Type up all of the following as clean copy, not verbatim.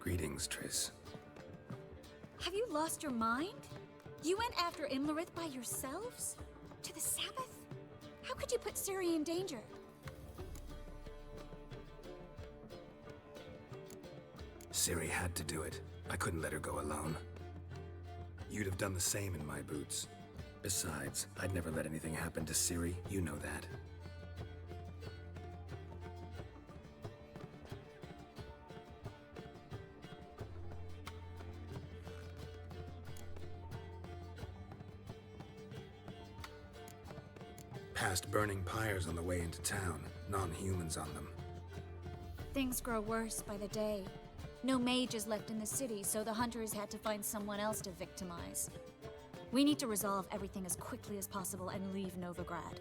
Greetings, Triss. Have you lost your mind? You went after Imlerith by yourselves? To the Sabbath? How could you put Ciri in danger? Ciri had to do it. I couldn't let her go alone. You'd have done the same in my boots. Besides, I'd never let anything happen to Ciri, you know that. Past burning pyres on the way into town, non-humans on them. Things grow worse by the day. No mages left in the city, so the hunters had to find someone else to victimize. We need to resolve everything as quickly as possible and leave Novigrad.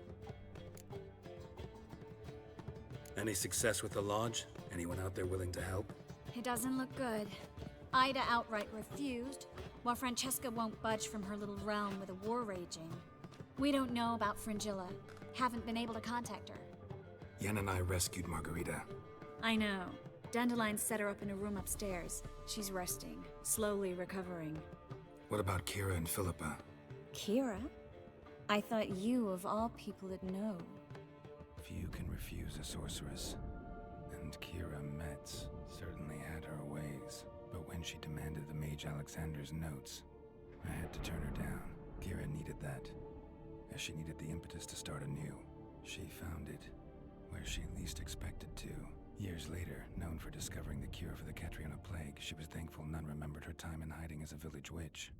Any success with the lodge? Anyone out there willing to help? It doesn't look good. Ida outright refused, while Francesca won't budge from her little realm with a war raging. We don't know about Fringilla. Haven't been able to contact her. Yen and I rescued Margarita. I know. Dandelion set her up in a room upstairs. She's resting, slowly recovering. What about Kira and Philippa? Kira? I thought you, of all people, would know. Few can refuse a sorceress. And Kira Metz certainly had her ways. But when she demanded the Mage Alexander's notes, I had to turn her down. Kira needed that. As she needed the impetus to start anew. She found it where she least expected to. Years later, known for discovering the cure for the Catriona plague, she was thankful none remembered her time in hiding as a village witch.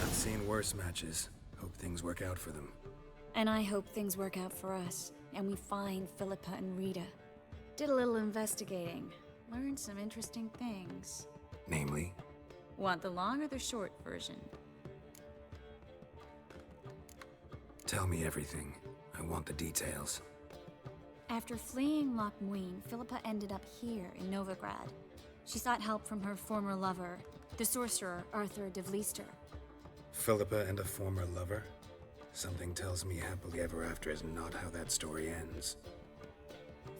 I've seen worse matches. Hope things work out for them. And I hope things work out for us, and we find Philippa and Rita. Did a little investigating. Learned some interesting things. Namely? Want the long or the short version? Tell me everything. I want the details. After fleeing Loch Muin, Philippa ended up here in Novigrad. She sought help from her former lover, the sorcerer Arthur de Vlister. Philippa and a former lover? Something tells me happily ever after is not how that story ends.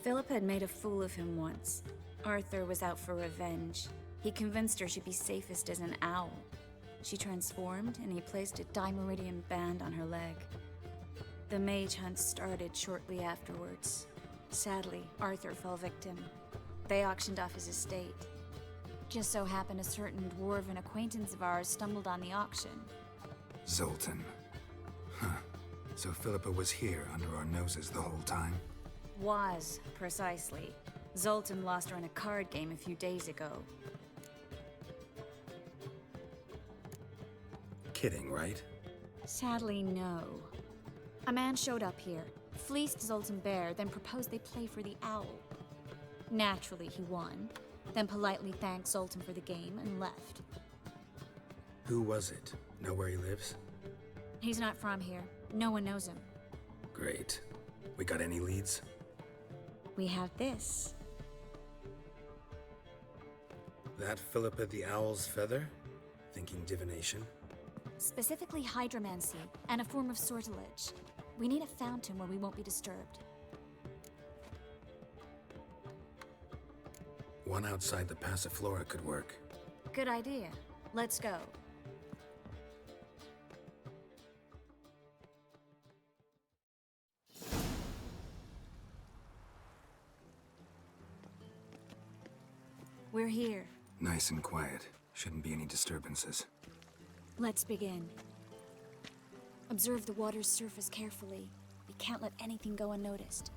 Philippa had made a fool of him once. Arthur was out for revenge. He convinced her she'd be safest as an owl. She transformed, and he placed a Dimeridian band on her leg. The mage hunt started shortly afterwards. Sadly, Arthur fell victim. They auctioned off his estate. Just so happened a certain dwarven acquaintance of ours stumbled on the auction. Zoltan. Huh. So Philippa was here under our noses the whole time? Was, precisely. Zoltan lost her in a card game a few days ago. Kidding, right? Sadly, no. A man showed up here, fleeced Zoltan bare, then proposed they play for the owl. Naturally, he won, then politely thanked Zoltan for the game and left. Who was it? Know where he lives? He's not from here. No one knows him. Great. We got any leads? We have this. That Philippa the Owl's feather? Thinking divination? Specifically hydromancy, and a form of sortilege. We need a fountain where we won't be disturbed. One outside the Passiflora could work. Good idea. Let's go. We're here. Nice and quiet. Shouldn't be any disturbances. Let's begin. Observe the water's surface carefully. We can't let anything go unnoticed.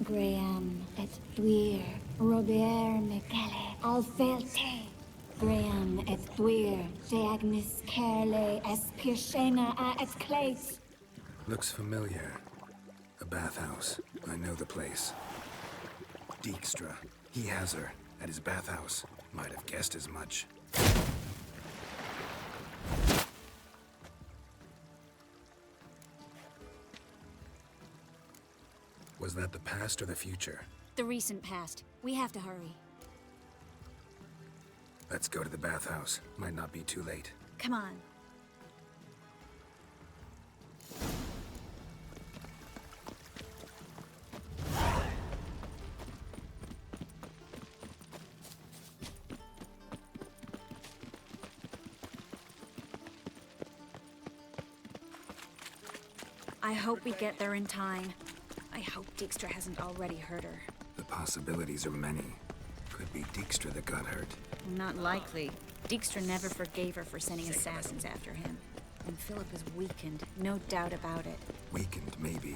Graham et thuir, Robert Mekele, Alfelte. Graham et thuir, Deagnis Kerle, es Pirshena a et Clates. Looks familiar. A bathhouse. I know the place. Dijkstra. He has her. At his bathhouse. Might have guessed as much. Was that the past or the future? The recent past. We have to hurry. Let's go to the bathhouse. Might not be too late. Come on. I hope we get there in time. I hope Dijkstra hasn't already hurt her. The possibilities are many. Could be Dijkstra that got hurt. Not likely. Dijkstra never forgave her for sending assassins after him. And Philip is weakened, no doubt about it. Weakened, maybe,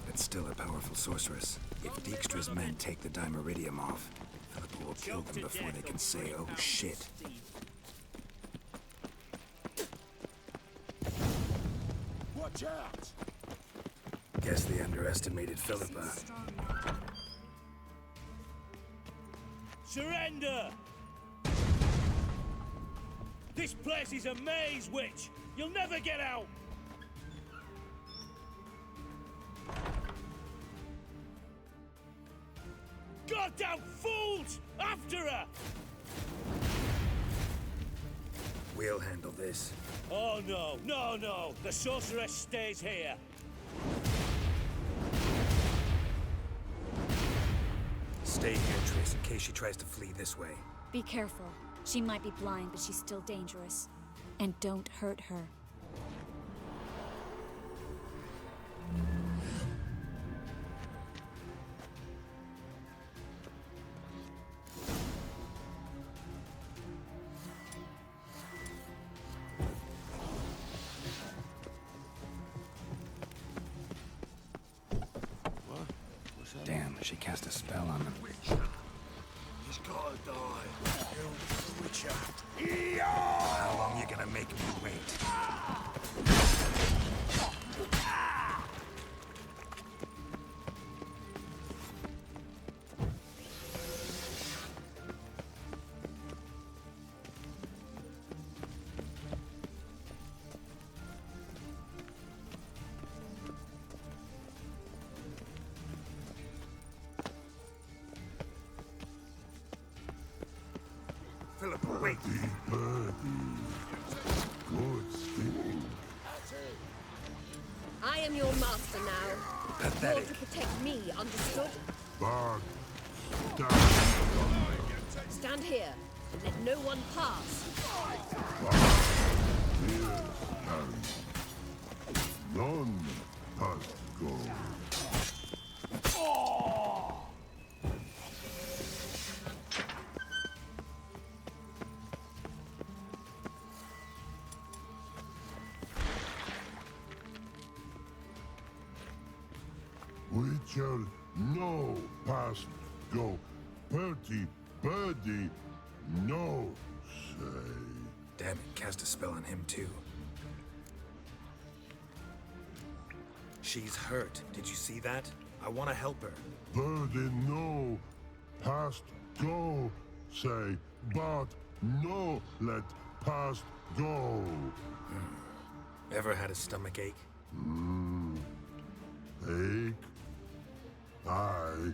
but still a powerful sorceress. If Dijkstra's men take the Dimeridium off, Philippa will kill them before they can say, oh shit. Watch out! Guess they underestimated Philippa. Surrender! This place is a maze, witch! You'll never get out! Goddamn fools! After her! We'll handle this. Oh no, no, no! The sorceress stays here! Stay here, Triss, in case she tries to flee this way. Be careful. She might be blind, but she's still dangerous. And don't hurt her. Damn, she cast a spell on them. He's gotta die. You witcher. How long you gonna make me wait? Philippa, wait! I am your master now. Pathetic. You're to protect me, understood? Bard, Stand here and let no one pass. none must go. Witcher, no past go. Purty, birdie, no say. Damn it, cast a spell on him too. She's hurt. Did you see that? I want to help her. Birdie, no past go say, but no let past go. Ever had a stomach ache? Ache? Aye.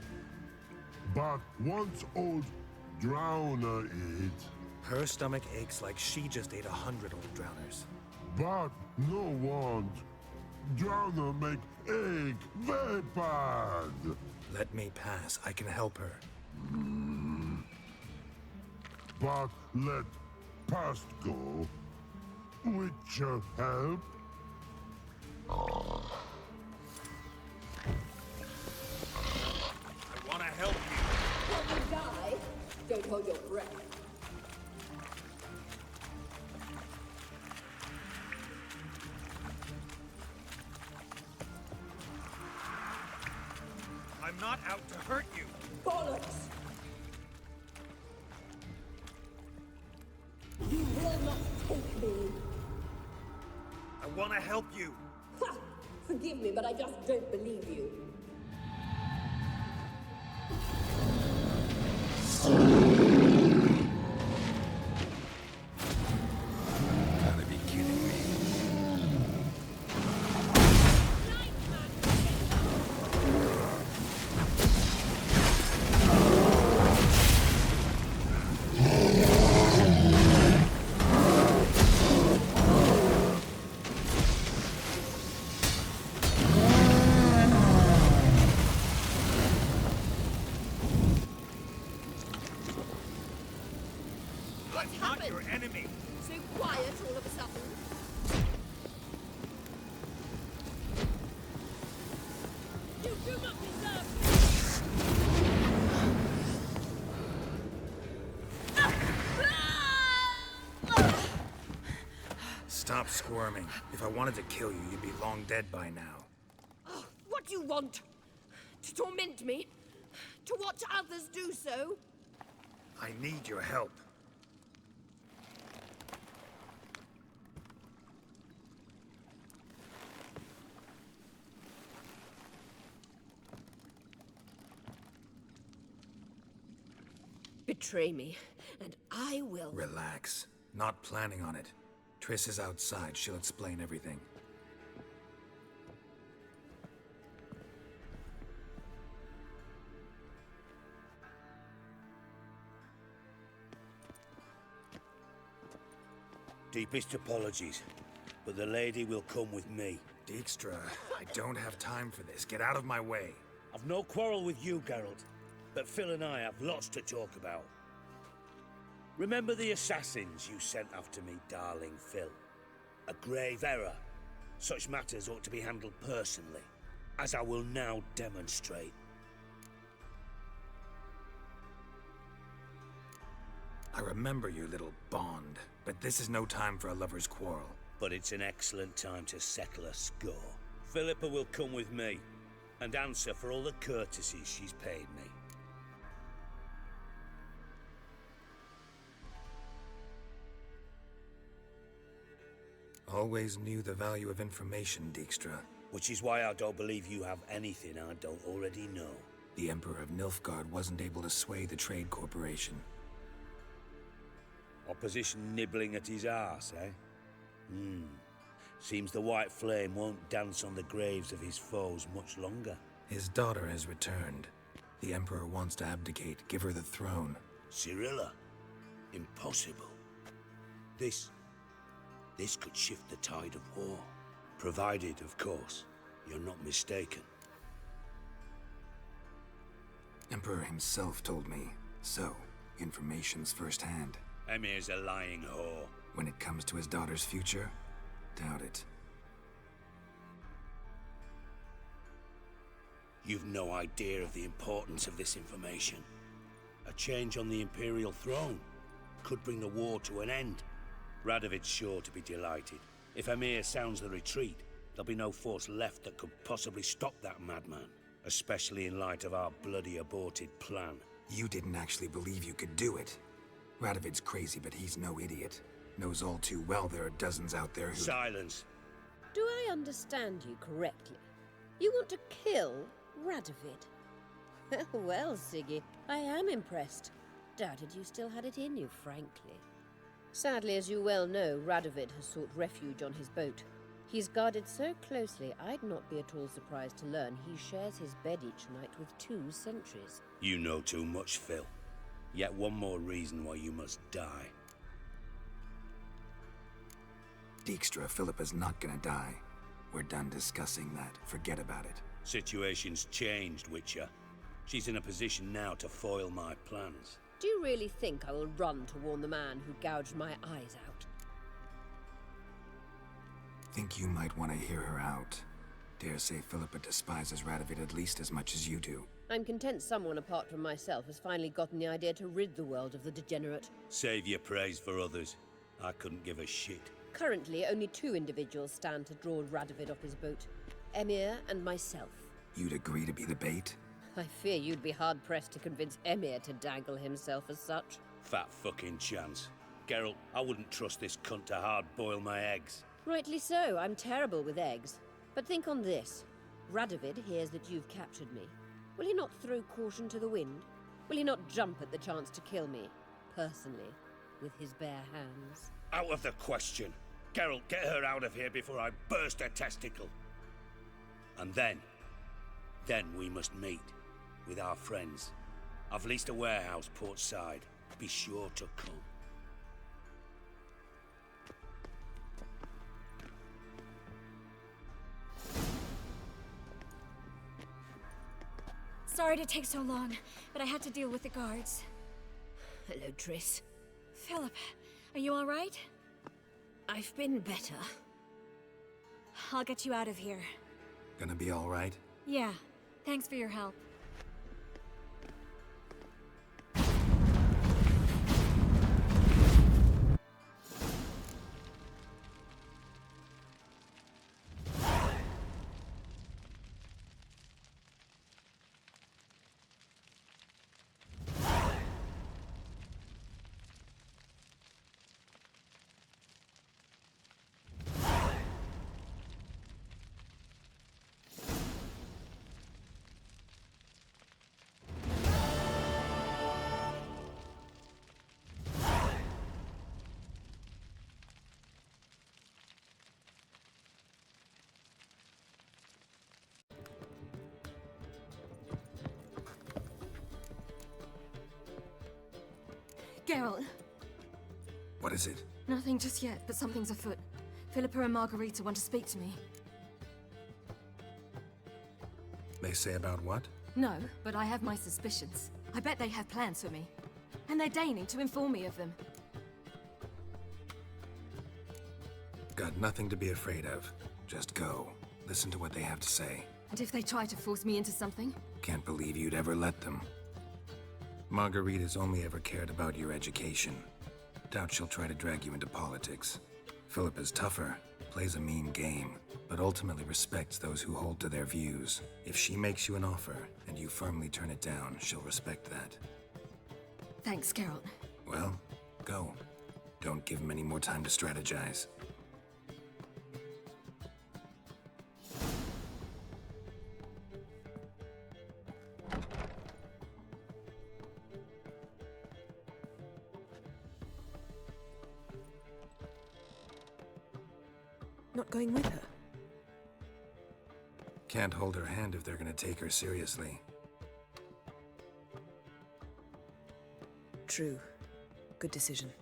But once old drowner eat, Her stomach aches like she just ate 100 old drowners. but no want. Drowner make ache very bad. Let me pass. I can help her. But let past go. Witcher help. I want to help you. Will you die? Don't hold your breath. I'm not out to hurt you. Bollocks! You will not take me. I want to help you. Ha! Forgive me, but I just don't believe you. Gotta be kidding me. What's I'm not happened? your enemy. So quiet all of a sudden. Stop squirming. If I wanted to kill you, you'd be long dead by now. Oh, what do you want? To torment me? To watch others do so? I need your help. Betray me, and I will. Relax. Not planning on it. Triss is outside. She'll explain everything. Deepest apologies, but the lady will come with me. Dijkstra, I don't have time for this. Get out of my way. I've no quarrel with you, Geralt, but Phil and I have lots to talk about. Remember the assassins you sent after me, darling Phil? A grave error. Such matters ought to be handled personally, as I will now demonstrate. I remember your little bond, but this is no time for a lover's quarrel. But it's an excellent time to settle a score. Philippa will come with me, and answer for all the courtesies she's paid me. Always knew the value of information, Dijkstra. Which is why I don't believe you have anything I don't already know. The Emperor of Nilfgaard wasn't able to sway the Trade Corporation. Opposition nibbling at his arse, eh? Seems the White Flame won't dance on the graves of his foes much longer. His daughter has returned. The Emperor wants to abdicate, give her the throne. Cirilla? Impossible. This could shift the tide of war. Provided, of course, you're not mistaken. Emperor himself told me. So, information's firsthand. Emir's a lying whore. When it comes to his daughter's future, doubt it. You've no idea of the importance of this information. A change on the Imperial throne could bring the war to an end. Radovid's sure to be delighted. If Emir sounds the retreat, there'll be no force left that could possibly stop that madman. Especially in light of our bloody aborted plan. You didn't actually believe you could do it. Radovid's crazy, but he's no idiot. Knows all too well there are dozens out there who— Silence! Do I understand you correctly? You want to kill Radovid? Well, Siggy, I am impressed. Doubted you still had it in you, frankly. Sadly, as you well know, Radovid has sought refuge on his boat. He's guarded so closely, I'd not be at all surprised to learn he shares his bed each night with 2 sentries. You know too much, Phil. Yet one more reason why you must die. Dijkstra, Philippa's not gonna die. We're done discussing that. Forget about it. Situation's changed, Witcher. She's in a position now to foil my plans. Do you really think I will run to warn the man who gouged my eyes out? Think you might want to hear her out. Dare say Philippa despises Radovid at least as much as you do. I'm content someone apart from myself has finally gotten the idea to rid the world of the degenerate. Save your praise for others. I couldn't give a shit. Currently, only 2 individuals stand to draw Radovid off his boat. Emir and myself. You'd agree to be the bait? I fear you'd be hard-pressed to convince Emir to dangle himself as such. Fat fucking chance. Geralt, I wouldn't trust this cunt to hard-boil my eggs. Rightly so, I'm terrible with eggs. But think on this. Radovid hears that you've captured me. Will he not throw caution to the wind? Will he not jump at the chance to kill me, personally, with his bare hands? Out of the question. Geralt, get her out of here before I burst her testicle. And then we must meet with our friends. I've leased a warehouse portside. Be sure to come. Sorry to take so long, but I had to deal with the guards. Hello, Triss. Philip, are you all right? I've been better. I'll get you out of here. Gonna be all right? Yeah, thanks for your help. Geralt. What is it? Nothing just yet, but something's afoot. Philippa and Margarita want to speak to me. They say about what? No, but I have my suspicions. I bet they have plans for me. And they're deigning to inform me of them. Got nothing to be afraid of. Just go. Listen to what they have to say. And if they try to force me into something? Can't believe you'd ever let them. Margarita's only ever cared about your education. Doubt she'll try to drag you into politics. Philippa's tougher, plays a mean game, but ultimately respects those who hold to their views. If she makes you an offer, and you firmly turn it down, she'll respect that. Thanks, Geralt. Well, go. Don't give him any more time to strategize. Not going with her? Can't hold her hand if they're gonna take her seriously. True. Good decision.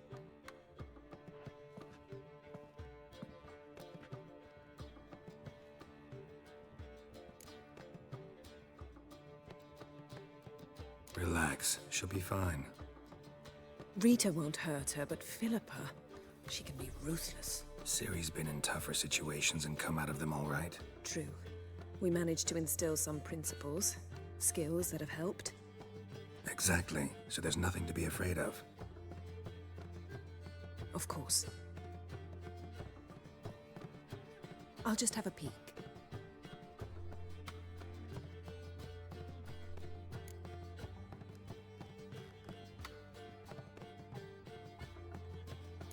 Relax, she'll be fine. Rita won't hurt her, but Philippa, she can be ruthless. Ciri's been in tougher situations and come out of them all right. True. We managed to instill some principles, skills that have helped. Exactly, so there's nothing to be afraid of. Of course. I'll just have a peek.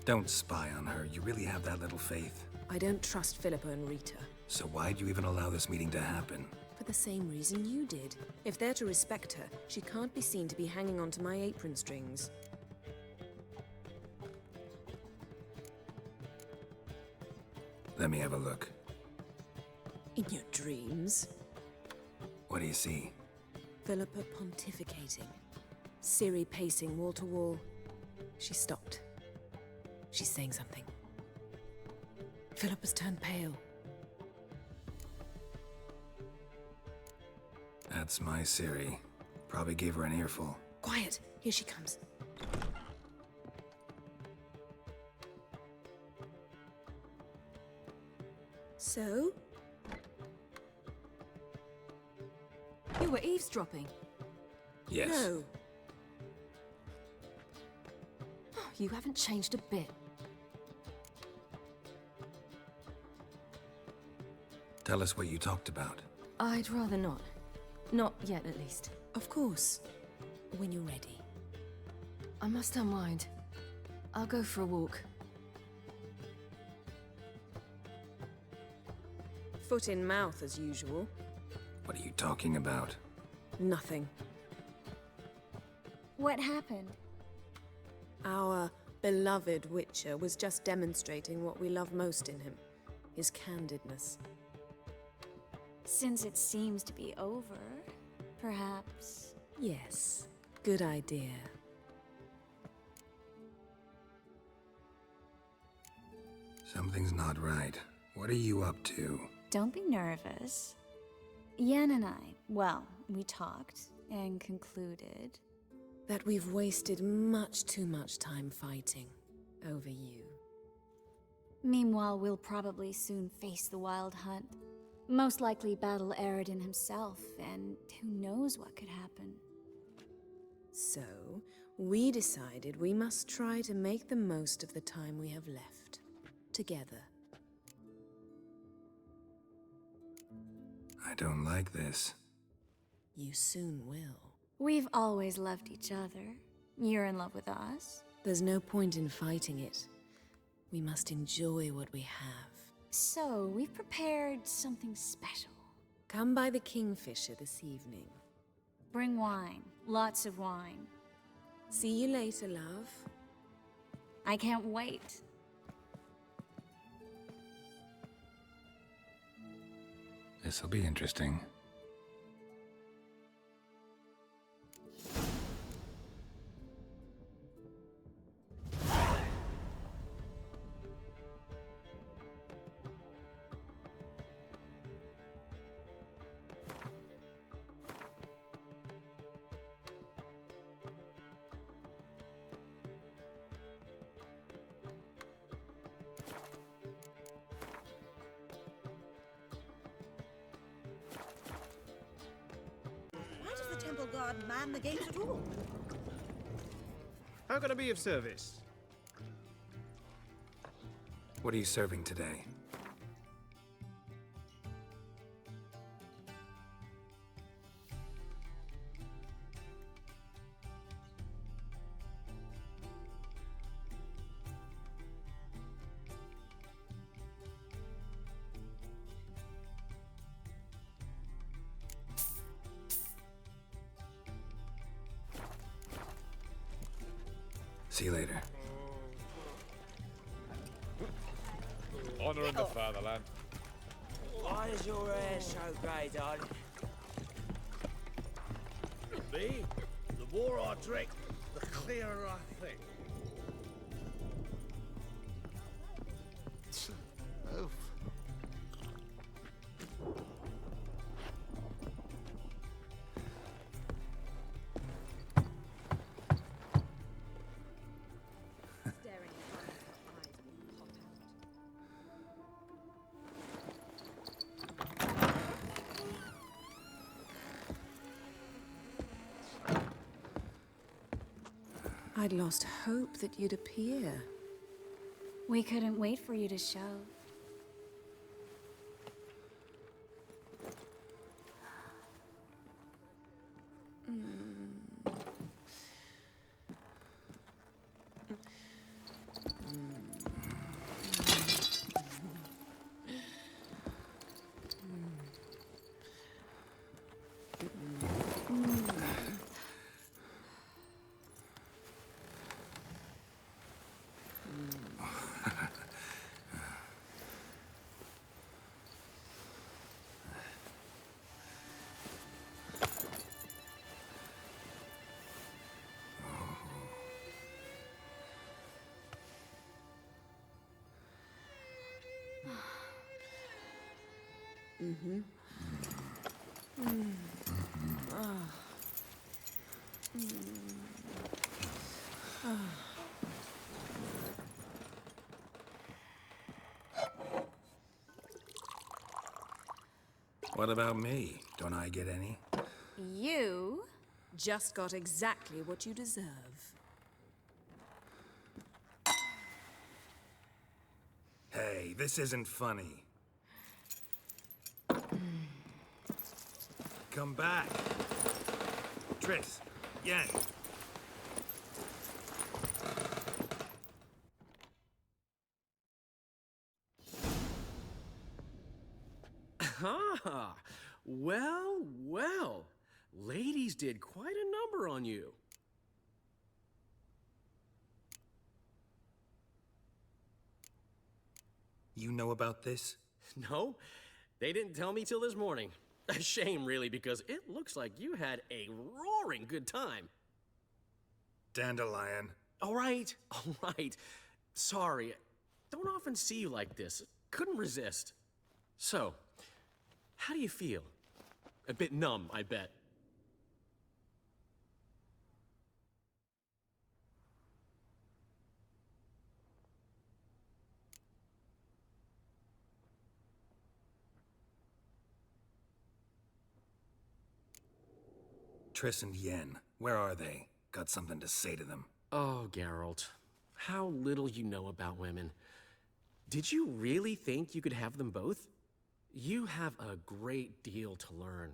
Don't spy on her. You really have that little faith. I don't trust Philippa and Rita. So why'd you even allow this meeting to happen? For the same reason you did. If they're to respect her, she can't be seen to be hanging onto my apron strings. Let me have a look. In your dreams? What do you see? Philippa pontificating. Ciri pacing wall to wall. She stopped. She's saying something. Philippa's turned pale. That's my Ciri. Probably gave her an earful. Quiet! Here she comes. So? You were eavesdropping. Yes. No. You haven't changed a bit. Tell us what you talked about. I'd rather not. Not yet, at least. Of course. When you're ready. I must unwind. I'll go for a walk. Foot in mouth, as usual. What are you talking about? Nothing. What happened? Our beloved Witcher was just demonstrating what we love most in him. His candidness. Since it seems to be over, perhaps... Yes. Good idea. Something's not right. What are you up to? Don't be nervous. Yen and I, well, we talked and concluded... that we've wasted much too much time fighting over you. Meanwhile, we'll probably soon face the Wild Hunt. Most likely battle Aradin himself, and who knows what could happen. So, we decided we must try to make the most of the time we have left. Together. I don't like this. You soon will. We've always loved each other. You're in love with us. There's no point in fighting it. We must enjoy what we have. So, we've prepared something special. Come by the Kingfisher this evening. Bring wine. Lots of wine. See you later, love. I can't wait. This'll be interesting. I'd man the gates at all. How can I be of service? What are you serving today? See you later. Honor in the fatherland. Why is your hair so grey, darling? Me? The more I drink, the clearer I think. Oof. I'd lost hope that you'd appear. We couldn't wait for you to show. What about me? Don't I get any? You? Just got exactly what you deserve. Hey, this isn't funny. Come back. Triss, Yen. Ah, well, well. Ladies did quite a number on you. You know about this? No, they didn't tell me till this morning. A shame, really, because it looks like you had a roaring good time. Dandelion. All right. Sorry, don't often see you like this. Couldn't resist. So, how do you feel? A bit numb, I bet. Triss and Yen, where are they? Got something to say to them. Oh, Geralt, how little you know about women. Did you really think you could have them both? You have a great deal to learn.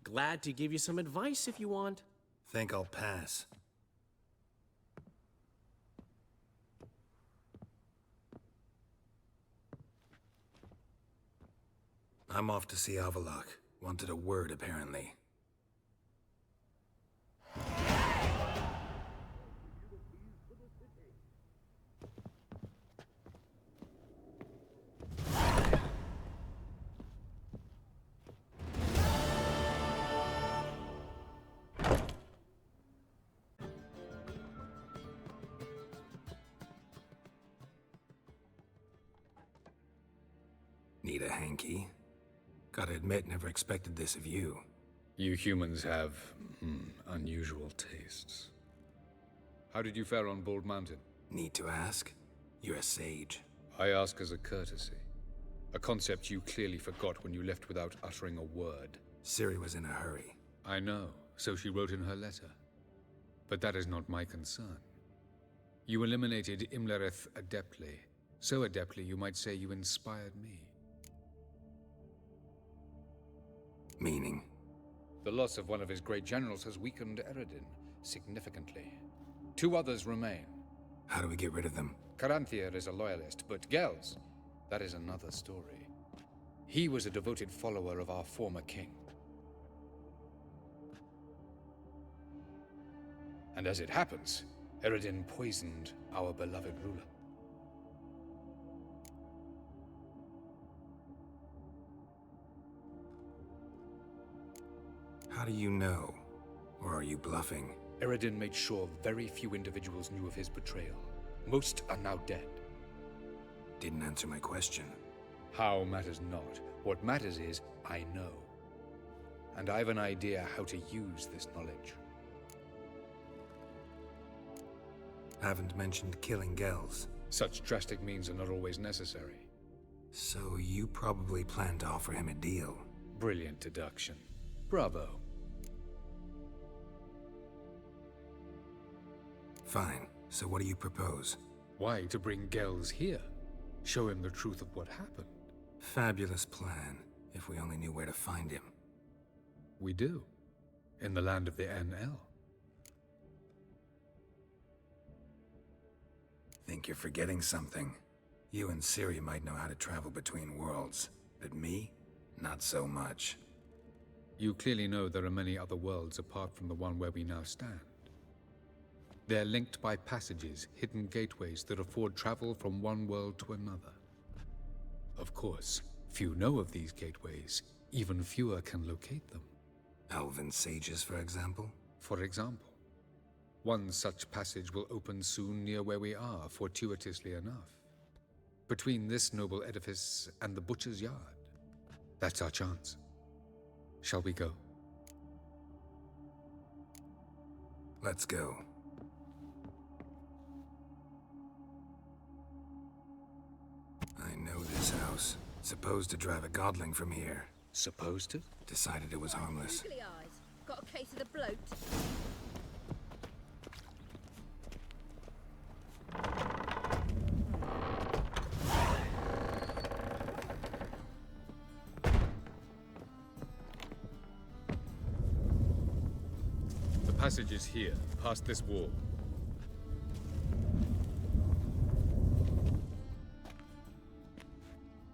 Glad to give you some advice if you want. Think I'll pass. I'm off to see Avallac'h. Wanted a word, apparently. Need a hanky? Gotta admit, never expected this of you. You humans have, unusual tastes. How did you fare on Bald Mountain? Need to ask? You're a sage. I ask as a courtesy. A concept you clearly forgot when you left without uttering a word. Ciri was in a hurry. I know. so she wrote in her letter. But that is not my concern. You eliminated Imlerith adeptly. So adeptly, you might say you inspired me. Meaning? The loss of one of his great generals has weakened Eredin significantly. 2 others remain. How do we get rid of them? Caranthier is a loyalist, but Gels, that is another story. He was a devoted follower of our former king. And as it happens, Eredin poisoned our beloved ruler. How do you know? Or are you bluffing? Eredin made sure very few individuals knew of his betrayal. Most are now dead. Didn't answer my question. How matters not. What matters is, I know. And I have an idea how to use this knowledge. Haven't mentioned killing Gels. Such drastic means are not always necessary. So you probably plan to offer him a deal. Brilliant deduction. Bravo. Fine. So what do you propose? Why, to bring Gels here. Show him the truth of what happened. Fabulous plan, if we only knew where to find him. We do. In the land of the NL. Think you're forgetting something. You and Ciri might know how to travel between worlds, but me? Not so much. You clearly know there are many other worlds apart from the one where we now stand. They're linked by passages, hidden gateways that afford travel from one world to another. Of course, few know of these gateways. Even fewer can locate them. Elven sages, for example? For example. One such passage will open soon near where we are, fortuitously enough. Between this noble edifice and the butcher's yard. That's our chance. Shall we go? Let's go. I know this house. Supposed to drive a godling from here. Supposed to? Decided it was harmless. Googly eyes. Got a case of the bloat. The passage is here, past this wall.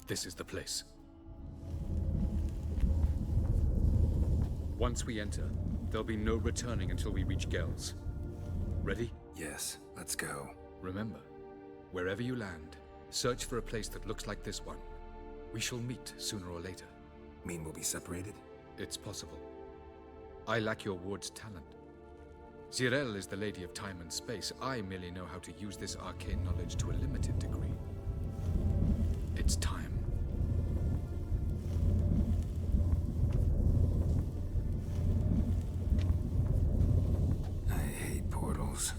This is the place. Once we enter, there'll be no returning until we reach Gels. Ready? Yes, let's go. Remember, wherever you land, search for a place that looks like this one. We shall meet sooner or later. Mean we'll be separated? It's possible. I lack your ward's talent. Zirel is the lady of time and space. I merely know how to use this arcane knowledge to a limited degree. It's time. I hate portals.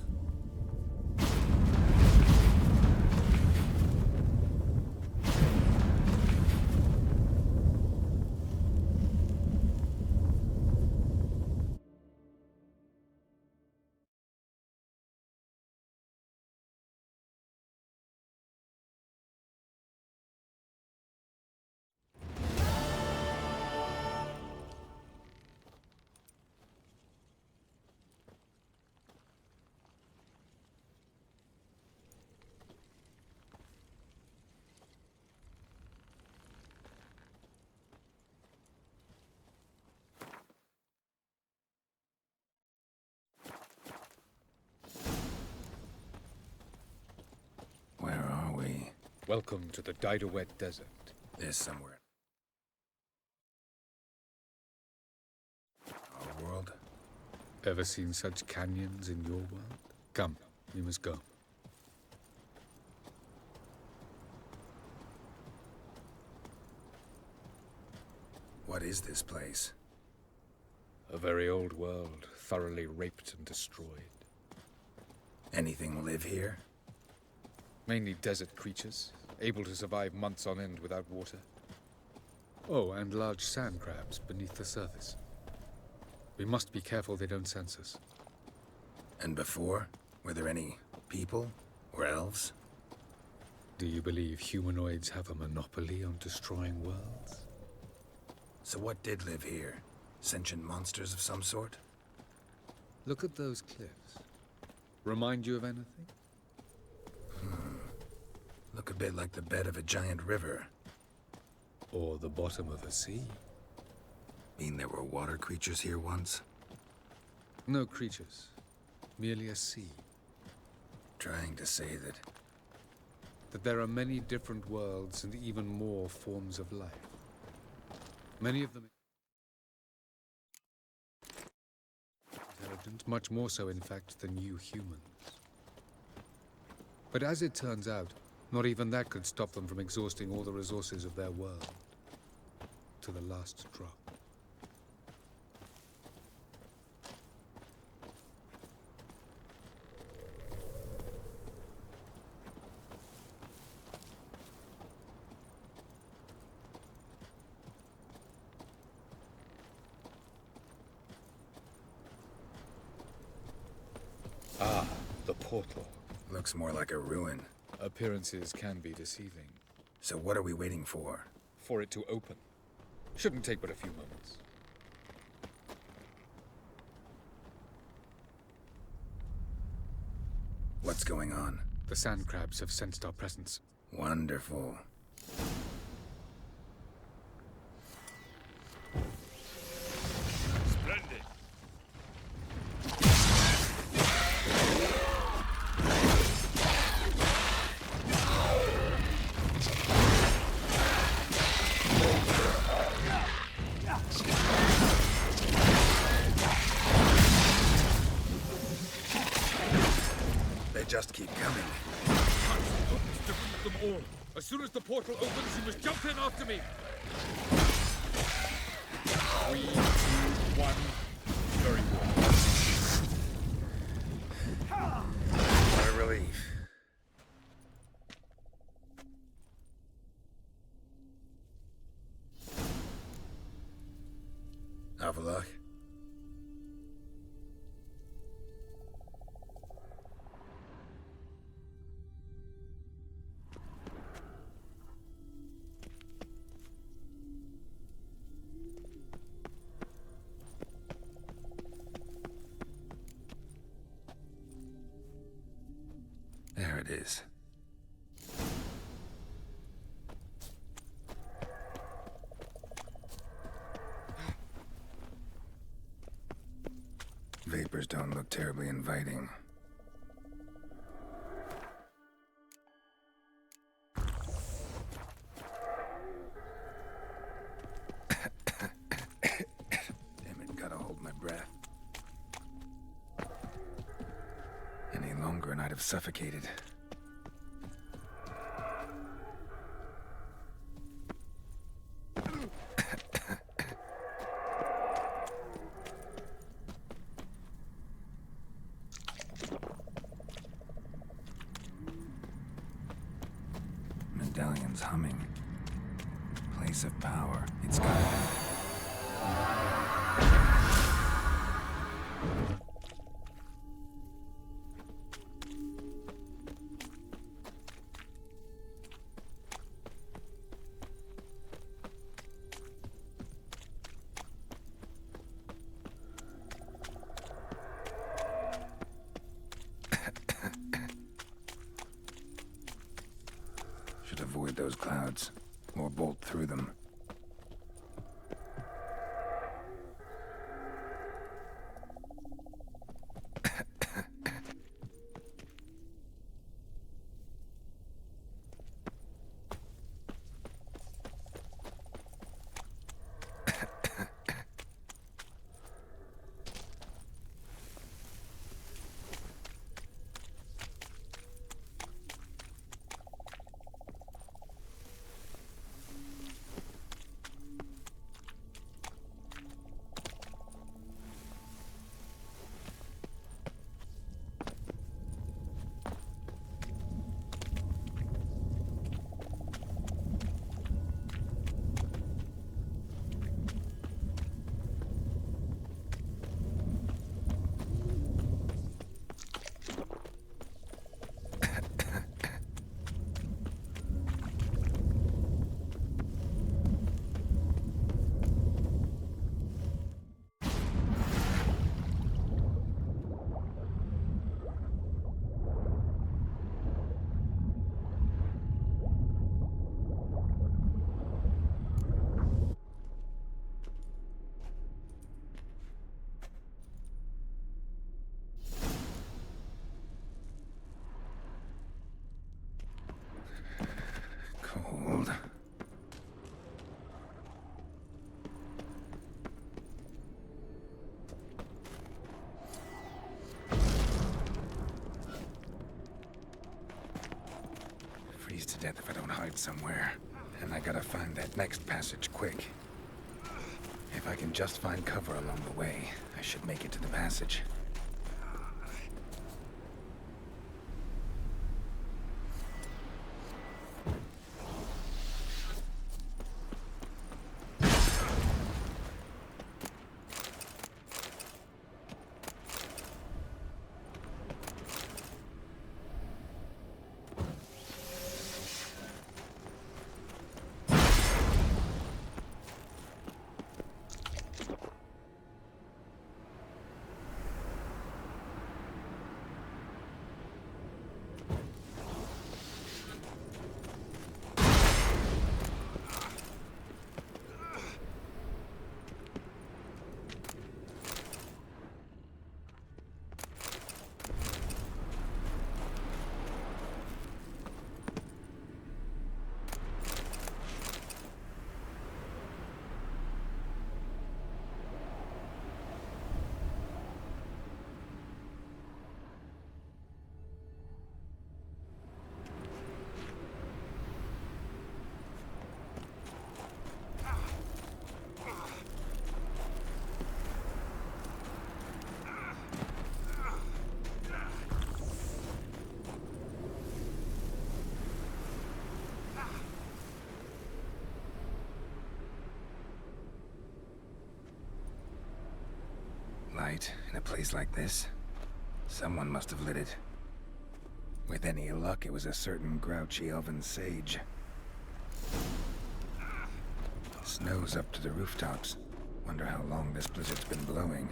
Where are we? Welcome to the Didowet Desert. There's somewhere. Our world? Ever seen such canyons in your world? Come, we must go. What is this place? A very old world, thoroughly raped and destroyed. Anything live here? Mainly desert creatures, able to survive months on end without water. Oh, and large sand crabs beneath the surface. We must be careful they don't sense us. And before? Were there any people? Or elves? Do you believe humanoids have a monopoly on destroying worlds? So what did live here? Sentient monsters of some sort? Look at those cliffs. Remind you of anything? Look a bit like the bed of a giant river. Or the bottom of a sea? Mean there were water creatures here once? No creatures. Merely a sea. Trying to say That there are many different worlds and even more forms of life. Many of them intelligent, much more so in fact than you humans. But as it turns out, not even that could stop them from exhausting all the resources of their world. To the last drop. Ah, the portal. Looks more like a ruin. Appearances can be deceiving. So what are we waiting for? For it to open. Shouldn't take but a few moments. What's going on? The sand crabs have sensed our presence. Wonderful. Splendid. They just keep coming. It's to beat them all. As soon as the portal opens, you must jump in after me. 3, 2, 1. Very good. What a relief. Avalok? There it is. Vapors don't look terribly inviting. Damn it, gotta hold my breath. Any longer and I'd have suffocated. Medallion's humming. Place of power. It's gotta be. Should avoid those clouds, or bolt through them. hide somewhere, and I gotta find that next passage quick. If I can just find cover along the way, I should make it to the passage. Light in a place like this? Someone must have lit it. With any luck, it was a certain grouchy elven sage. Snow's up to the rooftops. Wonder how long this blizzard's been blowing.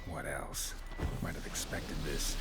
What else? Might have expected this.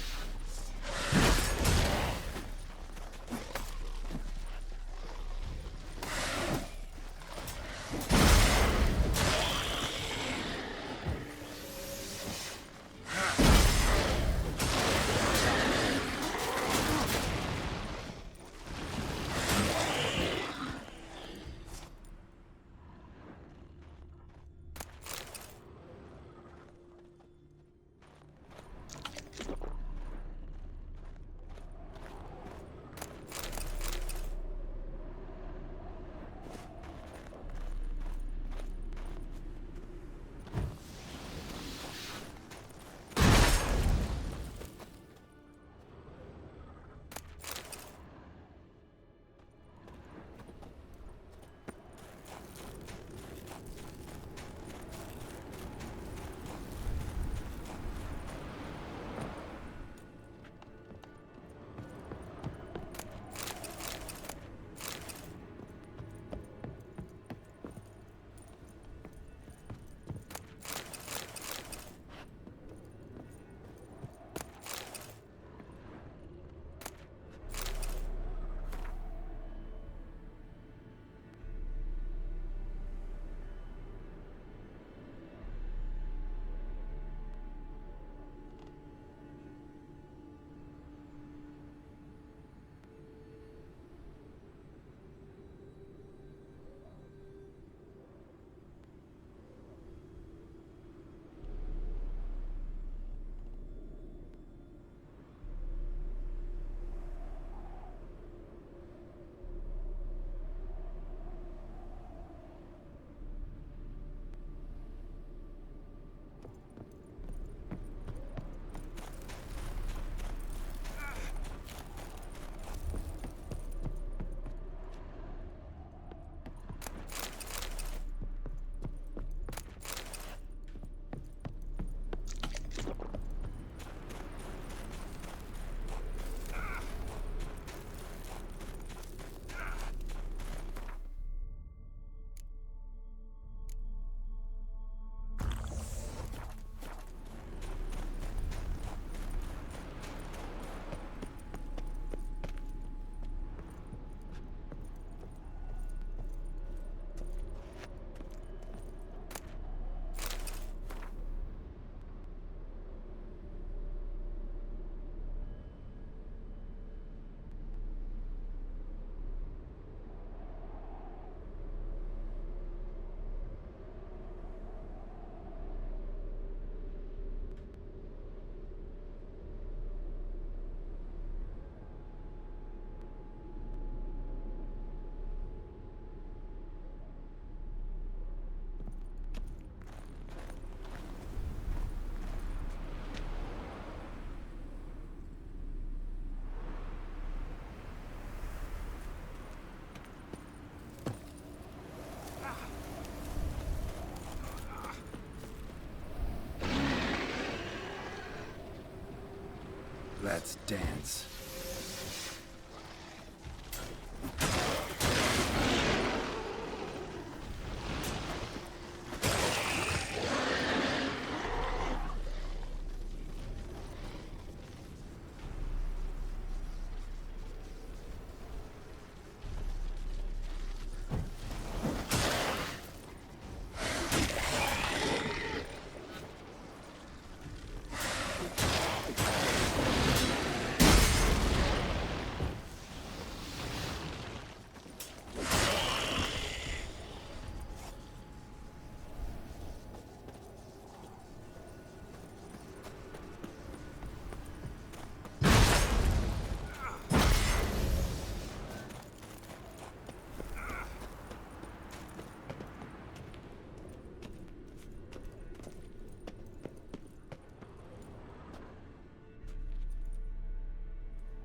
Let's dance.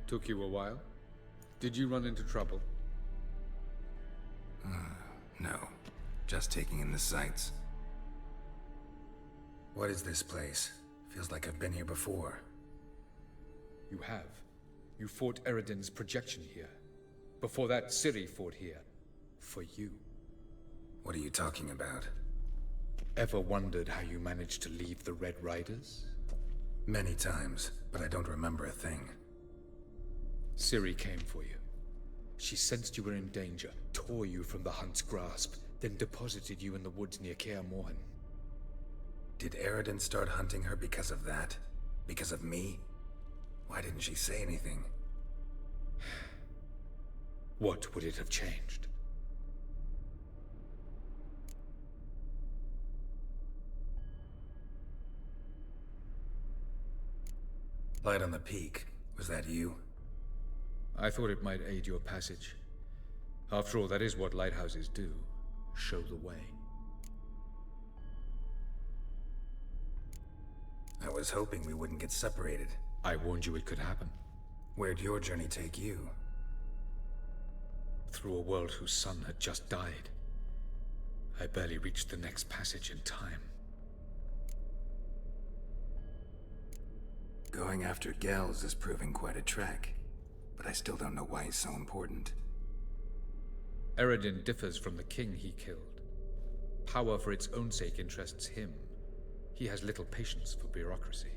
Took you a while? Did you run into trouble? No. Just taking in the sights. What is this place? Feels like I've been here before. You have. You fought Eredin's projection here. Before that, Ciri fought here. For you. What are you talking about? Ever wondered how you managed to leave the Red Riders? Many times, but I don't remember a thing. Ciri came for you. She sensed you were in danger, tore you from the Hunt's grasp, then deposited you in the woods near Kaer Morhen. Did Eredin start hunting her because of that? Because of me? Why didn't she say anything? What would it have changed? Light on the peak. Was that you? I thought it might aid your passage. After all, that is what lighthouses do. Show the way. I was hoping we wouldn't get separated. I warned you it could happen. Where'd your journey take you? Through a world whose sun had just died. I barely reached the next passage in time. Going after Gels is proving quite a trek. But I still don't know why he's so important. Eredin differs from the king he killed. Power for its own sake interests him. He has little patience for bureaucracy.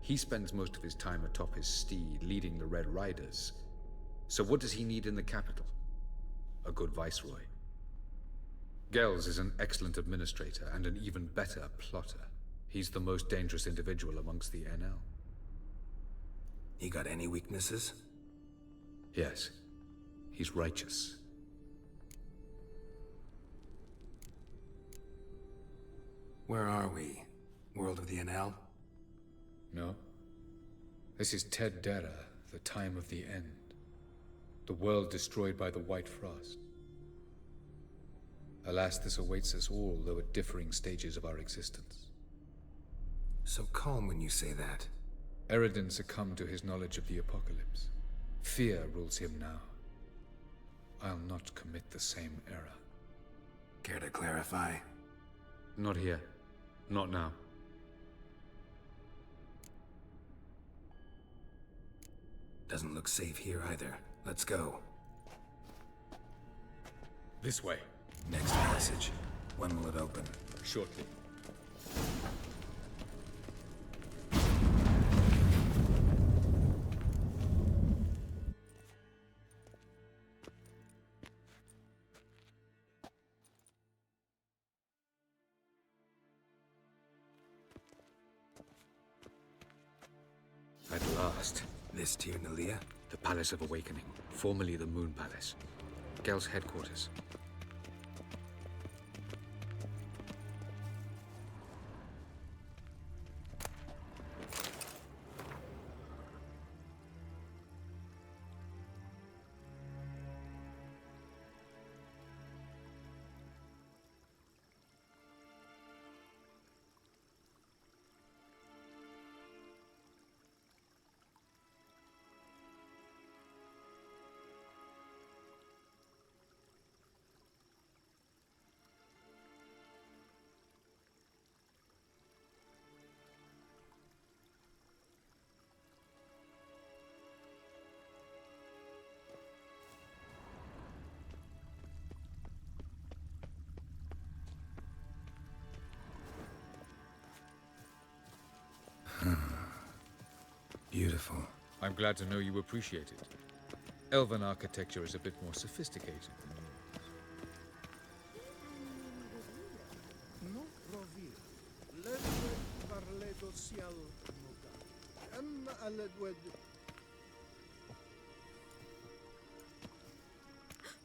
He spends most of his time atop his steed, leading the Red Riders. So what does he need in the capital? A good viceroy. Gels is an excellent administrator and an even better plotter. He's the most dangerous individual amongst the NL. He got any weaknesses? Yes. He's righteous. Where are we? World of the NL? No. This is Ted Dera, the time of the end. The world destroyed by the White Frost. Alas, this awaits us all, though at differing stages of our existence. So calm when you say that. Eredin succumbed to his knowledge of the apocalypse. Fear rules him now. I'll not commit the same error. Care to clarify? Not here. Not now. Doesn't look safe here either. Let's go. This way. Next passage. When will it open? Shortly. At last. This Tir Nalia? The Palace of Awakening, formerly the Moon Palace. Gel's headquarters. Beautiful. I'm glad to know you appreciate it. Elven architecture is a bit more sophisticated than yours.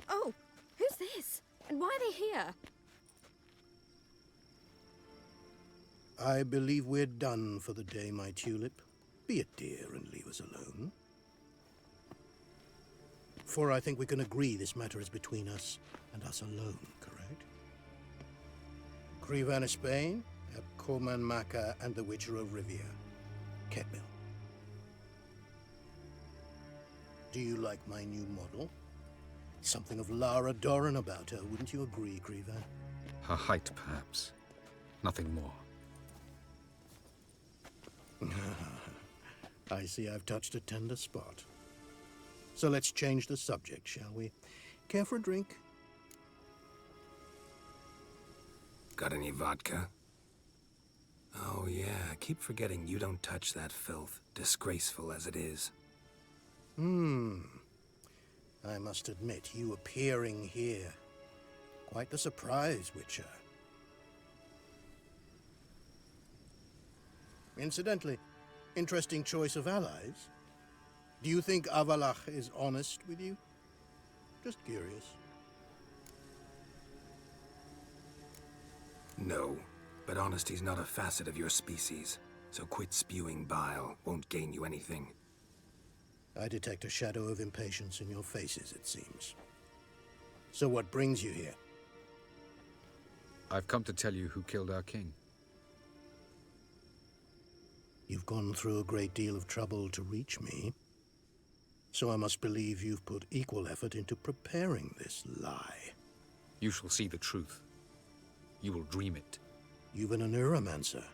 Oh, who's this? And why are they here? I believe we're done for the day, my tulip. Be a dear and leave us alone. For I think we can agree this matter is between us and us alone, correct? Crivan of Spain, Corman Maca, and the Witcher of Rivia. Ketmil. Do you like my new model? Something of Lara Doran about her, wouldn't you agree, Crivan? Her height, perhaps. Nothing more. I see I've touched a tender spot. So let's change the subject, shall we? Care for a drink? Got any vodka? Oh yeah, keep forgetting you don't touch that filth, disgraceful as it is. I must admit, you appearing here. Quite the surprise, Witcher. Incidentally, interesting choice of allies. Do you think Avalach is honest with you? Just curious. No, but honesty's not a facet of your species, so quit spewing bile, won't gain you anything. I detect a shadow of impatience in your faces, it seems. So what brings you here? I've come to tell you who killed our king. You've gone through a great deal of trouble to reach me. So I must believe you've put equal effort into preparing this lie. You shall see the truth. You will dream it. You've been a neuromancer.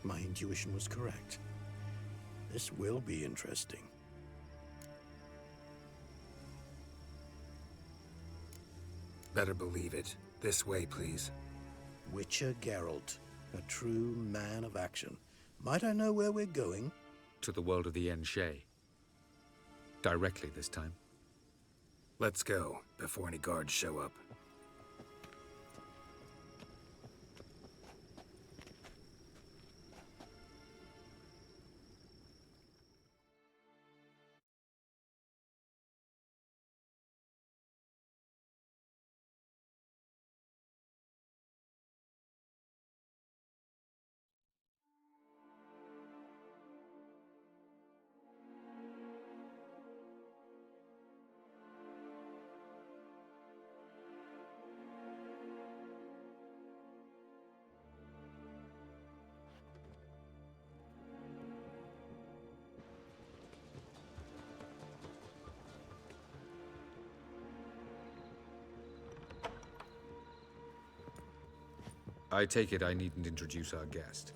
My intuition was correct. This will be interesting. Better believe it. This way, please. Witcher Geralt, a true man of action. Might I know where we're going? To the world of the Enshe. Directly this time. Let's go, before any guards show up. I take it I needn't introduce our guest.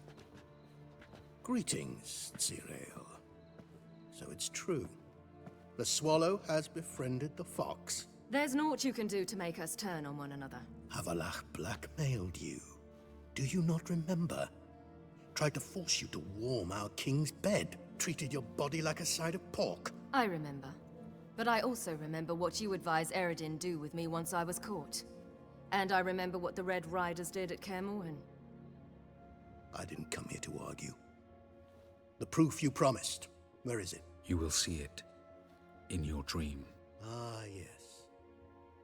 Greetings, Ciri. So it's true. The swallow has befriended the fox. There's naught you can do to make us turn on one another. Avalach blackmailed you. Do you not remember? Tried to force you to warm our king's bed. Treated your body like a side of pork. I remember. But I also remember what you advised Eredin do with me once I was caught. And I remember what the Red Riders did at Kaer Morhen. I didn't come here to argue. The proof you promised, where is it? You will see it. In your dream. Ah, yes.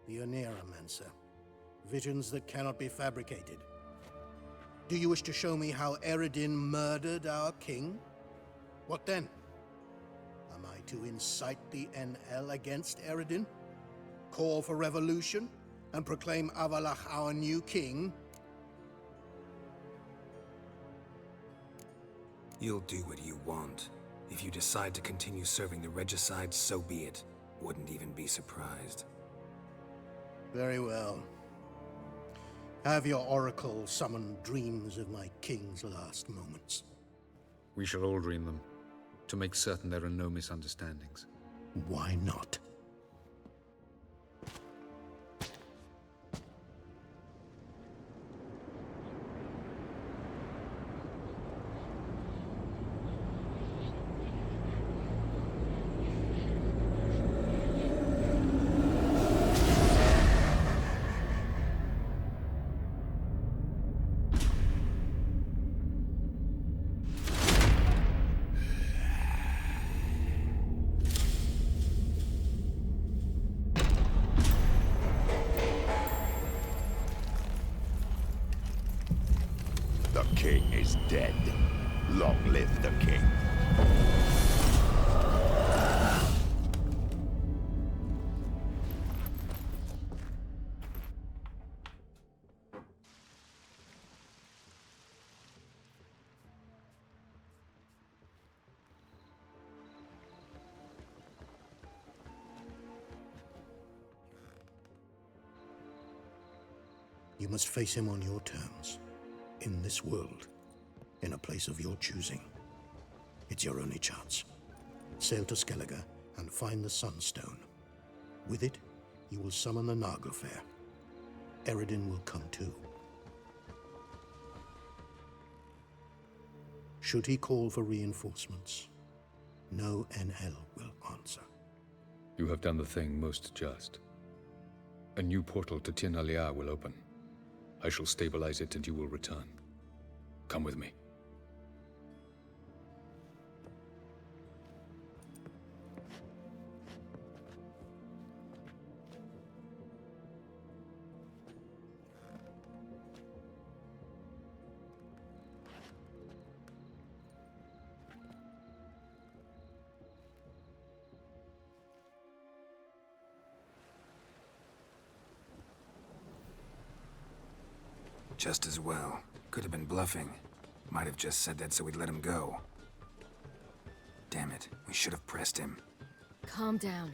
The Oneiromancer. Visions that cannot be fabricated. Do you wish to show me how Eredin murdered our king? What then? Am I to incite the NL against Eredin? Call for revolution? And proclaim Avalach our new king? You'll do what you want. If you decide to continue serving the regicide, so be it. Wouldn't even be surprised. Very well. Have your oracle summon dreams of my king's last moments. We shall all dream them, to make certain there are no misunderstandings. Why not? The king is dead. Long live the king. You must face him on your terms. In this world. In a place of your choosing. It's your only chance. Sail to Skellige and find the Sunstone. With it, you will summon the Naga Fair. Eredin will come too. Should he call for reinforcements, no NL will answer. You have done the thing most just. A new portal to Tir na Liar will open. I shall stabilize it and you will return. Come with me. Just as well. Could have been bluffing. Might have just said that so we'd let him go. Damn it, we should have pressed him. Calm down.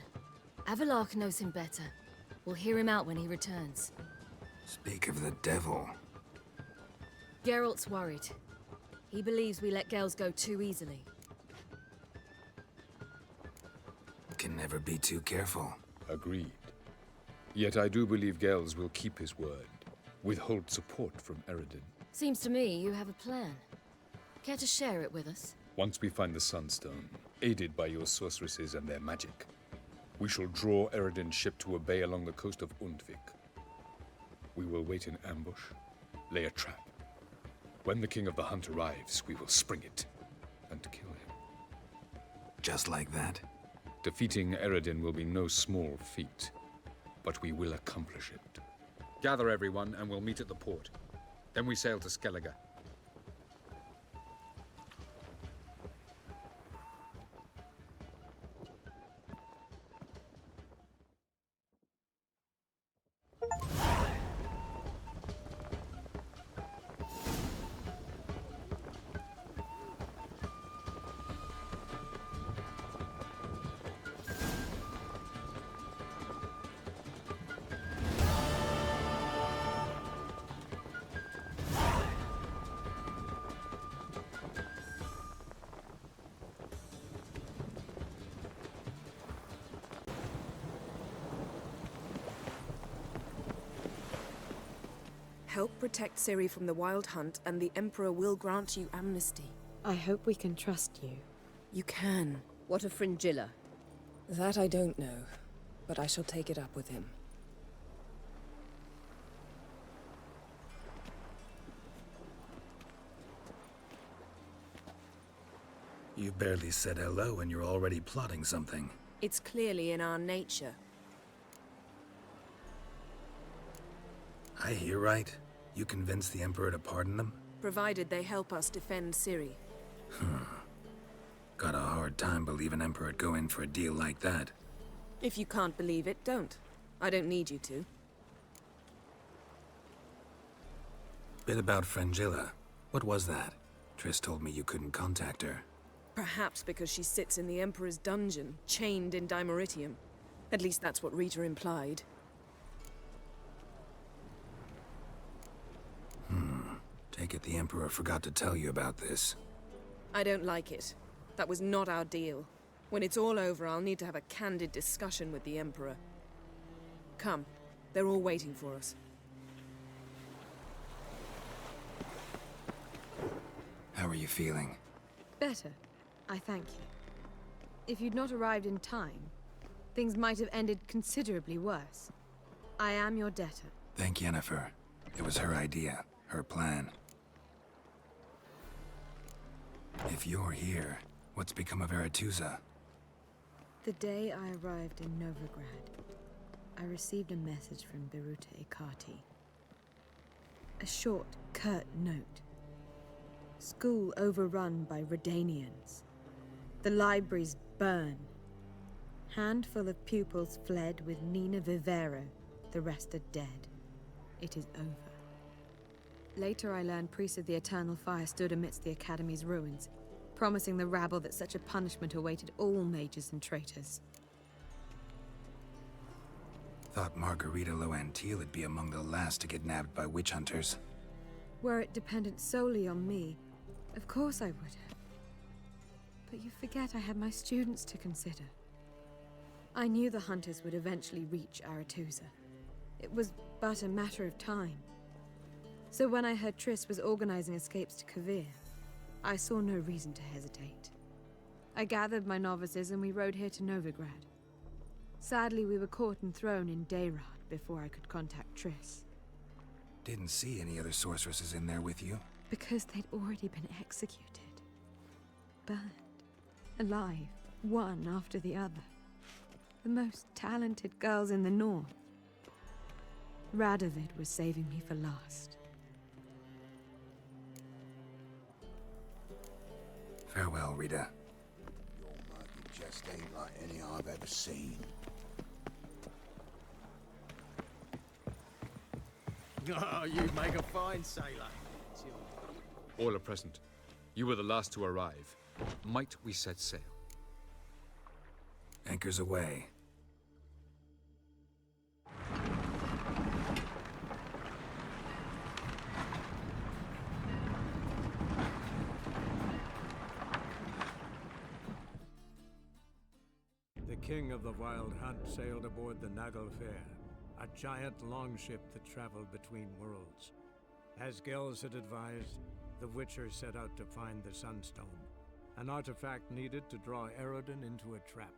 Avalark knows him better. We'll hear him out when he returns. Speak of the devil. Geralt's worried. He believes we let Gels go too easily. Can never be too careful. Agreed. Yet I do believe Gels will keep his word. Withhold support from Eredin. Seems to me you have a plan. Care to share it with us? Once we find the Sunstone, aided by your sorceresses and their magic, we shall draw Eredin's ship to a bay along the coast of Undvik. We will wait in ambush, lay a trap. When the King of the Hunt arrives, we will spring it and kill him. Just like that? Defeating Eredin will be no small feat, but we will accomplish it. Gather everyone, and we'll meet at the port. Then we sail to Skellige. Help protect Ciri from the Wild Hunt, and the Emperor will grant you amnesty. I hope we can trust you. You can. What of Fringilla? That I don't know, but I shall take it up with him. You barely said hello and you're already plotting something. It's clearly in our nature. I hear right? You convinced the Emperor to pardon them? Provided they help us defend Ciri. Got a hard time believing Emperor'd go in for a deal like that. If you can't believe it, don't. I don't need you to. Bit about Fringilla. What was that? Triss told me you couldn't contact her. Perhaps because she sits in the Emperor's dungeon, chained in Dimeritium. At least that's what Rita implied. Take it the Emperor forgot to tell you about this. I don't like it. That was not our deal. When it's all over, I'll need to have a candid discussion with the Emperor. Come. They're all waiting for us. How are you feeling? Better, I thank you. If you'd not arrived in time, things might have ended considerably worse. I am your debtor. Thank Yennefer. It was her idea, her plan. If you're here, what's become of Aretuza? The day I arrived in Novigrad, I received a message from Biruta Ikati. A short, curt note. School overrun by Redanians. The libraries burn. Handful of pupils fled with Nina Vivero. The rest are dead. It is over. Later I learned priests of the Eternal Fire stood amidst the Academy's ruins, promising the rabble that such a punishment awaited all mages and traitors. Thought Margarita Loantil would be among the last to get nabbed by witch hunters. Were it dependent solely on me, of course I would have. But you forget I had my students to consider. I knew the hunters would eventually reach Aretusa. It was but a matter of time. So when I heard Triss was organizing escapes to Kavir, I saw no reason to hesitate. I gathered my novices and we rode here to Novigrad. Sadly, we were caught and thrown in Dayrad before I could contact Triss. Didn't see any other sorceresses in there with you? Because they'd already been executed. Burned. Alive. One after the other. The most talented girls in the north. Radovid was saving me for last. Farewell, Rita. Your murky just ain't like any I've ever seen. Oh, you make a fine sailor. All are present. You were the last to arrive. Might we set sail? Anchors away. The king of the Wild Hunt sailed aboard the Naglfar, a giant longship that traveled between worlds. As Gels had advised, the Witcher set out to find the Sunstone, an artifact needed to draw Eredin into a trap.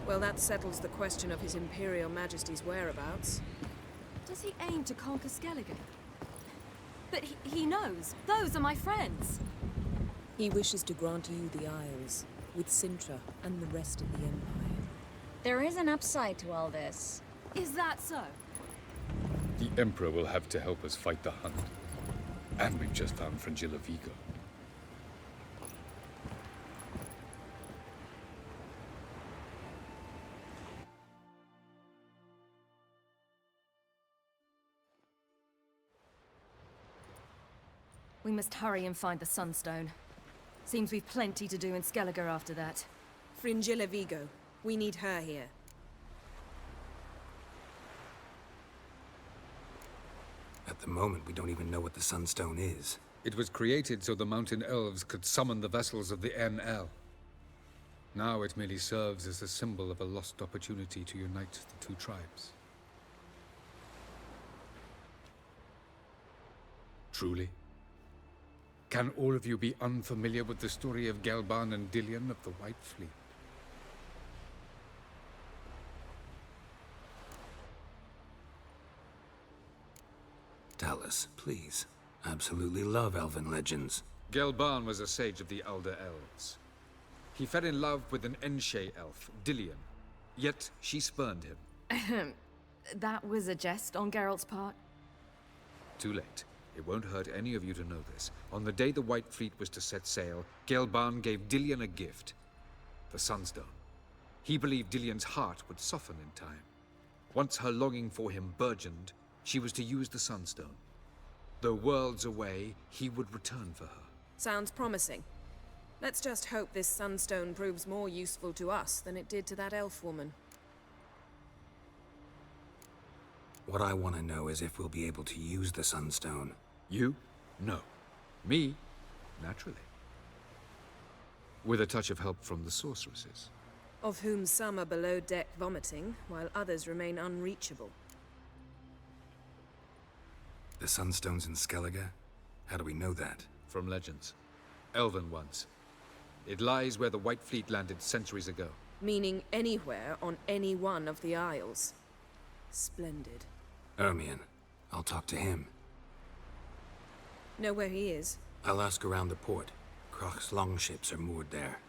Well, that settles the question of His Imperial Majesty's whereabouts. Does he aim to conquer Skellige? But he knows. Those are my friends. He wishes to grant you the Isles, with Sintra and the rest of the Empire. There is an upside to all this. Is that so? The Emperor will have to help us fight the Hunt. And we've just found Fringilla Vigo. We must hurry and find the Sunstone. Seems we've plenty to do in Skellige after that. Fringilla Vigo. We need her here. At the moment, we don't even know what the Sunstone is. It was created so the mountain elves could summon the vessels of the NL. Now it merely serves as a symbol of a lost opportunity to unite the two tribes. Truly? Can all of you be unfamiliar with the story of Gelban and Dillion of the White Fleet? Tell us, please. Absolutely love elven legends. Gelban was a sage of the Elder Elves. He fell in love with an Enshe elf, Dillion. Yet she spurned him. That was a jest on Geralt's part. Too late. It won't hurt any of you to know this. On the day the White Fleet was to set sail, Gelban gave Dillion a gift. The Sunstone. He believed Dillion's heart would soften in time. Once her longing for him burgeoned, she was to use the Sunstone. Though worlds away, he would return for her. Sounds promising. Let's just hope this Sunstone proves more useful to us than it did to that elf woman. What I want to know is if we'll be able to use the Sunstone. You? No. Me? Naturally. With a touch of help from the sorceresses. Of whom some are below deck vomiting, while others remain unreachable. The Sunstone's in Skellige? How do we know that? From legends. Elven ones. It lies where the White Fleet landed centuries ago. Meaning anywhere on any one of the Isles. Splendid. Ermion. I'll talk to him. Know where he is? I'll ask around the port. Krach's longships are moored there.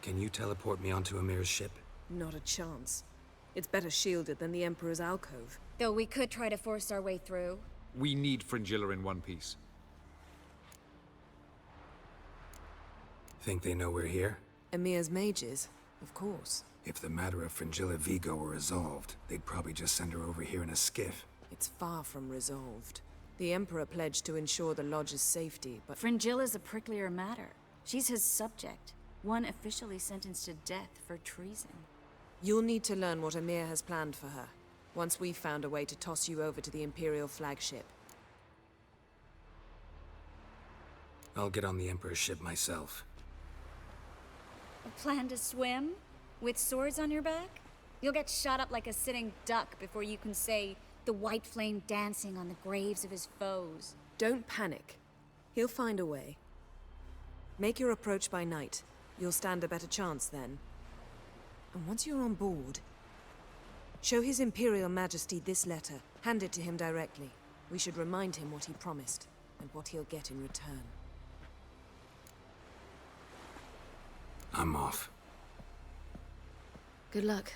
Can you teleport me onto Amir's ship? Not a chance. It's better shielded than the Emperor's alcove. Though we could try to force our way through. We need Fringilla in one piece. Think they know we're here? Emir's mages, of course. If the matter of Fringilla Vigo were resolved, they'd probably just send her over here in a skiff. It's far from resolved. The Emperor pledged to ensure the Lodge's safety, but... Fringilla's a pricklier matter. She's his subject, one officially sentenced to death for treason. You'll need to learn what Emir has planned for her, once we've found a way to toss you over to the Imperial flagship. I'll get on the Emperor's ship myself. A plan to swim? With swords on your back? You'll get shot up like a sitting duck before you can say the white flame dancing on the graves of his foes. Don't panic. He'll find a way. Make your approach by night. You'll stand a better chance then. And once you're on board, show His Imperial Majesty this letter. Hand it to him directly. We should remind him what he promised, and what he'll get in return. I'm off. Good luck.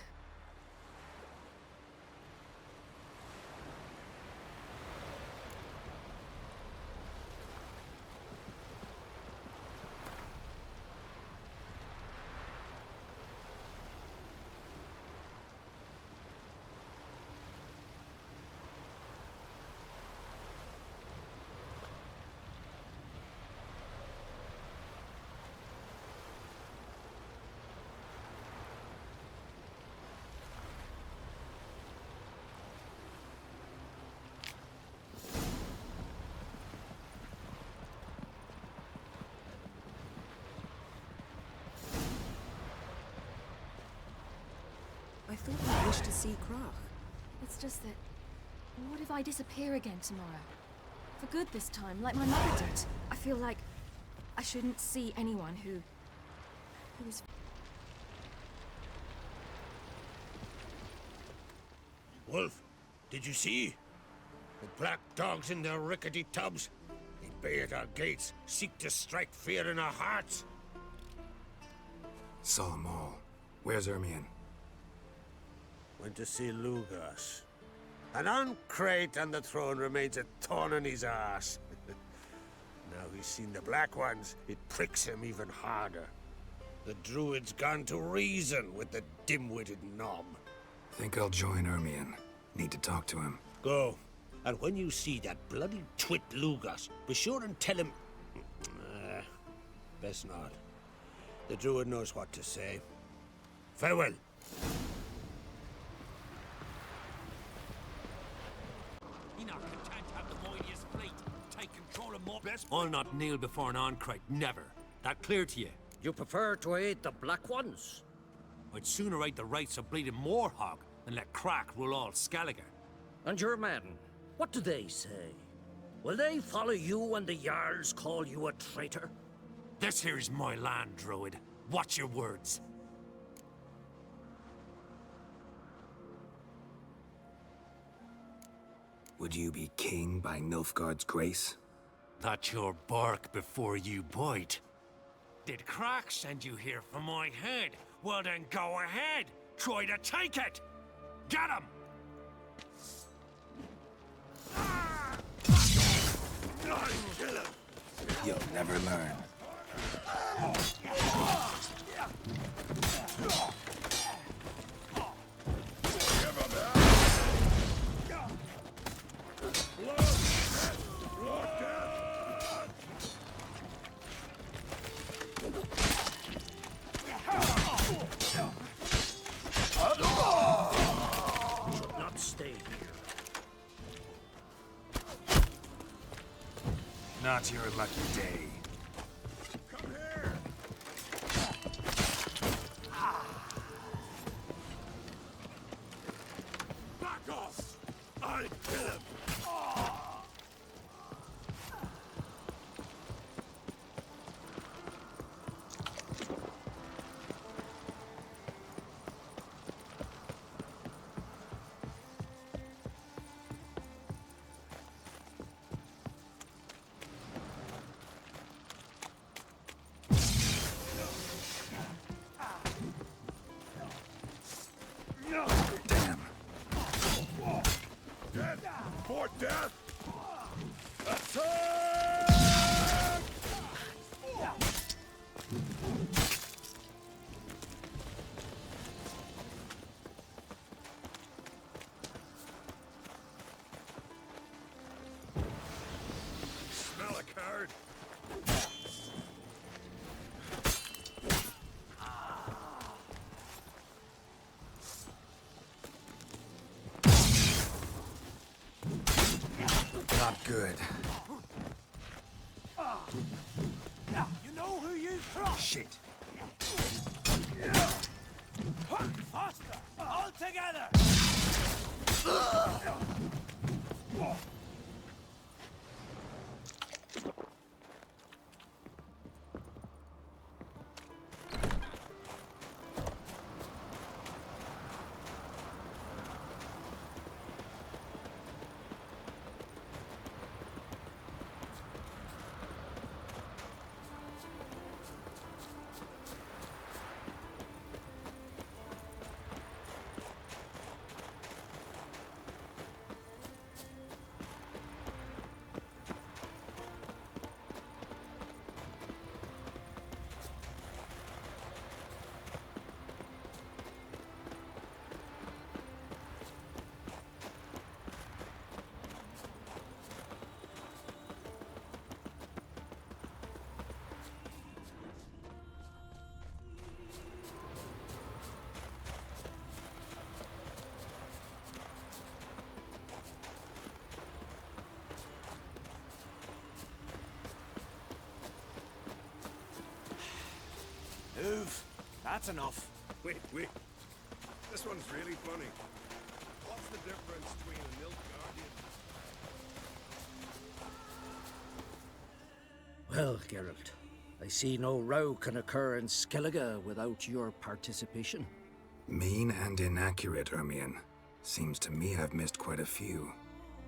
I thought you wished to see Krach. It's just that... What if I disappear again tomorrow? For good this time, like my mother did. I feel like I shouldn't see anyone who is... Wolf, did you see? The black dogs in their rickety tubs. They bay at our gates, seek to strike fear in our hearts. Saw them all. Where's Ermion? Went to see Lugas. An uncrate on the throne remains a thorn in his ass. Now he's seen the Black Ones, it pricks him even harder. The Druid's gone to reason with the dim-witted knob. Think I'll join Ermion. Need to talk to him. Go. And when you see that bloody twit Lugas, be sure and tell him... best not. The Druid knows what to say. Farewell. I'll not kneel before an Ahnkrite, never. That clear to you? You prefer to aid the Black Ones? I'd sooner aid the rights of bleeding Moorhog than let Crach rule all Skellige. And your men, what do they say? Will they follow you when the Jarls call you a traitor? This here is my land, Druid. Watch your words. Would you be king by Nilfgaard's grace? That's your bark before you bite. Did Crach send you here for my head? Well then go ahead! Try to take it! Get him! never learn. Should not stay here. Not your lucky day. Come here! Back off! I'll kill him! Damn. Death! For death! Smell a card? Not good. You know who you trust! Shit. Faster! All together! Move. That's enough. Wait. This one's really funny. What's the difference between a Nilf Guardian? Well, Geralt, I see no row can occur in Skellige without your participation. Mean and inaccurate, Ermion. Seems to me I've missed quite a few.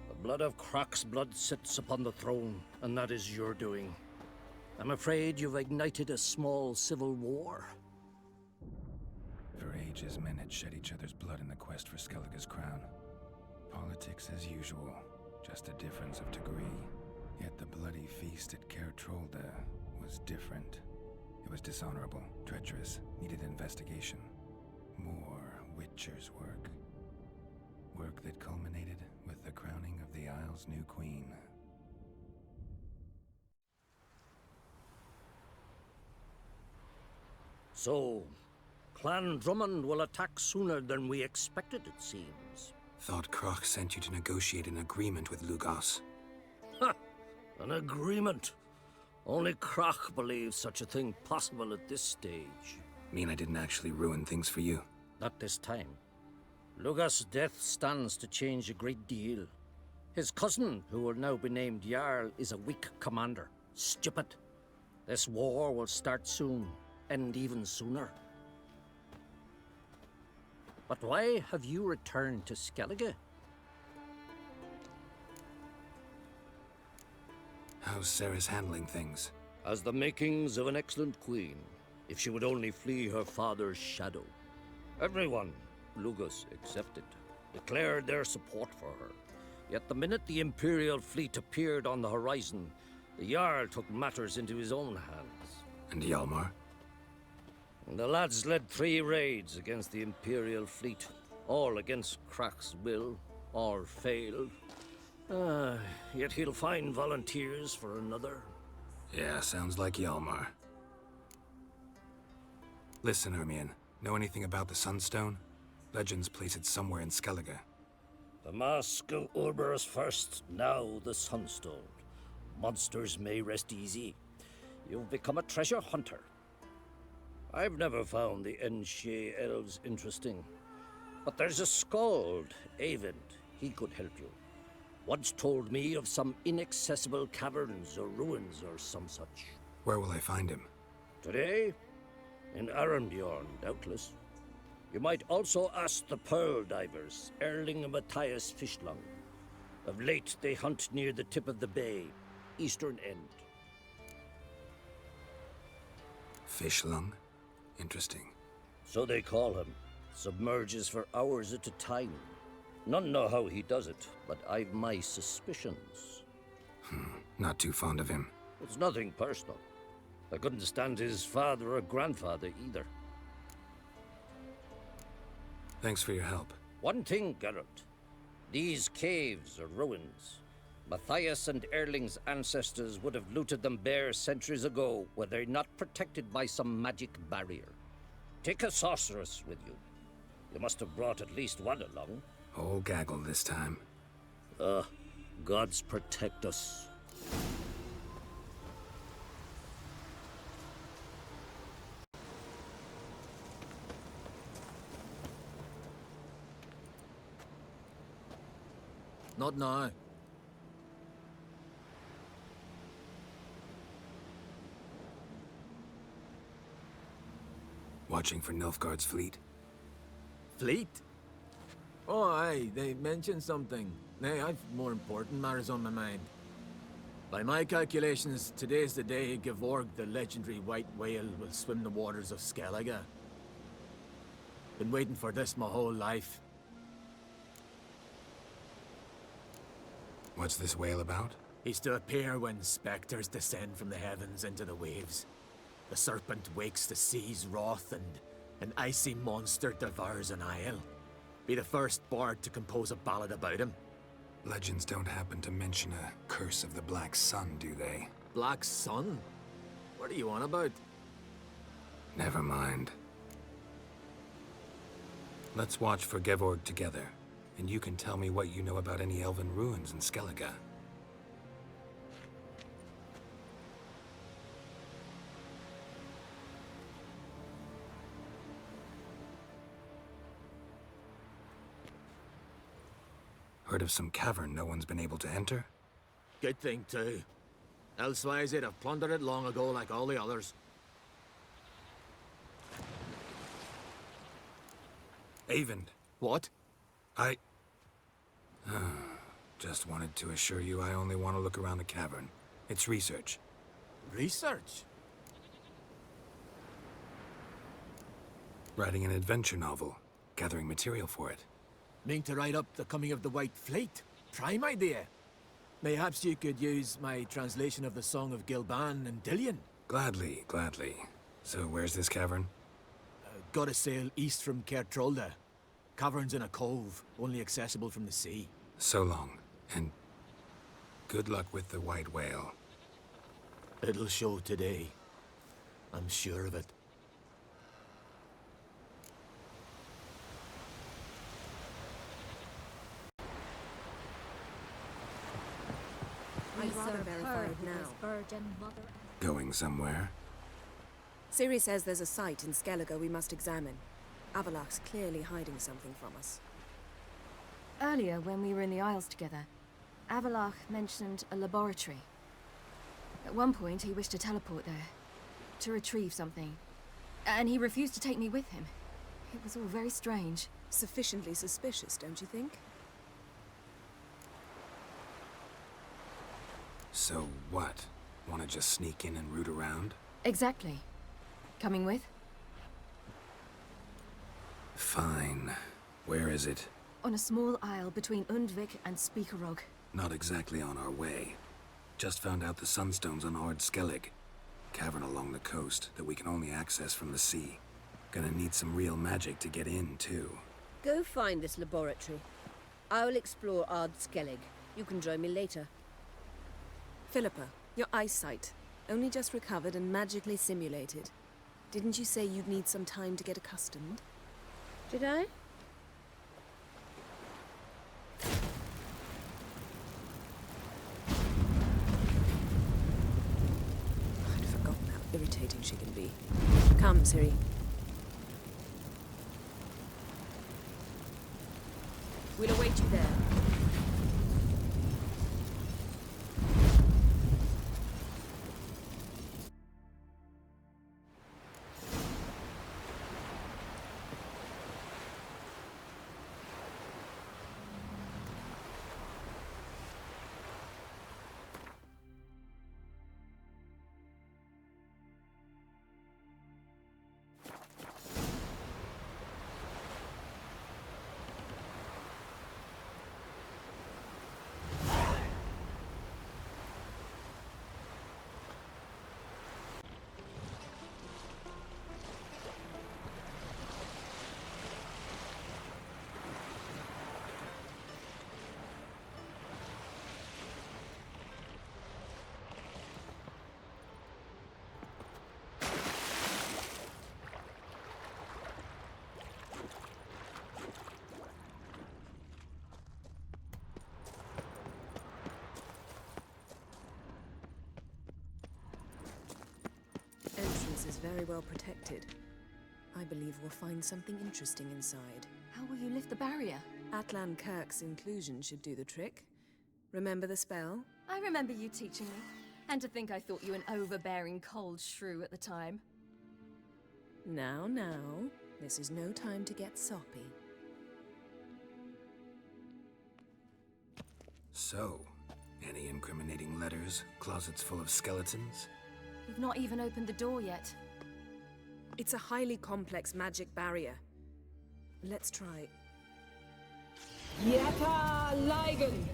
The blood of Croc's blood sits upon the throne, and that is your doing. I'm afraid you've ignited a small civil war. For ages, men had shed each other's blood in the quest for Skellige's crown. Politics as usual, just a difference of degree. Yet the bloody feast at Caer Trolda was different. It was dishonorable, treacherous, needed investigation. More Witcher's work. Work that culminated with the crowning of the Isle's new queen. So, Clan Drummond will attack sooner than we expected, it seems. Thought Croc sent you to negotiate an agreement with Lugos. Ha! An agreement. Only Croc believes such a thing possible at this stage. Mean I didn't actually ruin things for you? Not this time. Lugos' death stands to change a great deal. His cousin, who will now be named Jarl, is a weak commander. Stupid. This war will start soon, end even sooner. But why have you returned to Skellige? How's Sarah's handling things? Has the makings of an excellent queen, if she would only flee her father's shadow. Everyone, Lugos excepted, declared their support for her. Yet the minute the Imperial fleet appeared on the horizon, The Jarl took matters into his own hands. And Hjalmar? The lads led 3 raids against the Imperial fleet, all against Krak's will, all failed. Yet he'll find volunteers for another. Yeah, sounds like Hjalmar. Listen, Ermion, know anything about the Sunstone? Legends place it somewhere in Skellige. The mask of Urberus first, now the Sunstone. Monsters may rest easy. You've become a treasure hunter. I've never found the Enshe elves interesting. But there's a skald, Eyvind. He could help you. Once told me of some inaccessible caverns or ruins or some such. Where will I find him? Today? In Arenbjorn, doubtless. You might also ask the Pearl Divers, Erling and Matthias Fischlung. Of late, they hunt near the tip of the bay, eastern end. Fischlung? Interesting. So they call him. Submerges for hours at a time. None know how he does it, but I've my suspicions. Not too fond of him. It's nothing personal. I couldn't stand his father or grandfather either. Thanks for your help. One thing, Geralt. These caves are ruins. Matthias and Erling's ancestors would have looted them bare centuries ago were they not protected by some magic barrier. Take a sorceress with you. You must have brought at least one along. Whole gaggle this time. Gods protect us. Not now. Watching for Nilfgaard's fleet. Fleet? Oh, aye, they mentioned something. Nay, I've more important matters on my mind. By my calculations, today's the day Gevorg, the legendary white whale, will swim the waters of Skellige. Been waiting for this my whole life. What's this whale about? He's to appear when specters descend from the heavens into the waves. The serpent wakes the sea's wrath, and an icy monster devours an isle. Be the first bard to compose a ballad about him. Legends don't happen to mention a curse of the Black Sun, do they? Black Sun? What are you on about? Never mind. Let's watch for Gevorg together, and you can tell me what you know about any elven ruins in Skellige. Heard of some cavern no one's been able to enter? Good thing, too. Elsewise, they'd have plundered it long ago like all the others. Eyvind. What? Just wanted to assure you I only want to look around the cavern. It's research. Research? Writing an adventure novel. Gathering material for it. Mean to write up the coming of the White Fleet? Prime idea. Mayhaps you could use my translation of the Song of Gilban and Dillion. Gladly, gladly. So where's this cavern? Gotta sail east from Kertrolda. Cavern's in a cove, only accessible from the sea. So long, and good luck with the white whale. It'll show today. I'm sure of it. I'd rather verify it now. Going somewhere? Ciri says there's a site in Skellige we must examine. Avalach's clearly hiding something from us. Earlier, when we were in the Isles together, Avalach mentioned a laboratory. At one point, he wished to teleport there, to retrieve something. And he refused to take me with him. It was all very strange. Sufficiently suspicious, don't you think? So what? Want to just sneak in and root around? Exactly. Coming with? Fine. Where is it? On a small isle between Undvik and Speakerog. Not exactly on our way. Just found out the sunstone's on Ard Skellig. Cavern along the coast that we can only access from the sea. Gonna need some real magic to get in, too. Go find this laboratory. I'll explore Ard Skellig. You can join me later. Philippa, your eyesight. Only just recovered and magically simulated. Didn't you say you'd need some time to get accustomed? Did I? I'd forgotten how irritating she can be. Come, Ciri. We'll await you there. Entrance is very well protected. I believe we'll find something interesting inside. How will you lift the barrier? Atlan Kirk's inclusion should do the trick. Remember the spell? I remember you teaching me. And to think I thought you an overbearing cold shrew at the time. Now, this is no time to get soppy. So, any incriminating letters? Closets full of skeletons? We've not even opened the door yet. It's a highly complex magic barrier. Let's try. Yata Ligen!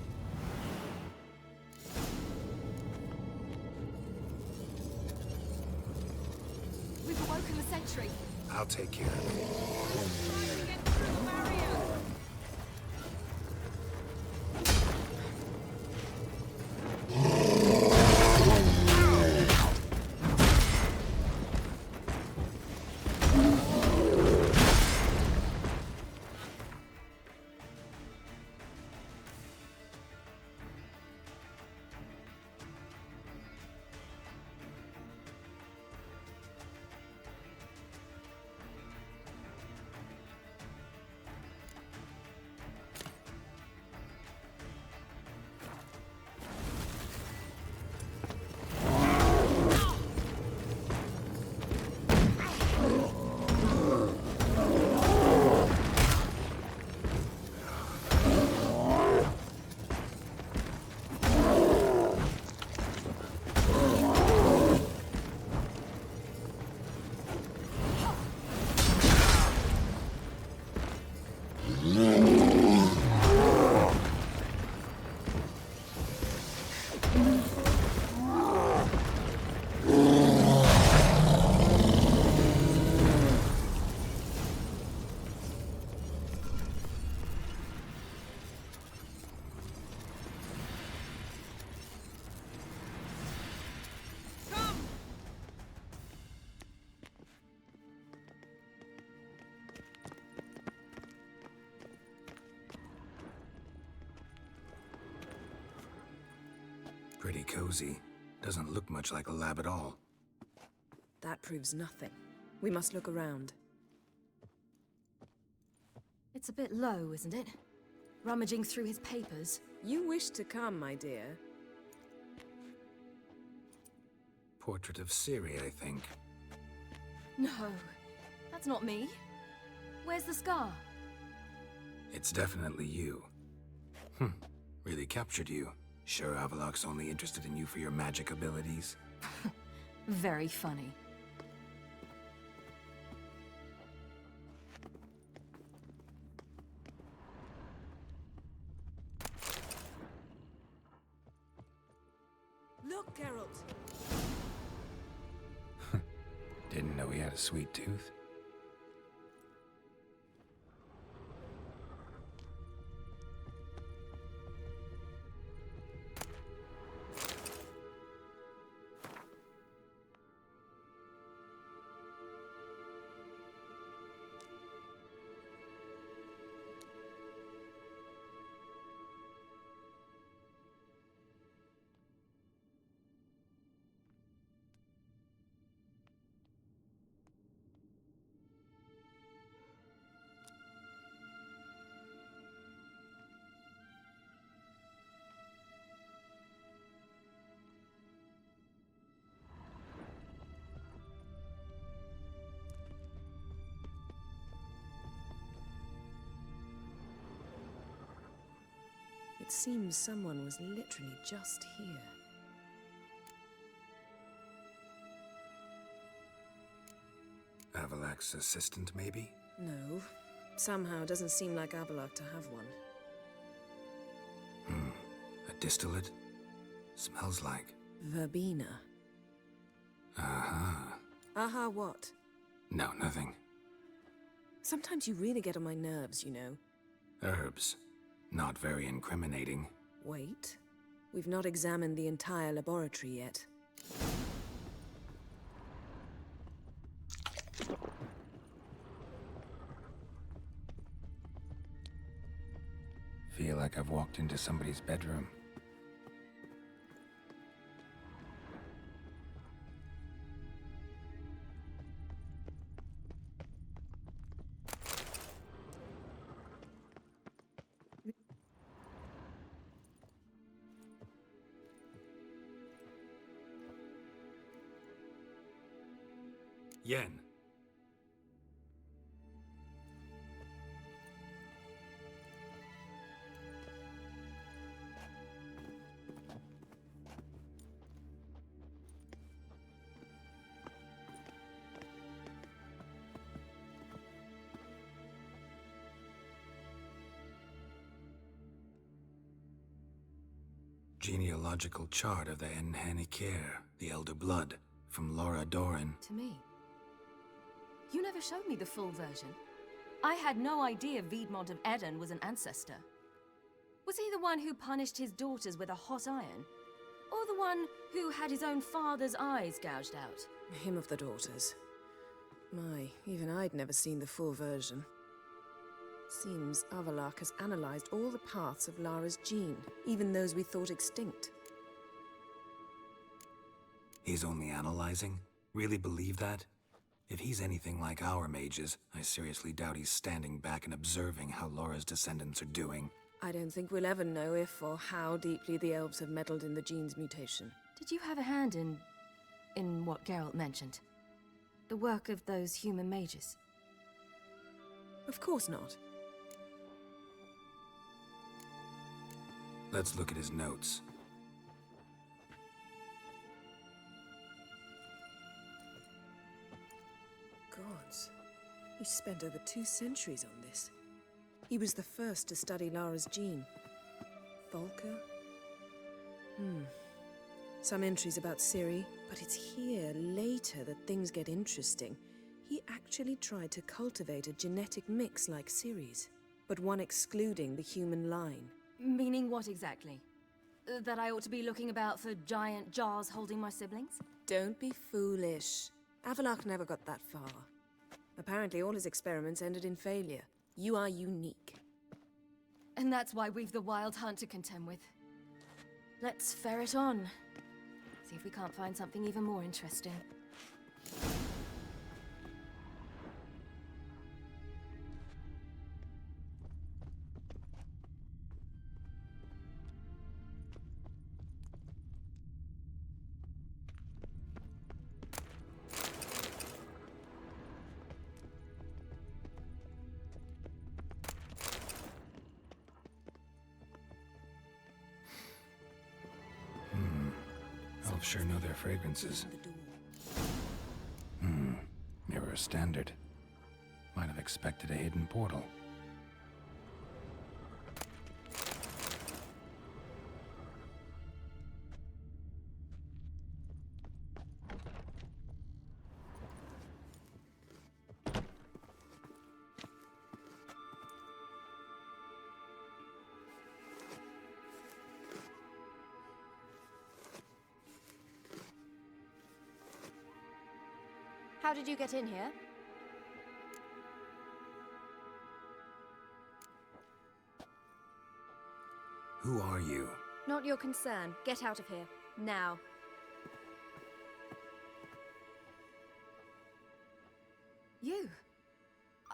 We've awoken the sentry. I'll take care of it. Pretty cozy. Doesn't look much like a lab at all. That proves nothing. We must look around. It's a bit low, isn't it? Rummaging through his papers. You wish to come, my dear. Portrait of Ciri, I think. No, that's not me. Where's the scar? It's definitely you. Really captured you. Sure Avalok's only interested in you for your magic abilities? Very funny. Look, Geralt! Didn't know he had a sweet tooth. It seems someone was literally just here. Avalak's assistant, maybe? No. Somehow it doesn't seem like Avallac'h to have one. A distillate? Smells like... Verbena. Aha. Aha what? No, nothing. Sometimes you really get on my nerves, you know. Herbs. Not very incriminating. Wait. We've not examined the entire laboratory yet. Feel like I've walked into somebody's bedroom. Yen. Genealogical chart of the Enhanikir, the Elder Blood, from Laura Doran. To me. You never showed me the full version. I had no idea Viedmont of Eden was an ancestor. Was he the one who punished his daughters with a hot iron? Or the one who had his own father's eyes gouged out? Him of the daughters. My, even I'd never seen the full version. Seems Avallac'h has analyzed all the paths of Lara's gene, even those we thought extinct. He's only analyzing? Really believe that? If he's anything like our mages, I seriously doubt he's standing back and observing how Laura's descendants are doing. I don't think we'll ever know if or how deeply the elves have meddled in the gene's mutation. Did you have a hand in what Geralt mentioned? The work of those human mages? Of course not. Let's look at his notes. Gods. He spent over 2 centuries on this. He was the first to study Lara's gene. Volker? Some entries about Ciri, but it's here, later, that things get interesting. He actually tried to cultivate a genetic mix like Ciri's, but one excluding the human line. Meaning what exactly? That I ought to be looking about for giant jars holding my siblings? Don't be foolish. Avallac'h never got that far. Apparently all his experiments ended in failure. You are unique. And that's why we've the Wild Hunt to contend with. Let's ferret on. See if we can't find something even more interesting. Elves sure know their fragrances. Mirror standard. Might have expected a hidden portal. How did you get in here? Who are you? Not your concern. Get out of here. Now. You.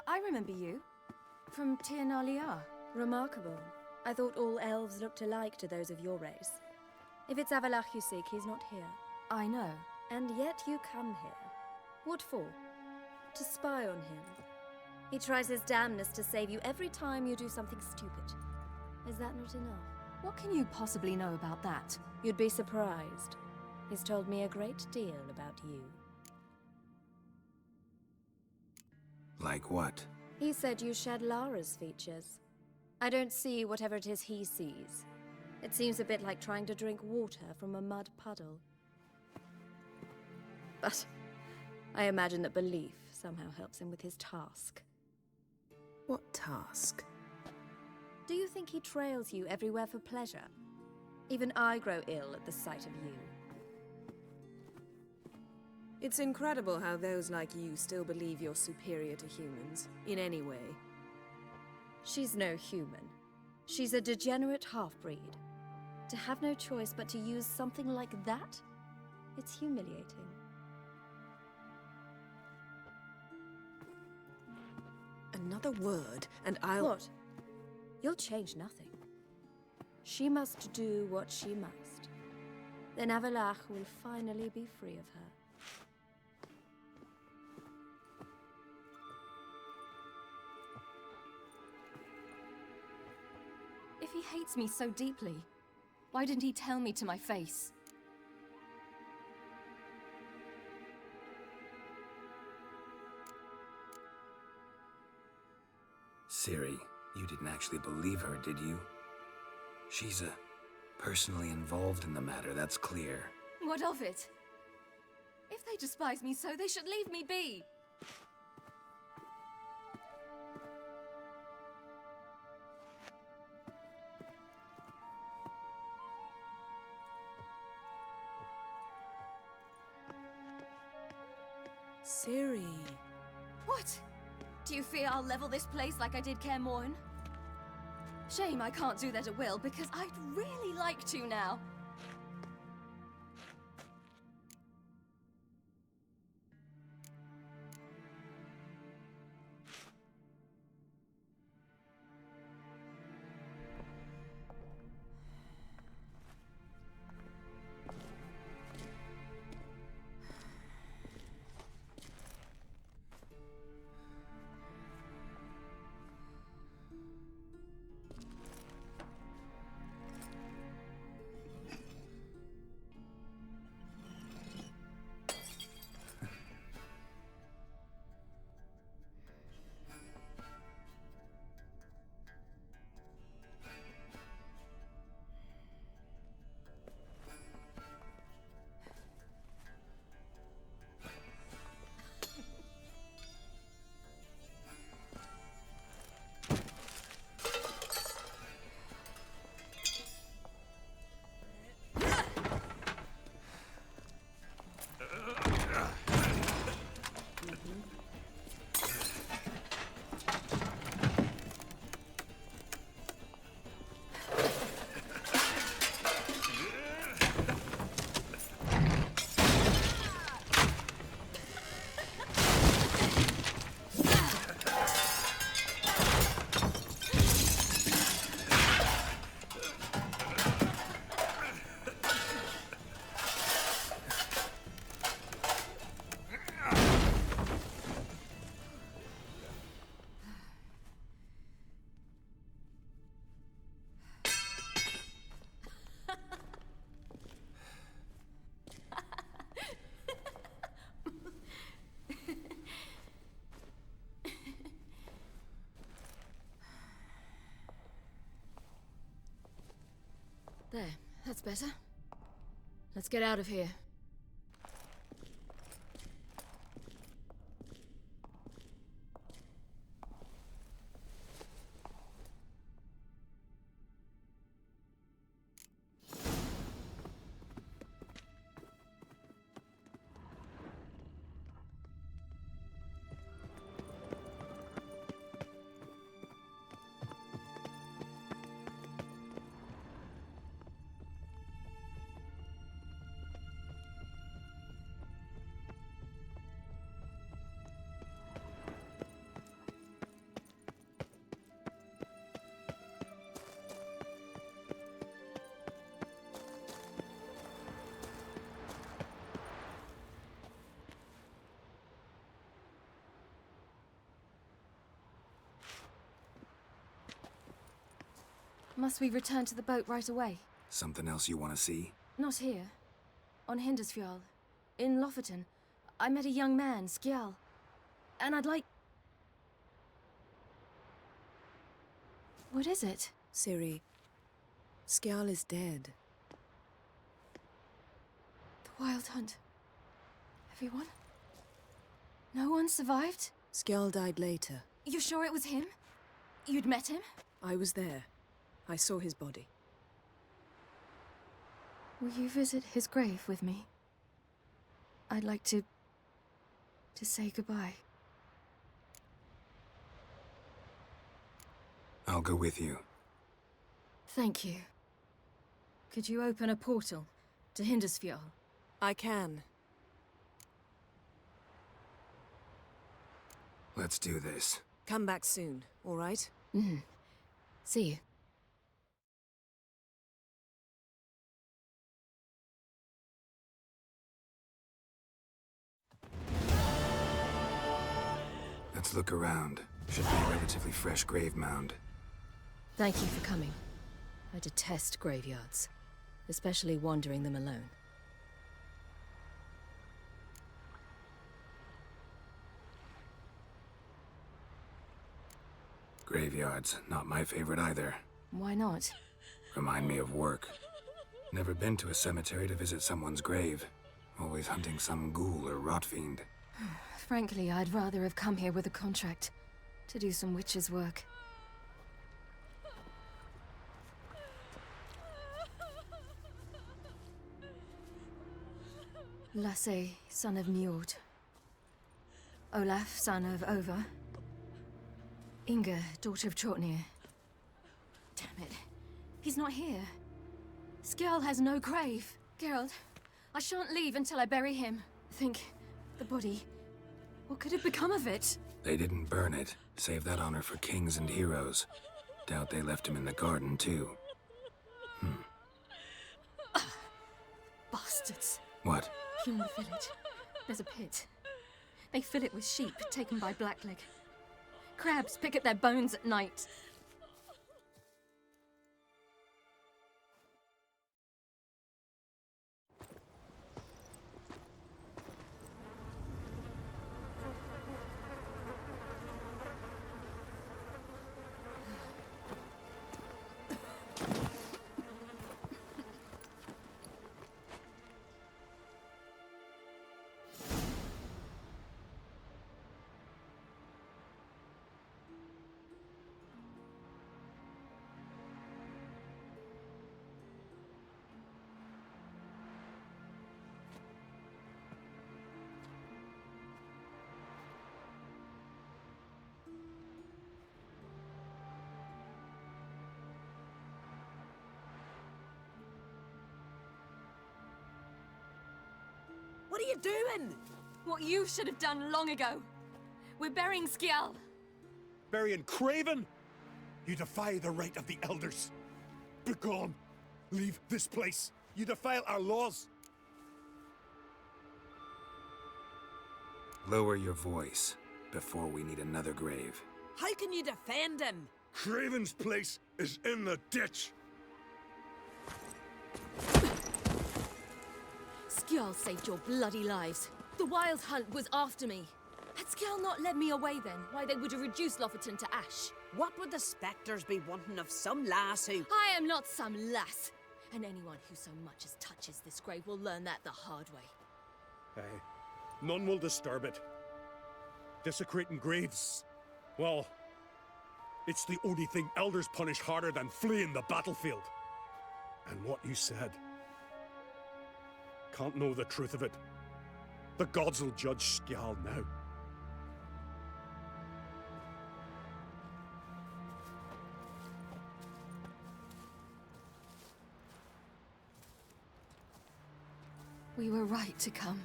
I remember you. From Tir Nalia. Remarkable. I thought all elves looked alike to those of your race. If it's Avalach you seek, he's not here. I know. And yet you come here. What for? To spy on him. He tries his damnedest to save you every time you do something stupid. Is that not enough? What can you possibly know about that? You'd be surprised. He's told me a great deal about you. Like what? He said you shared Lara's features. I don't see whatever it is he sees. It seems a bit like trying to drink water from a mud puddle. But I imagine that belief somehow helps him with his task. What task? Do you think he trails you everywhere for pleasure? Even I grow ill at the sight of you. It's incredible how those like you still believe you're superior to humans, in any way. She's no human. She's a degenerate half-breed. To have no choice but to use something like that? It's humiliating. Another word, and I'll... What? You'll change nothing. She must do what she must. Then Avalach will finally be free of her. If he hates me so deeply, why didn't he tell me to my face? Ciri, you didn't actually believe her, did you? She's personally involved in the matter, that's clear. What of it? If they despise me so, they should leave me be. Ciri. What? Do you fear I'll level this place like I did Kaer Morhen? Shame I can't do that at will, because I'd really like to now. There, that's better. Let's get out of here. Must we return to the boat right away? Something else you want to see? Not here. On Hindersfjall. In Lofoten. I met a young man, Skjal. And I'd like... What is it? Ciri, Skjal is dead. The Wild Hunt. Everyone? No one survived? Skjal died later. You sure it was him? You'd met him? I was there. I saw his body. Will you visit his grave with me? I'd like to say goodbye. I'll go with you. Thank you. Could you open a portal to Hindersfjall? I can. Let's do this. Come back soon, all right? See you. Let's look around. Should be a relatively fresh grave mound. Thank you for coming. I detest graveyards, especially wandering them alone. Graveyards, not my favorite either. Why not? Remind me of work. Never been to a cemetery to visit someone's grave. Always hunting some ghoul or rot fiend. Frankly, I'd rather have come here with a contract to do some witch's work. Lasse, son of Njord. Olaf, son of Over. Inga, daughter of Trotnir. Damn it. He's not here. Skjal has no grave. Geralt, I shan't leave until I bury him. Think, the body. What could have become of it? They didn't burn it. Save that honor for kings and heroes. Doubt they left him in the garden, too. Bastards. What? In the village, there's a pit. They fill it with sheep taken by Blackleg. Crabs pick at their bones at night. What are you doing? What you should have done long ago. We're burying Skjal. Burying Craven? You defy the right of the elders. Begone! Leave this place. You defile our laws. Lower your voice before we need another grave. How can you defend him? Craven's place is in the ditch. Skjal saved your bloody lives. The Wild Hunt was after me. Had Skjal not led me away then, why they would have reduced Lofoten to ash. What would the spectres be wanting of some lass who... I am not some lass. And anyone who so much as touches this grave will learn that the hard way. Aye. None will disturb it. Desecrating graves. Well, it's the only thing elders punish harder than fleeing the battlefield. And what you said. Can't know the truth of it. The gods will judge Skjal now. We were right to come.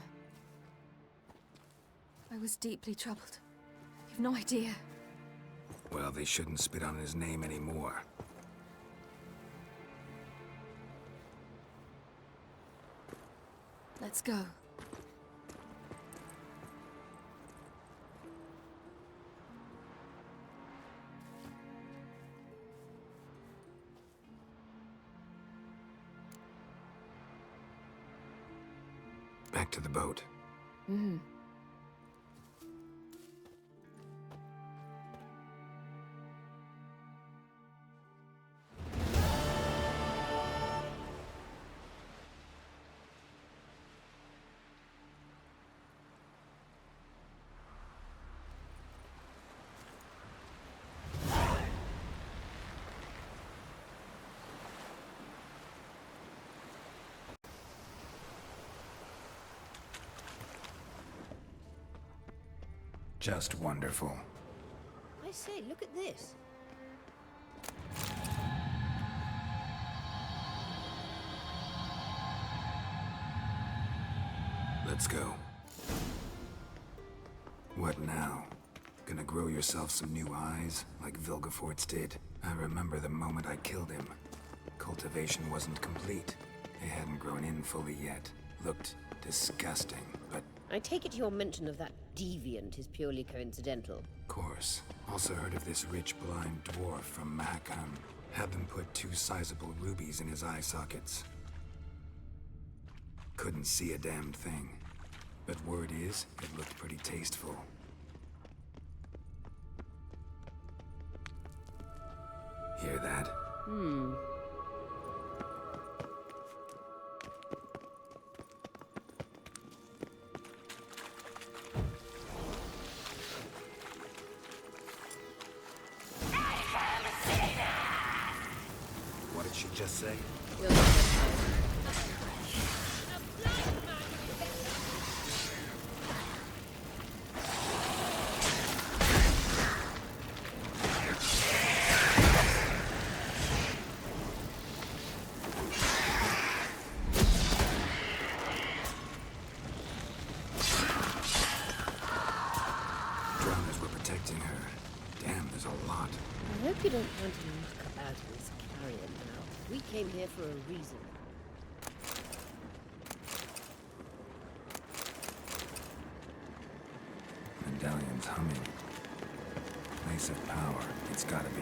I was deeply troubled. You've no idea. Well, they shouldn't spit on his name anymore. Let's go. Back to the boat. Mm-hmm. Just wonderful. I say, look at this. Let's go. What now? Gonna grow yourself some new eyes, like Vilgefortz did? I remember the moment I killed him. Cultivation wasn't complete. They hadn't grown in fully yet. Looked disgusting, but... I take it your mention of that deviant is purely coincidental. Of course. Also heard of this rich blind dwarf from Mahakam. Had them put 2 sizable rubies in his eye sockets. Couldn't see a damned thing. But word is, it looked pretty tasteful. Hear that? Hmm. What did she just say? Drowners were protecting her. Damn, there's a lot. I hope you don't want to knock about in this carrion now. We came here for a reason. Medallion's humming. Place of power. It's gotta be.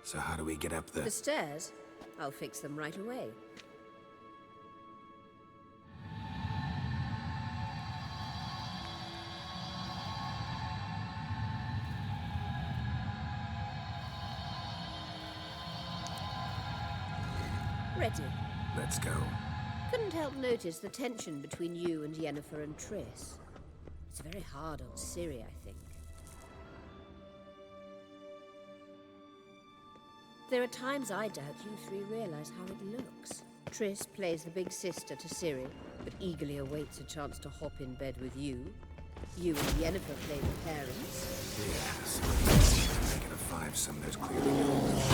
So how do we get up The stairs? I'll fix them right away. Ready. Let's go. Couldn't help notice the tension between you and Yennefer and Triss. It's very hard on Ciri, I think. There are times I doubt you 3 realize how it looks. Triss plays the big sister to Ciri, but eagerly awaits a chance to hop in bed with you. You and Yennefer play the parents. Yeah, so make it a 5-some, there's clearly no...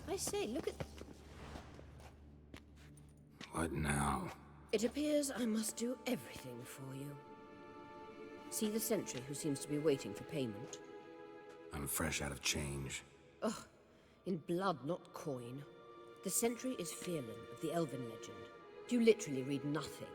I say, look at... What now? It appears I must do everything for you. See the sentry who seems to be waiting for payment? I'm fresh out of change. Ugh, in blood, not coin. The sentry is Fearlan of the Elven legend. You literally read nothing.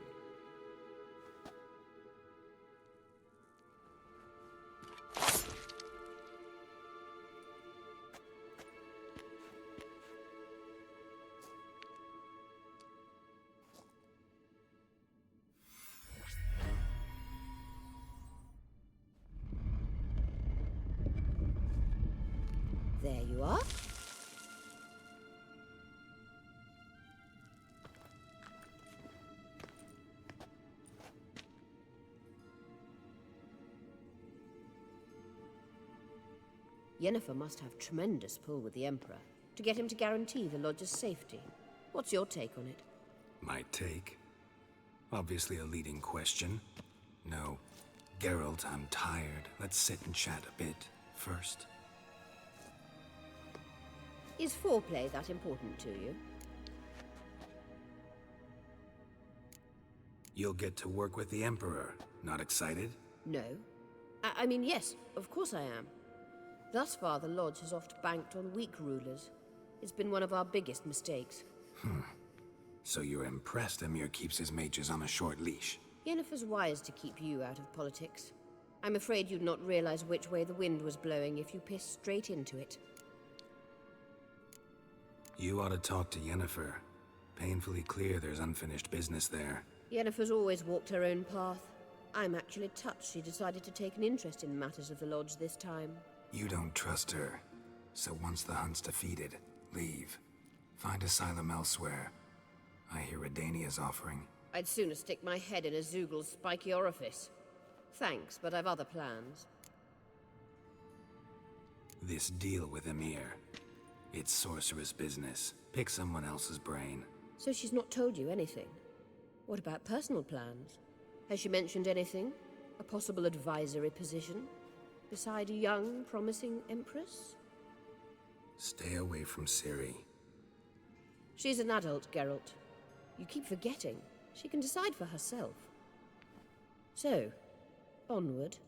There you are. Yennefer must have tremendous pull with the Emperor to get him to guarantee the Lodge's safety. What's your take on it? My take? Obviously a leading question. No. Geralt, I'm tired. Let's sit and chat a bit first. Is foreplay that important to you? You'll get to work with the Emperor. Not excited? No. I mean, yes, of course I am. Thus far, the Lodge has oft banked on weak rulers. It's been one of our biggest mistakes. So you're impressed Emir keeps his mages on a short leash? Yennefer's wise to keep you out of politics. I'm afraid you'd not realize which way the wind was blowing if you pissed straight into it. You ought to talk to Yennefer. Painfully clear there's unfinished business there. Yennefer's always walked her own path. I'm actually touched she decided to take an interest in matters of the Lodge this time. You don't trust her. So once the hunt's defeated, leave. Find asylum elsewhere. I hear Redania's offering. I'd sooner stick my head in a Zoogl's spiky orifice. Thanks, but I've other plans. This deal with Emir. It's sorceress business. Pick someone else's brain. So she's not told you anything? What about personal plans? Has she mentioned anything? A possible advisory position? Beside a young, promising Empress? Stay away from Ciri. She's an adult, Geralt. You keep forgetting. She can decide for herself. So, onward.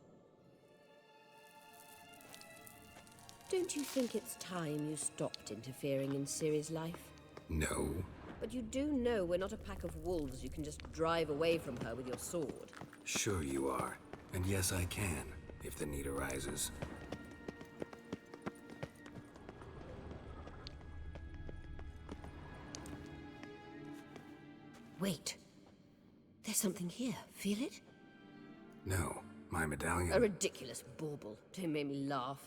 Don't you think it's time you stopped interfering in Ciri's life? No. But you do know we're not a pack of wolves you can just drive away from her with your sword. Sure you are. And yes, I can, if the need arises. Wait. There's something here. Feel it? No, my medallion. A ridiculous bauble. Don't make me laugh.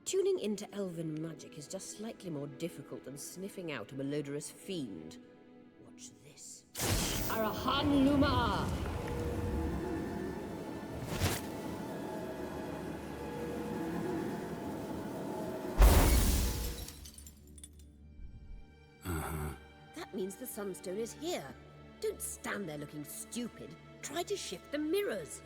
Tuning into elven magic is just slightly more difficult than sniffing out a malodorous fiend. Watch this. Arahan Luma! That means the Sunstone is here. Don't stand there looking stupid. Try to shift the mirrors.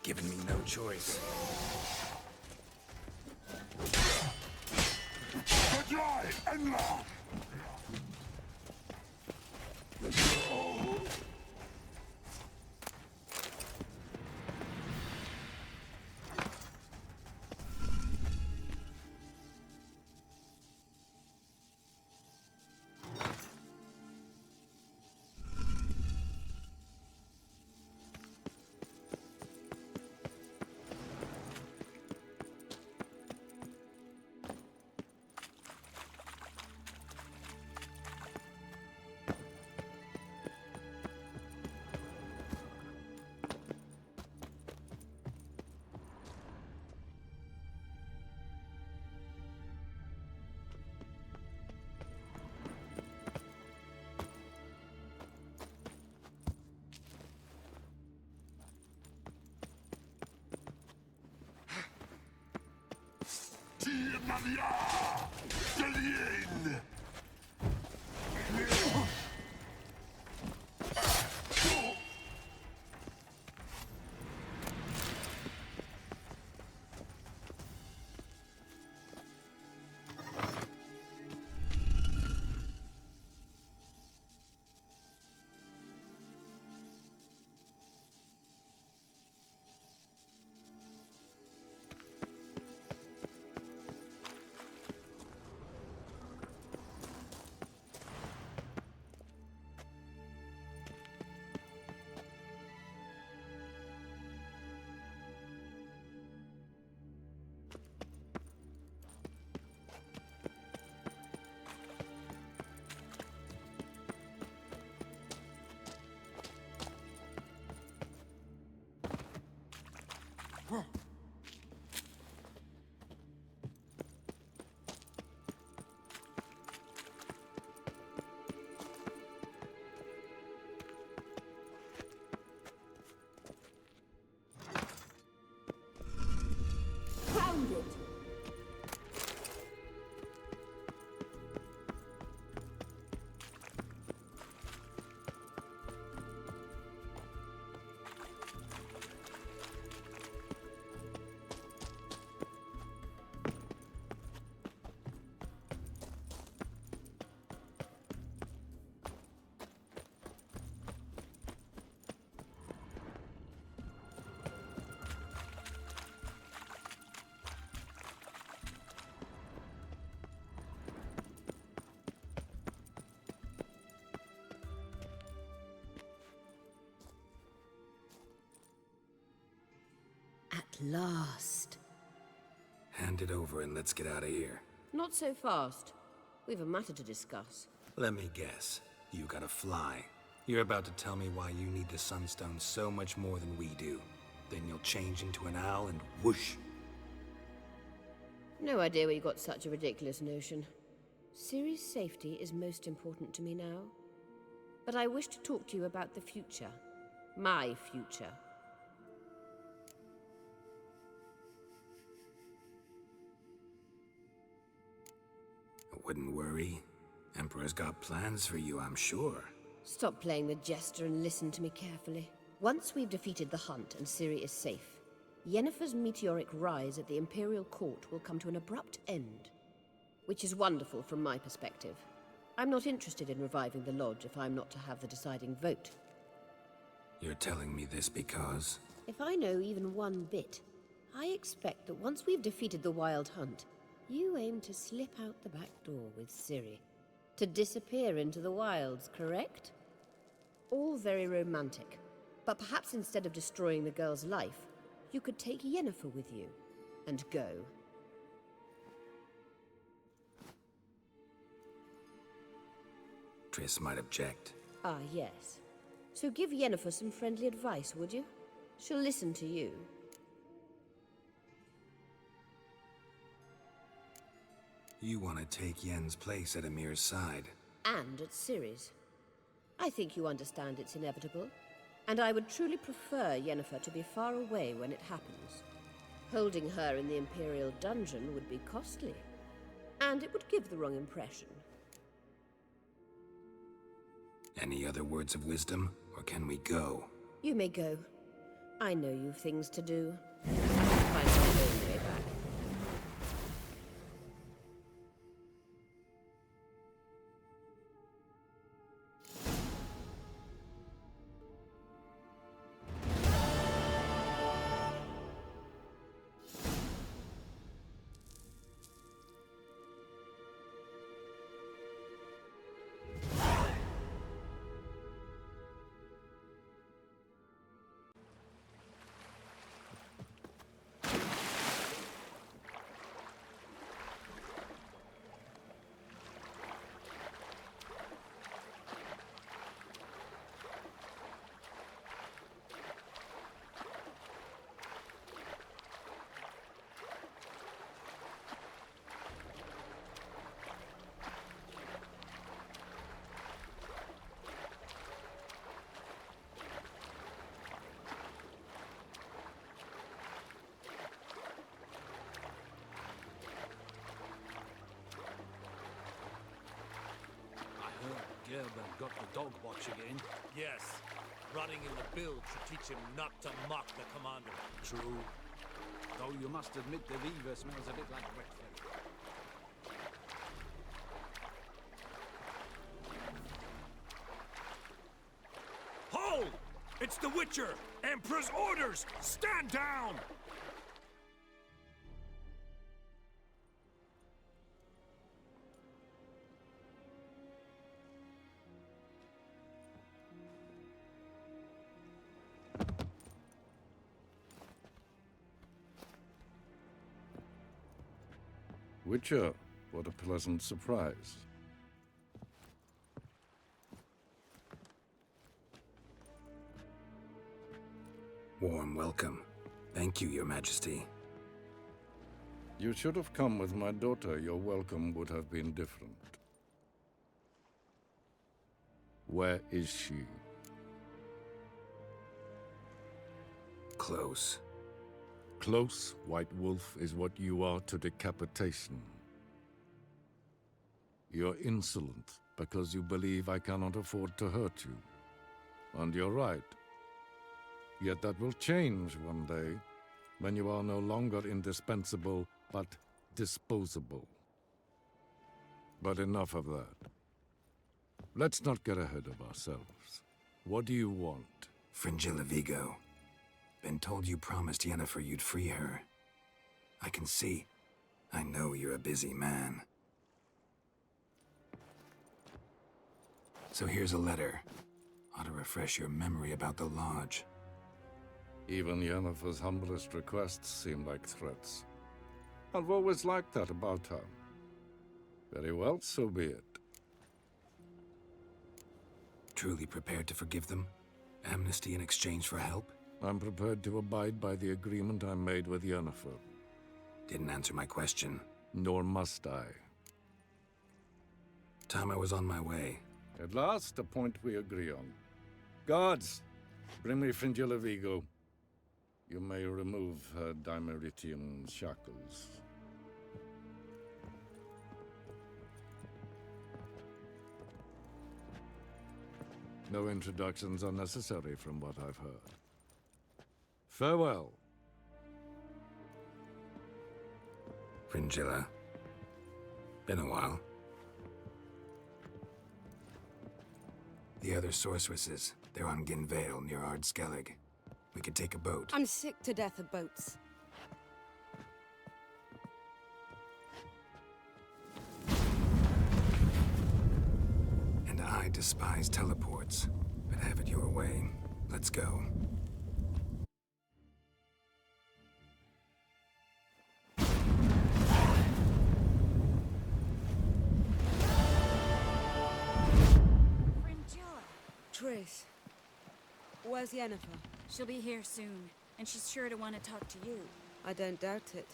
given me no choice. At last. Hand it over and let's get out of here. Not so fast. We've a matter to discuss. Let me guess. You gotta fly. You're about to tell me why you need the Sunstone so much more than we do. Then you'll change into an owl and whoosh. No idea where you got such a ridiculous notion. Ciri's safety is most important to me now. But I wish to talk to you about the future. My future. Wouldn't worry. Emperor's got plans for you, I'm sure. Stop playing the jester and listen to me carefully. Once we've defeated the hunt and Ciri is safe, Yennefer's meteoric rise at the Imperial Court will come to an abrupt end. Which is wonderful from my perspective. I'm not interested in reviving the Lodge if I'm not to have the deciding vote. You're telling me this because... If I know even one bit, I expect that once we've defeated the Wild Hunt, you aim to slip out the back door with Ciri. To disappear into the wilds, correct? All very romantic. But perhaps instead of destroying the girl's life, you could take Yennefer with you, and go. Triss might object. Ah, yes. So give Yennefer some friendly advice, would you? She'll listen to you. You want to take Yen's place at Emir's side. And at Ciri's. I think you understand it's inevitable. And I would truly prefer Yennefer to be far away when it happens. Holding her in the Imperial dungeon would be costly. And it would give the wrong impression. Any other words of wisdom, or can we go? You may go. I know you've things to do. Find my own way back. Gerben got the dog watch again. Yes. Rotting in the bilge should teach him not to mock the commander. True. Though you must admit the Reaver smells a bit like wet feather. Hold! It's the Witcher! Emperor's orders! Stand down! Witcher, what a pleasant surprise. Warm welcome. Thank you, Your Majesty. You should have come with my daughter. Your welcome would have been different. Where is she? Close. Close, White Wolf, is what you are to decapitation. You're insolent because you believe I cannot afford to hurt you. And you're right. Yet that will change one day, when you are no longer indispensable, but disposable. But enough of that. Let's not get ahead of ourselves. What do you want? Fringilla Vigo. Been told you promised Yennefer you'd free her. I can see. I know you're a busy man. So here's a letter. Ought to refresh your memory about the Lodge. Even Yennefer's humblest requests seem like threats. I've always liked that about her. Very well, so be it. Truly prepared to forgive them? Amnesty in exchange for help? I'm prepared to abide by the agreement I made with Yennefer. Didn't answer my question. Nor must I. Time I was on my way. At last, a point we agree on. Guards, bring me Fringilla Vigo. You may remove her dimeritium shackles. No introductions are necessary from what I've heard. Farewell. Fringilla. Been a while. The other sorceresses, they're on Ginvale near Ardskellig. We could take a boat. I'm sick to death of boats. And I despise teleports, but have it your way. Let's go. Triss, where's Yennefer? She'll be here soon, and she's sure to want to talk to you. I don't doubt it.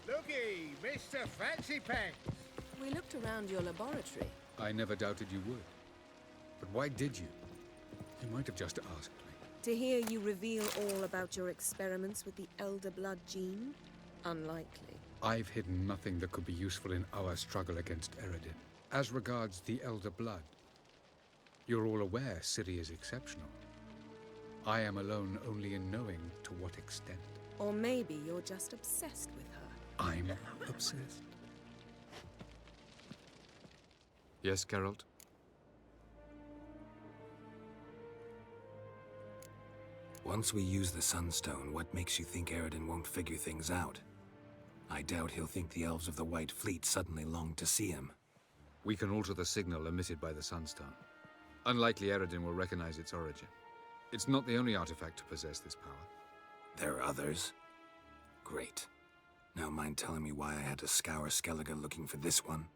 Looky, Mr. Fancy Pants. We looked around your laboratory. I never doubted you would. But why did you? You might have just asked me. To hear you reveal all about your experiments with the Elder Blood gene? unlikely. I've hidden nothing that could be useful in our struggle against Eredin. As regards the Elder Blood, you're all aware Ciri is exceptional. I am alone only in knowing to what extent. Or maybe you're just obsessed with her. I'm obsessed. Yes, Geralt? Once we use the Sunstone, what makes you think Eredin won't figure things out? I doubt he'll think the elves of the White Fleet suddenly long to see him. We can alter the signal emitted by the Sunstone. Unlikely Eredin will recognize its origin. It's not the only artifact to possess this power. There are others? Great. Now mind telling me why I had to scour Skellige looking for this one?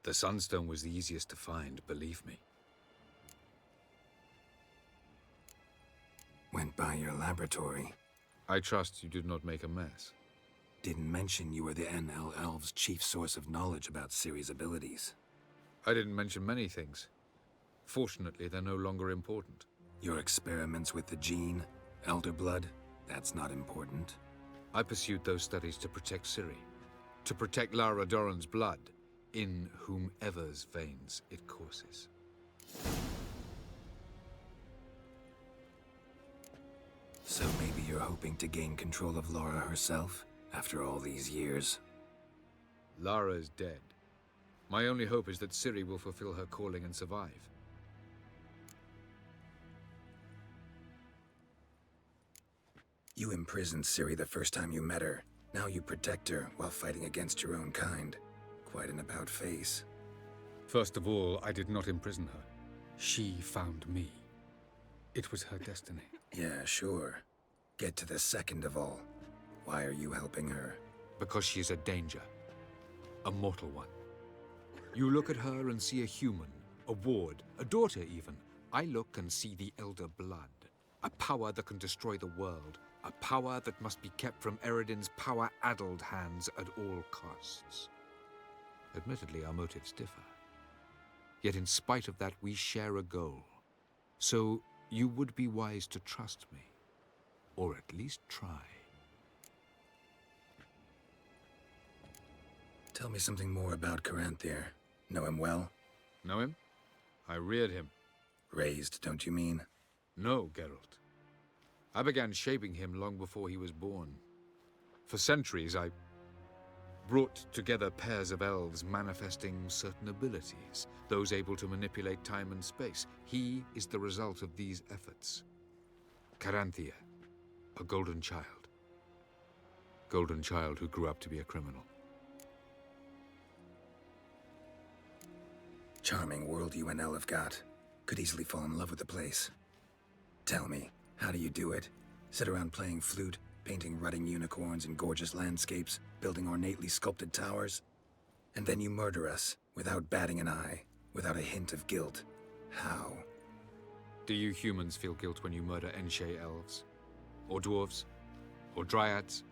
The Sunstone was the easiest to find, believe me. Went by your laboratory. I trust you did not make a mess. Didn't mention you were the NL Elves' chief source of knowledge about Ciri's abilities. I didn't mention many things. Fortunately, they're no longer important. Your experiments with the gene, Elder Blood, that's not important. I pursued those studies to protect Ciri. To protect Lara Doran's blood, in whomever's veins it courses. So maybe you're hoping to gain control of Lara herself, after all these years? Lara is dead. My only hope is that Ciri will fulfill her calling and survive. You imprisoned Ciri the first time you met her. Now you protect her while fighting against your own kind. Quite an about-face. First of all, I did not imprison her. She found me. It was her destiny. Yeah, sure. Get to the second of all. Why are you helping her? Because she is a danger. A mortal one. You look at her and see a human, a ward, a daughter even. I look and see the Elder Blood. A power that can destroy the world. A power that must be kept from Eredin's power-addled hands at all costs. Admittedly, our motives differ. Yet in spite of that, we share a goal. So you would be wise to trust me. Or at least try. Tell me something more about Caranthir. Know him well? Know him? I reared him. Raised, don't you mean? No, Geralt. I began shaping him long before he was born. For centuries, I brought together pairs of elves manifesting certain abilities, those able to manipulate time and space. He is the result of these efforts. Caranthir, a golden child. Golden child who grew up to be a criminal. Charming world you and Elle have got. Could easily fall in love with the place. Tell me, how do you do it? Sit around playing flute, painting rutting unicorns in gorgeous landscapes, building ornately sculpted towers? And then you murder us, without batting an eye, without a hint of guilt. How? Do you humans feel guilt when you murder Enshe elves? Or dwarves? Or dryads?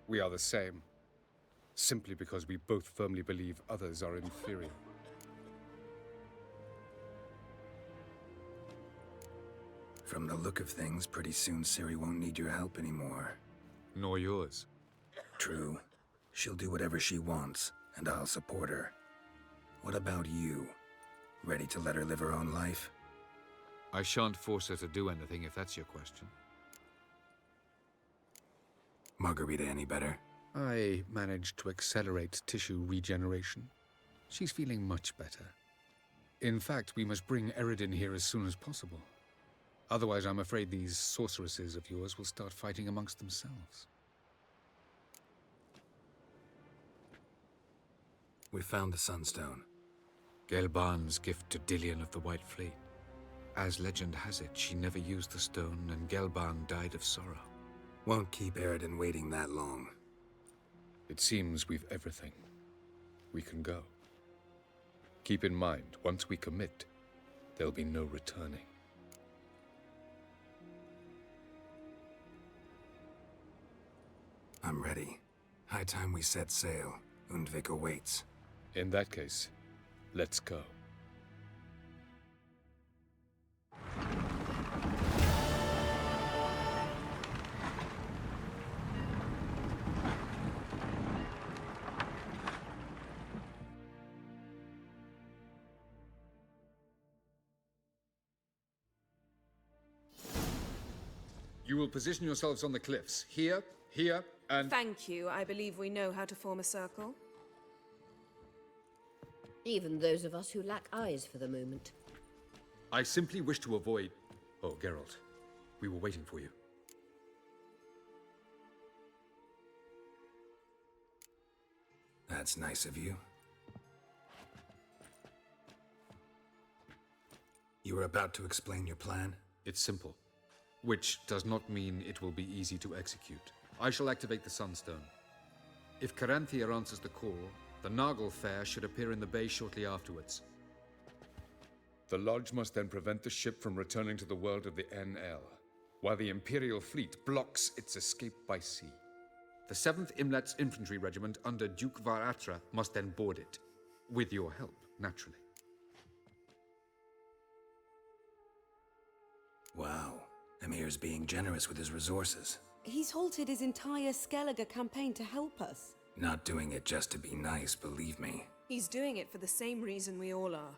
We are the same. Simply because we both firmly believe others are inferior. From the look of things, pretty soon Ciri won't need your help anymore. Nor yours. True. She'll do whatever she wants, and I'll support her. What about you? Ready to let her live her own life? I shan't force her to do anything if that's your question. Margarita any better? I managed to accelerate tissue regeneration. She's feeling much better. In fact, we must bring Eredin here as soon as possible. Otherwise, I'm afraid these sorceresses of yours will start fighting amongst themselves. We found the Sunstone. Gelban's gift to Dillion of the White Fleet. As legend has it, she never used the stone, and Gelban died of sorrow. Won't keep Eredin waiting that long. It seems we've everything. We can go. Keep in mind, once we commit, there'll be no returning. I'm ready. High time we set sail. Undvik awaits. In that case, let's go. You will position yourselves on the cliffs. Here, here, and... Thank you. I believe we know how to form a circle. Even those of us who lack eyes for the moment. I simply wish to avoid... Oh, Geralt. We were waiting for you. That's nice of you. You were about to explain your plan? It's simple. Which does not mean it will be easy to execute. I shall activate the Sunstone. If Caranthia answers the call, the Nagel Fair should appear in the bay shortly afterwards. The Lodge must then prevent the ship from returning to the world of the NL, while the Imperial fleet blocks its escape by sea. The 7th Imlet's Infantry Regiment under Duke Varatra must then board it. With your help, naturally. Wow. Emir's being generous with his resources. He's halted his entire Skellige campaign to help us. Not doing it just to be nice, believe me. He's doing it for the same reason we all are.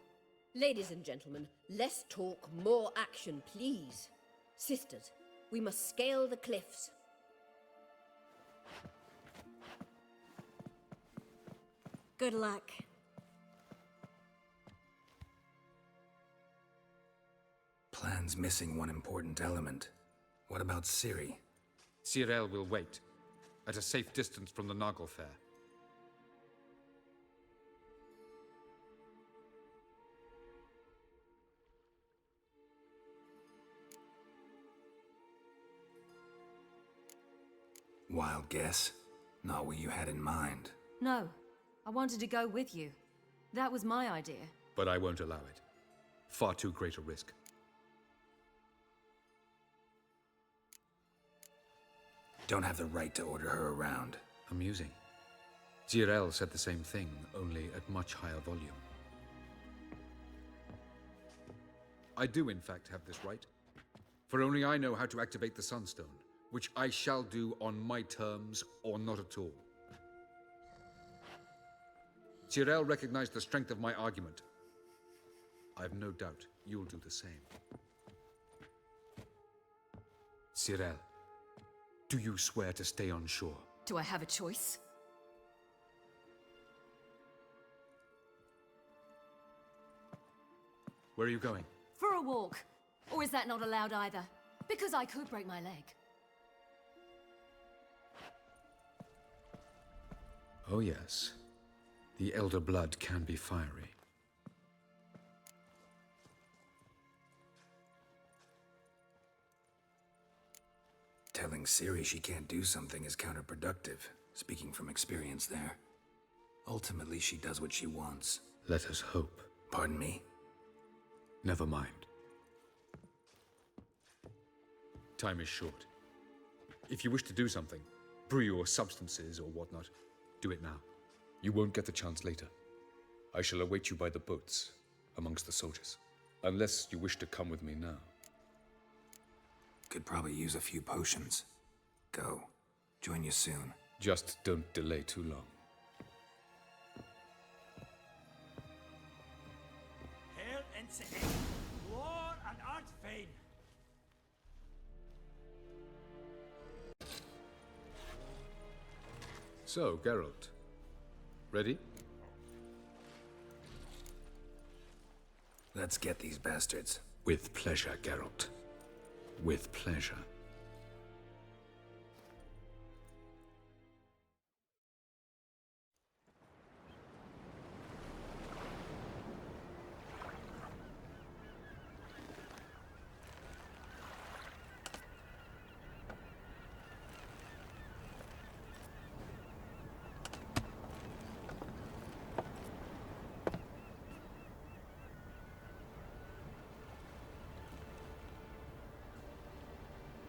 Ladies and gentlemen, less talk, more action, please. Sisters, we must scale the cliffs. Good luck. Plan's missing one important element. What about Ciri? Cyril will wait, at a safe distance from the Nagel Fair. Wild guess? Not what you had in mind. No, I wanted to go with you. That was my idea. But I won't allow it. Far too great a risk. Don't have the right to order her around. Amusing. Cyril said the same thing, only at much higher volume. I do, in fact, have this right. For only I know how to activate the Sunstone, which I shall do on my terms or not at all. Cyril recognized the strength of my argument. I've no doubt you'll do the same. Cyril, do you swear to stay on shore? Do I have a choice? Where are you going? For a walk. Or is that not allowed either? Because I could break my leg. Oh yes. The elder blood can be fiery. Telling Ciri she can't do something is counterproductive, speaking from experience there. Ultimately, she does what she wants. Let us hope. Pardon me? Never mind. Time is short. If you wish to do something, brew your substances or whatnot, do it now. You won't get the chance later. I shall await you by the boats, amongst the soldiers. Unless you wish to come with me now. Could probably use a few potions. Go. Join you soon. Just don't delay too long. Hail and Ciri, war and art fain. So, Geralt. Ready? Let's get these bastards. With pleasure, Geralt. With pleasure.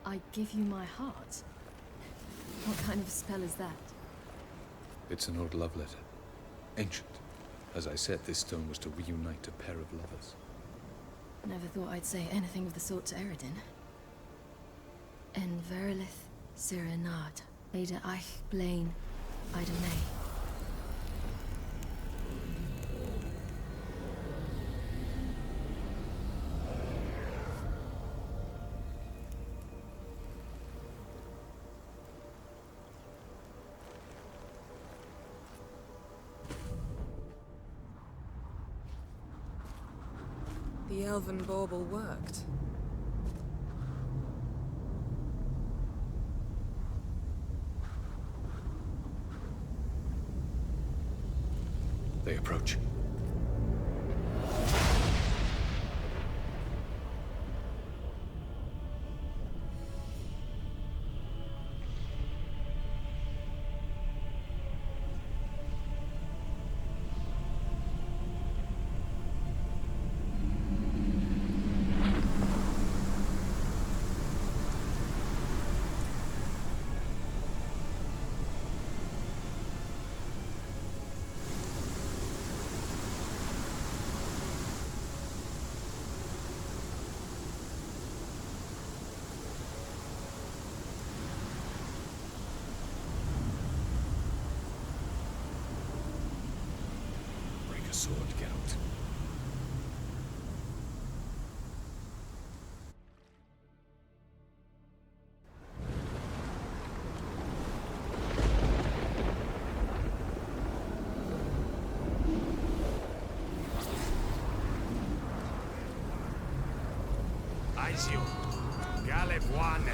I give you my heart? What kind of spell is that? It's an old love letter. Ancient. As I said, this stone was to reunite a pair of lovers. Never thought I'd say anything of the sort to Eredin. En verilith Sirenad, Ada Eich Blaine, Ida May. The elven bauble worked. They approach. Sword, Geralt. Aizio, Galebuane.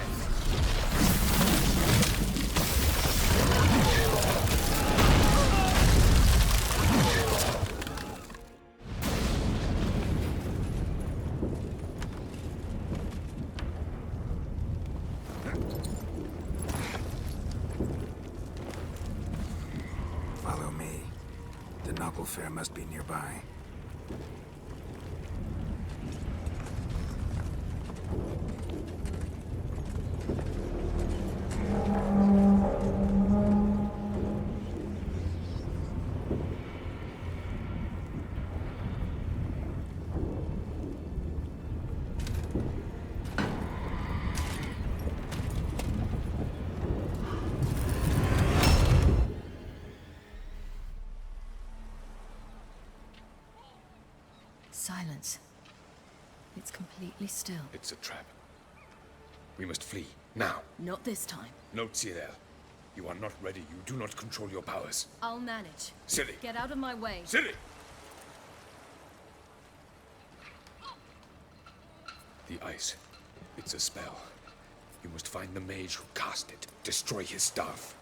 Follow me. The Knuckle Fair must be nearby. Silence. It's completely still. It's a trap. We must flee, now. Not this time. No, Ciri. You are not ready. You do not control your powers. I'll manage. Ciri! Get out of my way. Ciri! The ice. It's a spell. You must find the mage who cast it. Destroy his staff.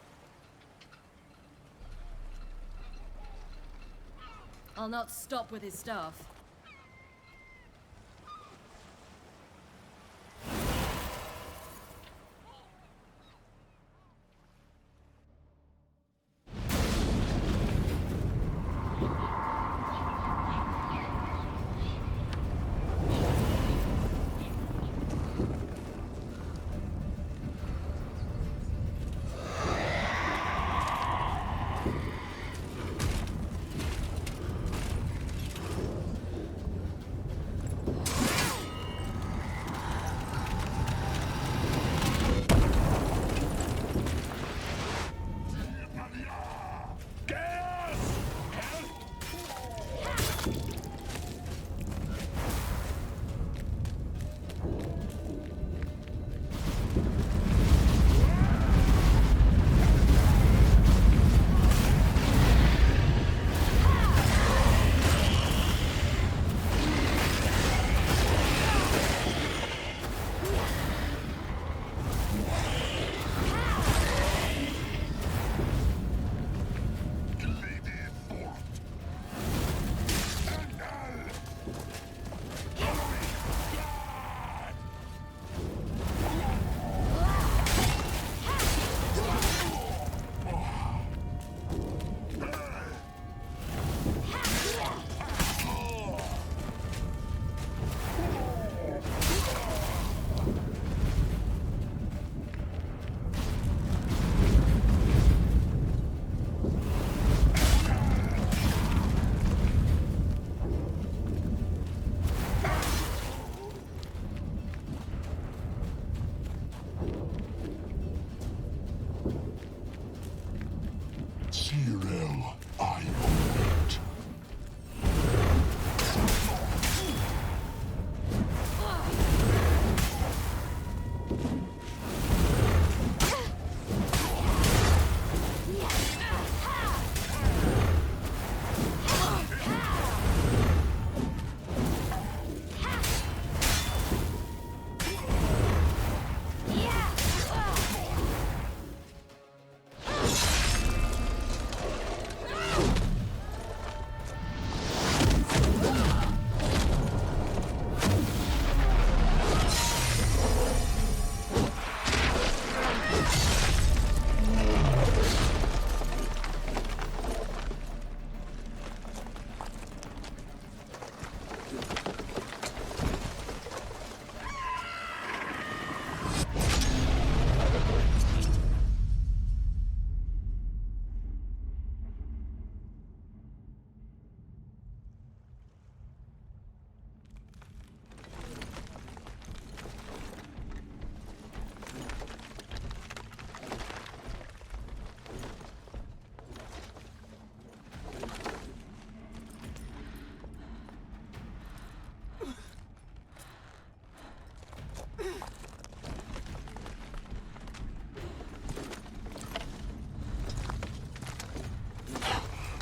I'll not stop with his staff.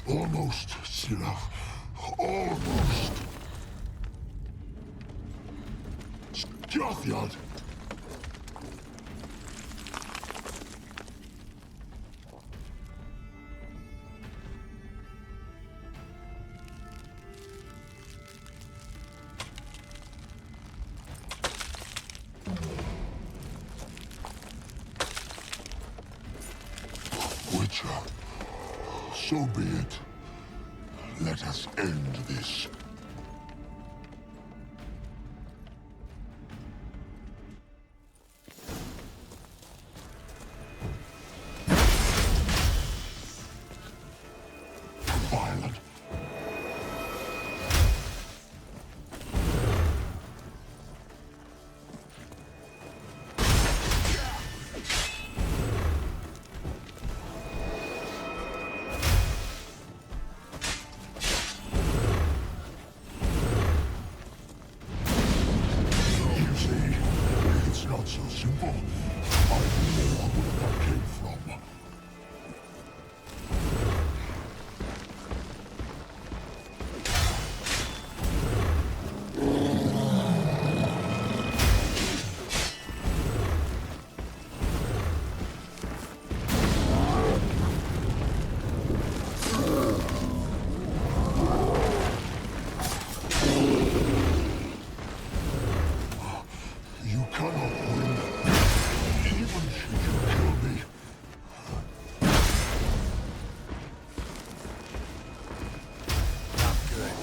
Almost, Ciri. Almost. Scathjad! Witcher, so be it. Let us end this. Violent. You see, it's not so simple. I know where that came from. You cannot win, even should you kill me. Not good.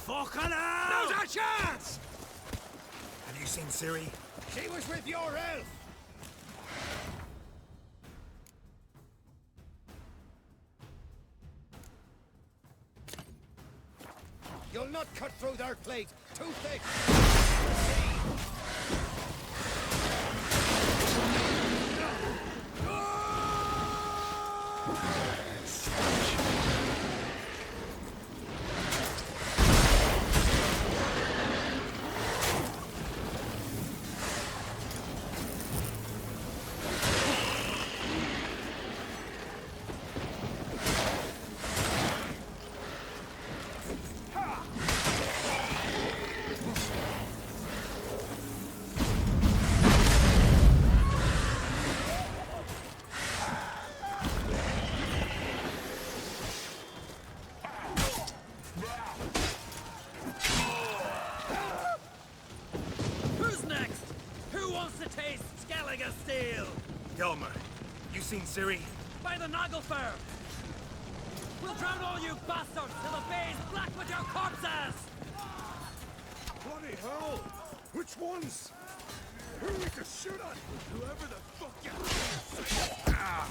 Fucking hell! Not a chance! Have you seen Ciri? She was with your elf! You'll not cut through their plate. Too thick. sail! Delmer, you seen Ciri? By the Nagelfur! We'll drown all you bastards till the bay's black with your corpses! Bloody hell! Which ones? Who are we to shoot at? Whoever the fuck you ah.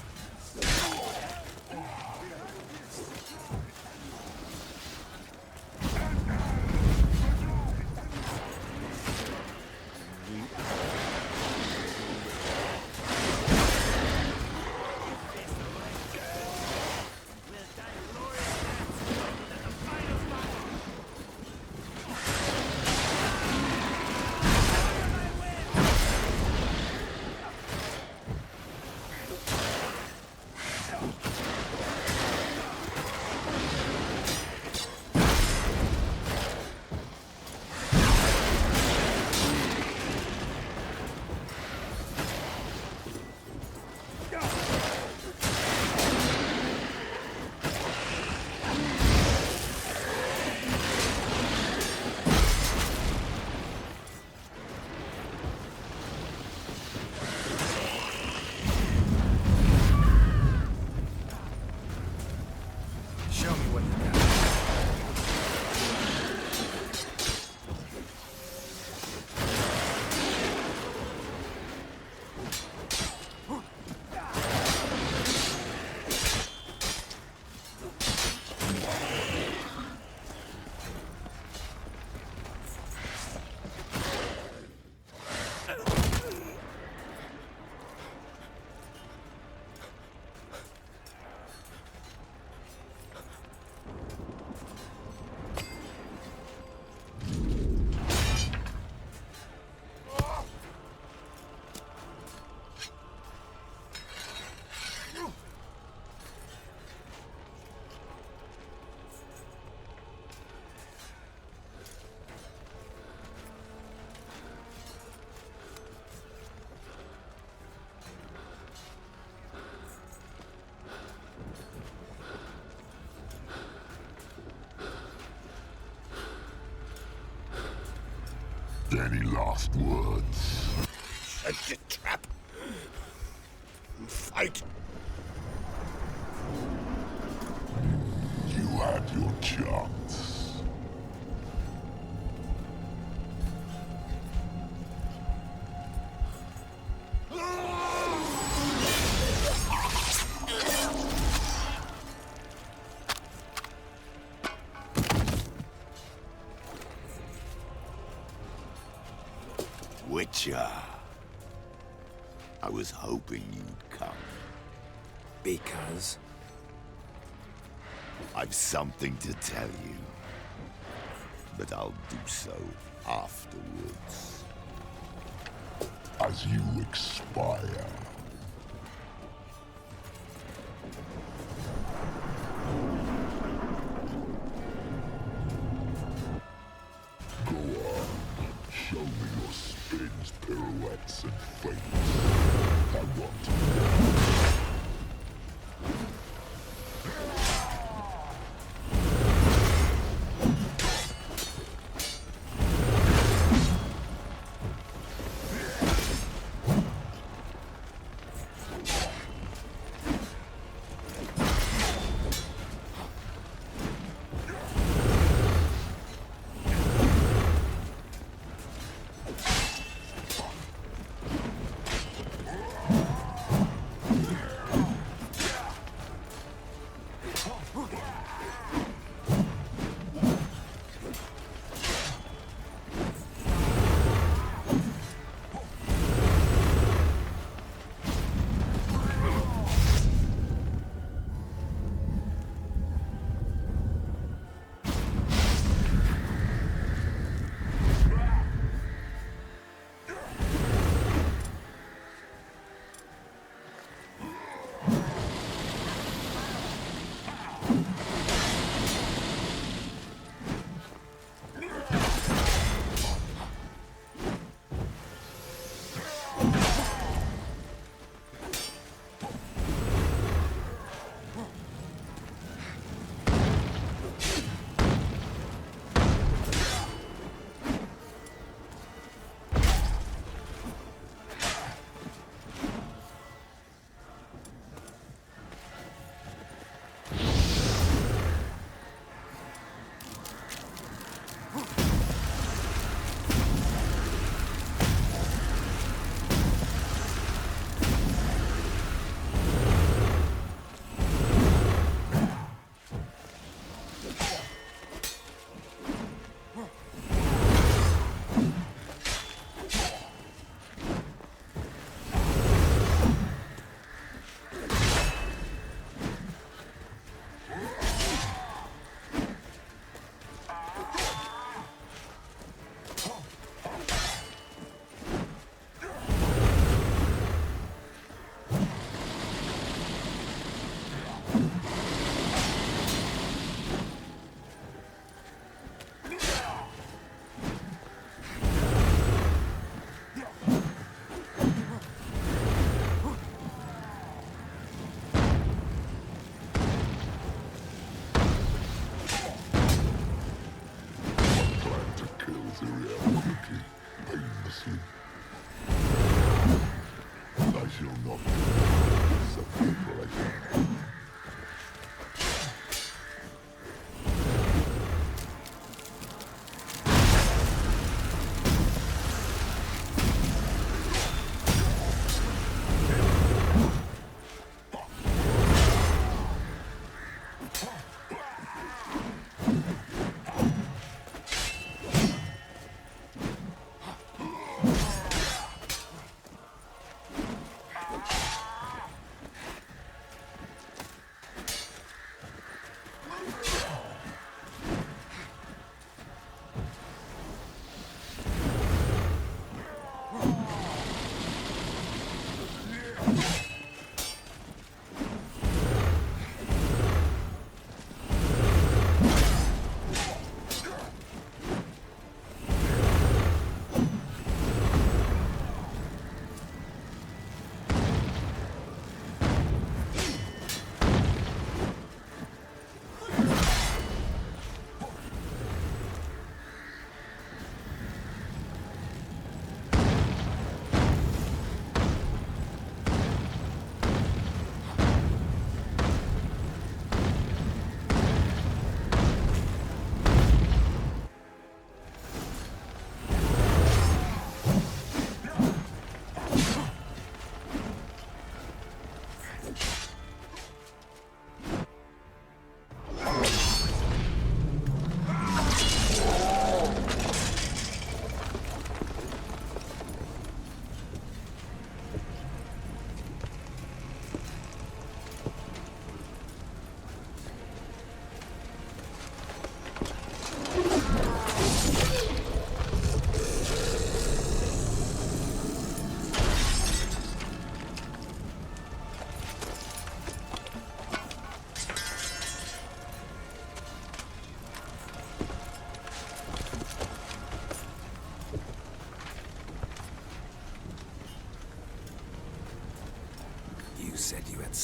Any last words? Set the trap. Fight. You had your chance. Witcher. I was hoping you'd come. Because? I've something to tell you. But I'll do so afterwards. As you expire. Go on. Show me your spins, pirouettes, and feints. I want to know.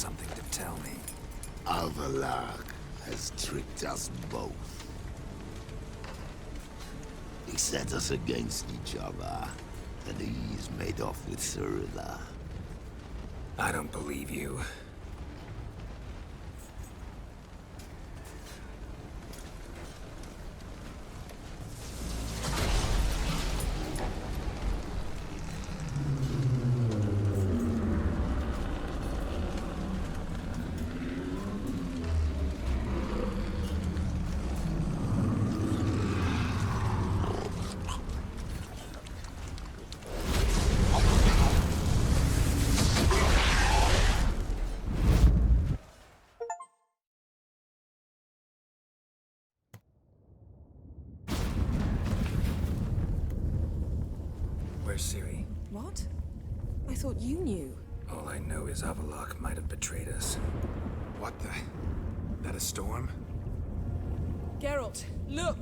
something to tell me. Avallac'h has tricked us both. He set us against each other, and he's made off with Ciri. I don't believe you. Where's Ciri? What? I thought you knew. All I know is Avallac'h might have betrayed us. What the? That a storm? Geralt, look!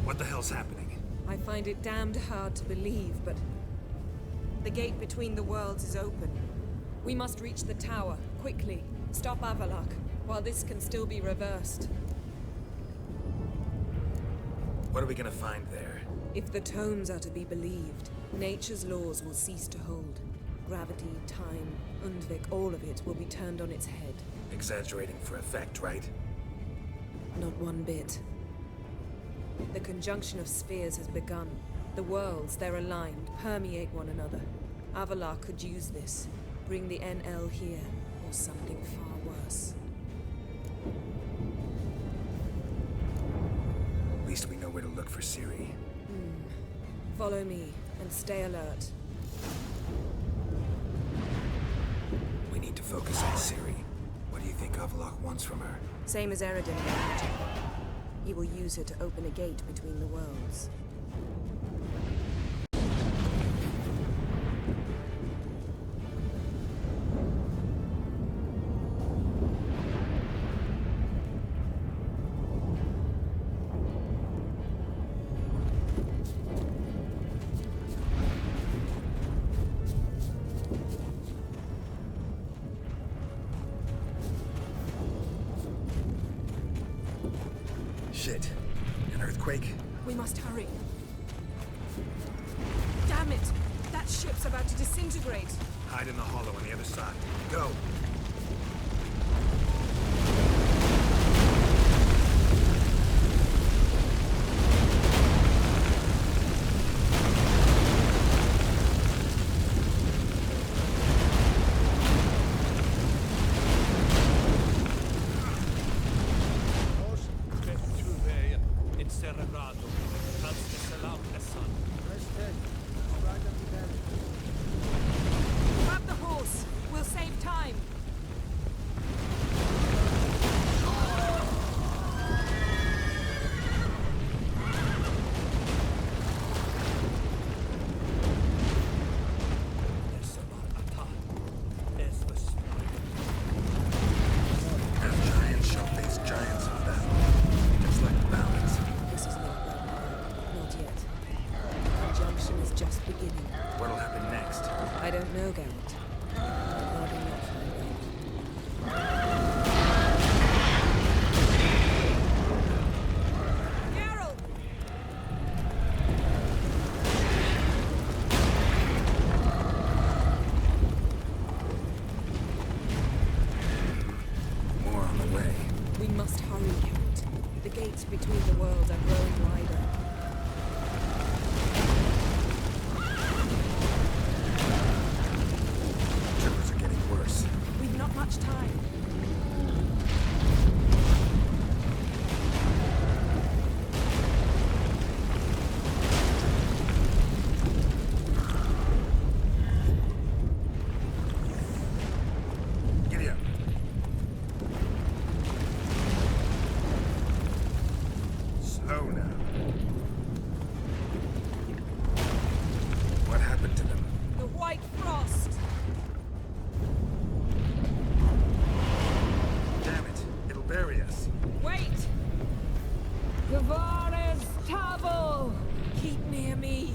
What the hell's happening? I find it damned hard to believe, but the gate between the worlds is open. We must reach the tower, quickly. Stop Avallac'h, while this can still be reversed. What are we gonna find there? If the tomes are to be believed, nature's laws will cease to hold. Gravity, time, Undvik, all of it will be turned on its head. Exaggerating for effect, right? Not one bit. The conjunction of spheres has begun. The worlds, they're aligned, permeate one another. Avallac'h could use this. Bring the NL here, or something far worse. At least we know where to look for Ciri. Follow me, and stay alert. We need to focus on Ciri. What do you think Avallac'h wants from her? Same as Eredin imagined. He will use her to open a gate between the worlds. Shit. An earthquake? We must hurry. Damn it! That ship's about to disintegrate. Hide in the hollow on the other side. Go! Grab the horse! We'll save time! Giants shall face giants in battle. Just like the balance. This is not right now. Not yet. The conjunction is just beginning. What'll happen next? I don't know, Geralt. I'd rather not find out. Geralt! More on the way. We must hurry, Geralt. The gates between the worlds are growing wider. Tremors are getting worse. We've not much time. Giddy up. Slow now. Tavares Tavo! Keep near me.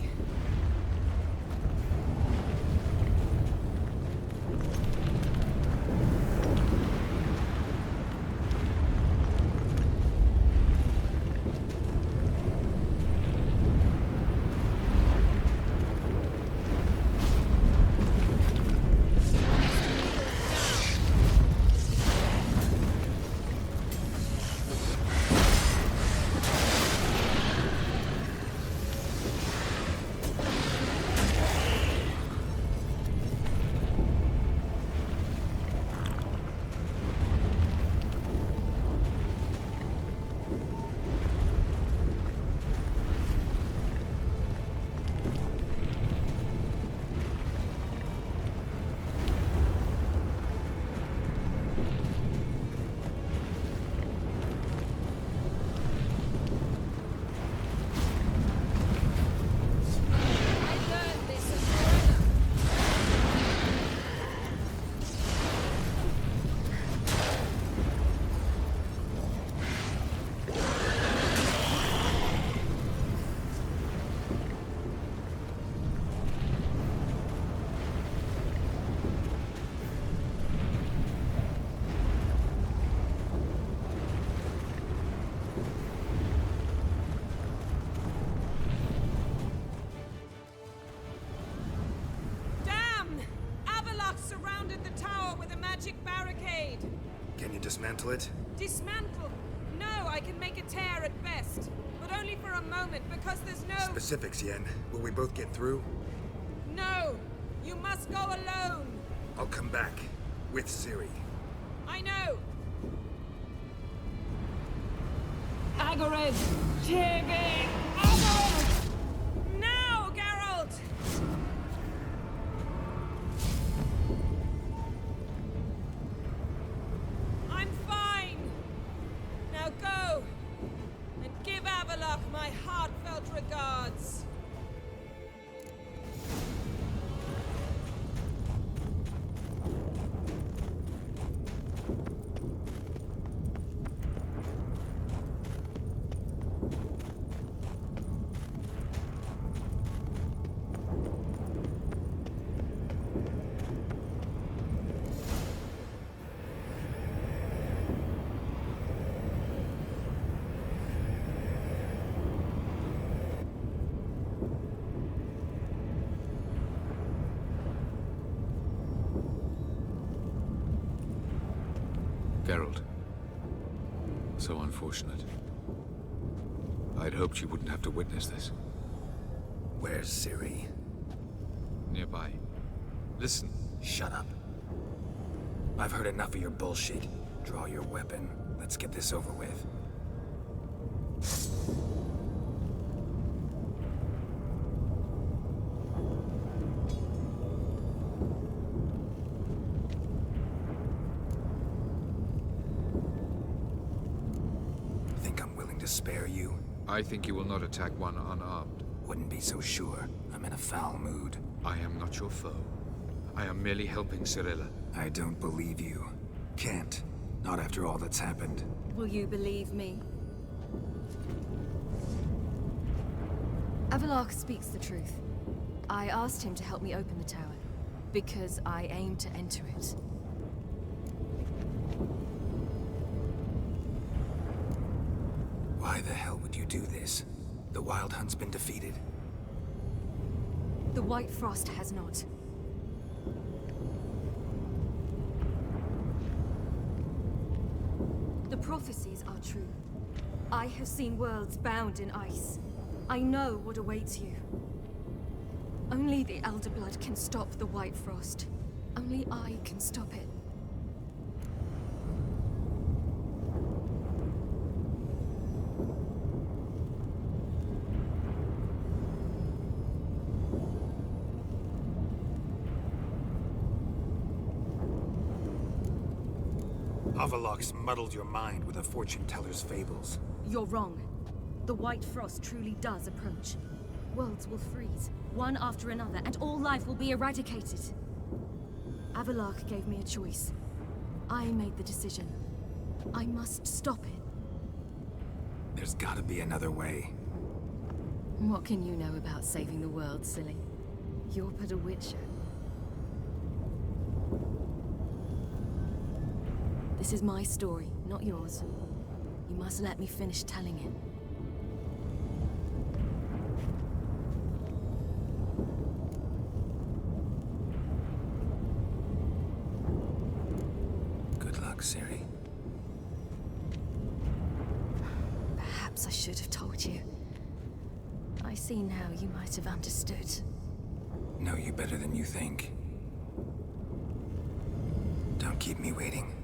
Surrounded the tower with a magic barricade. Can you dismantle it? Dismantle? No, I can make a tear at best. But only for a moment, because there's no... Specifics, Yen. Will we both get through? No! You must go alone! I'll come back. With Ciri. I know! Agared! Tege! Agared! Now, Geralt! I'm fine! Now go! And give Avalok my heartfelt regards! Geralt. So unfortunate. I'd hoped you wouldn't have to witness this. Where's Ciri? Nearby. Listen. Shut up. I've heard enough of your bullshit. Draw your weapon. Let's get this over with. Think I'm willing to spare you? I think you will not attack one unarmed. Wouldn't be so sure. I'm in a foul mood. I am not your foe. I am merely helping Cirilla. I don't believe you. Can't. Not after all that's happened. Will you believe me? Avalok speaks the truth. I asked him to help me open the tower, because I aim to enter it. Why the hell would you do this? The Wild Hunt's been defeated. The White Frost has not. The prophecies are true. I have seen worlds bound in ice. I know what awaits you. Only the Elder Blood can stop the White Frost. Only I can stop it. Avalok's muddled your mind with a fortune-teller's fables. You're wrong. The White Frost truly does approach. Worlds will freeze, one after another, and all life will be eradicated. Avalok gave me a choice. I made the decision. I must stop it. There's gotta be another way. What can you know about saving the world, silly? You're but a witcher. This is my story, not yours. You must let me finish telling it. Good luck, Ciri. Perhaps I should have told you. I see now you might have understood. Know you better than you think. Don't keep me waiting.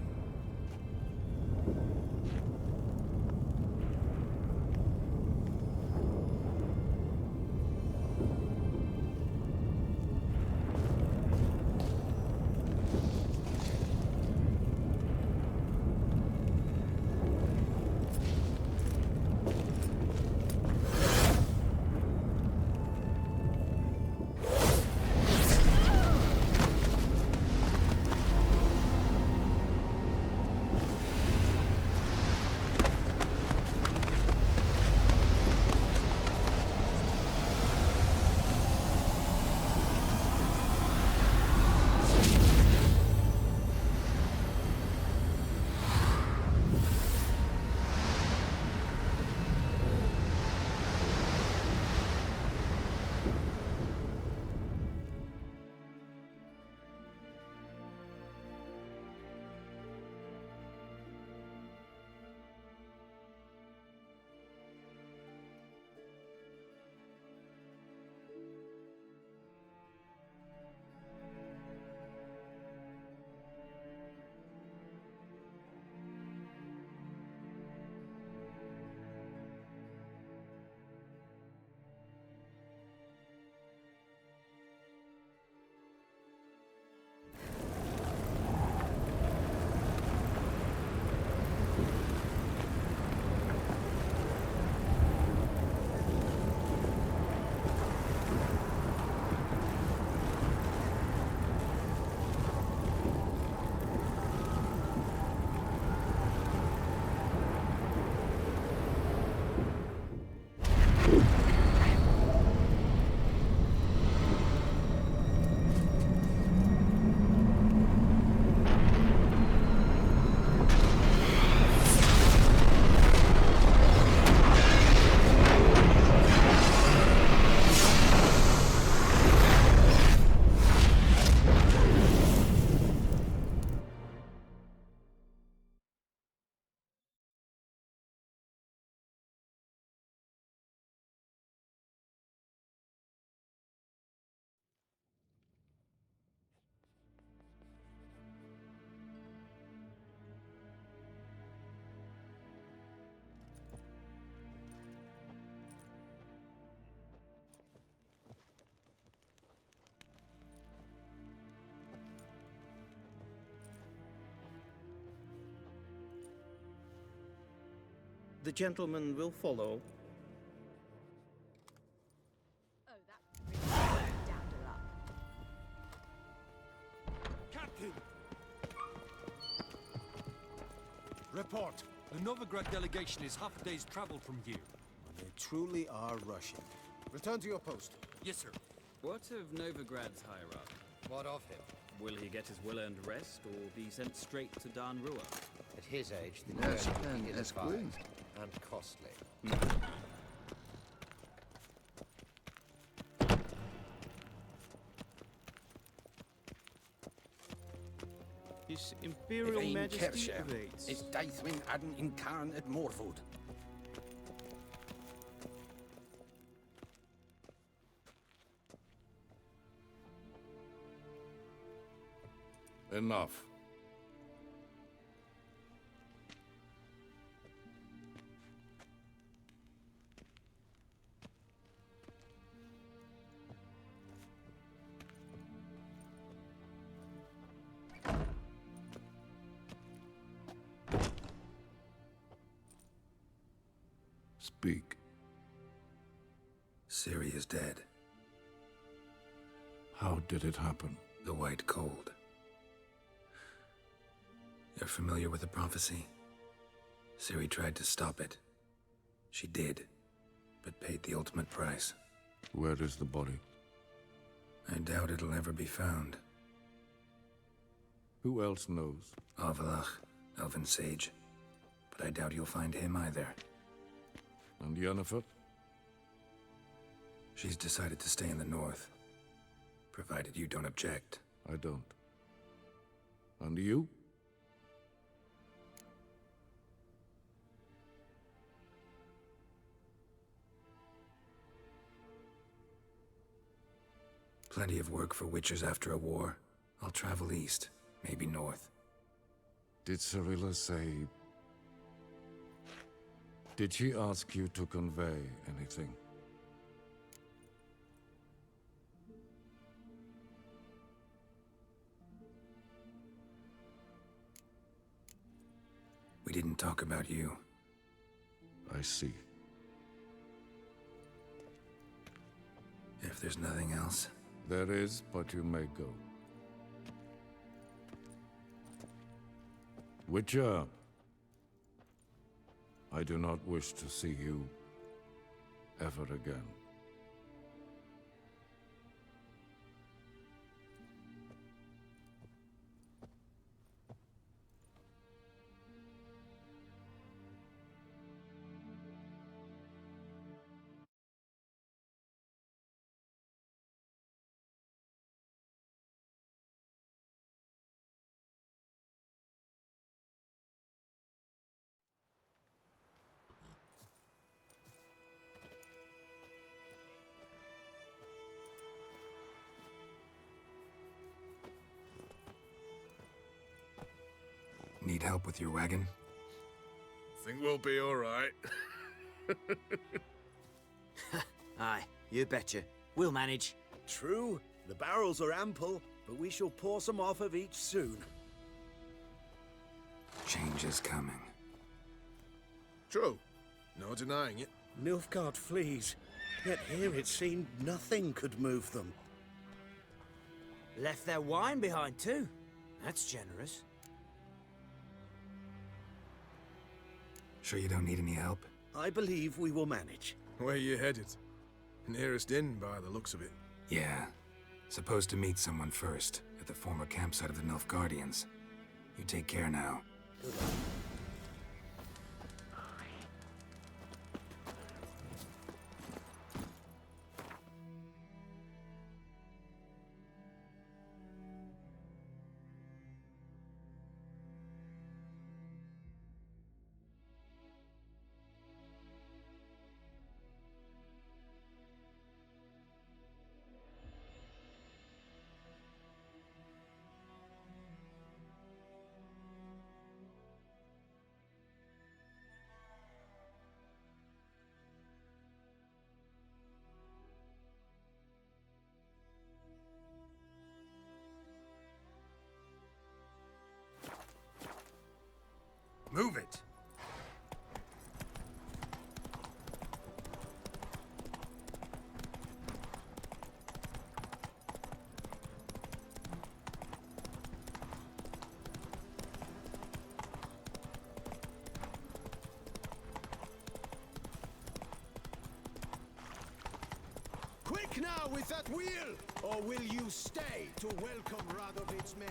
The gentleman will follow. Captain! Report. The Novigrad delegation is half a day's travel from here. They truly are rushing. Return to your post. Yes, sir. What of Novigrad's higher-up? What of him? Will he get his well-earned rest, or be sent straight to Dan Rua? At his age, the Yes, journey and is as good. advised and costly. His Imperial Majesty awaits. Is Daithwin Adden in Cairn at Morfoot? Enough. Speak. Ciri is dead. How did it happen? The White Cold. You're familiar with the prophecy? Ciri tried to stop it. She did, but paid the ultimate price. Where is the body? I doubt it'll ever be found. Who else knows? Avalach, Elven Sage. But I doubt you'll find him either. And Yennefer? She's decided to stay in the north. Provided you don't object. I don't. And you? Plenty of work for witchers after a war. I'll travel east, maybe north. Did Cirilla say... Did she ask you to convey anything? We didn't talk about you. I see. If there's nothing else... There is, but you may go. Witcher, I do not wish to see you ever again. Need help with your wagon? Think we'll be all right. Aye, you betcha. We'll manage. True, the barrels are ample, but we shall pour some off of each soon. Change is coming. True. No denying it. Nilfgaard flees, yet here it seemed nothing could move them. Left their wine behind too. That's generous. Sure you don't need any help? I believe we will manage. Where you headed? Nearest inn by the looks of it. Yeah. Supposed to meet someone first, at the former campsite of the Nilfgaardians. You take care now. Good luck. Move it! Quick now with that wheel! Or will you stay to welcome Radovid's men?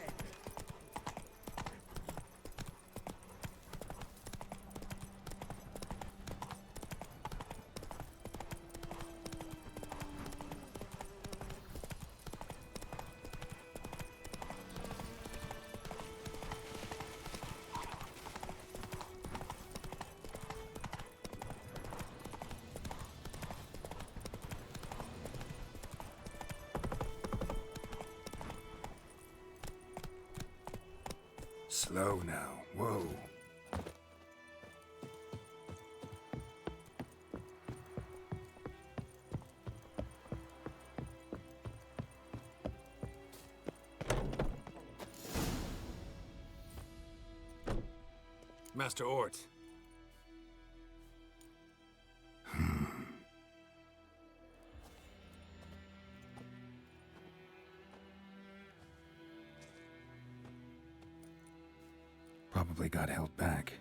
Slow now. Whoa. Master Ort. Probably got held back.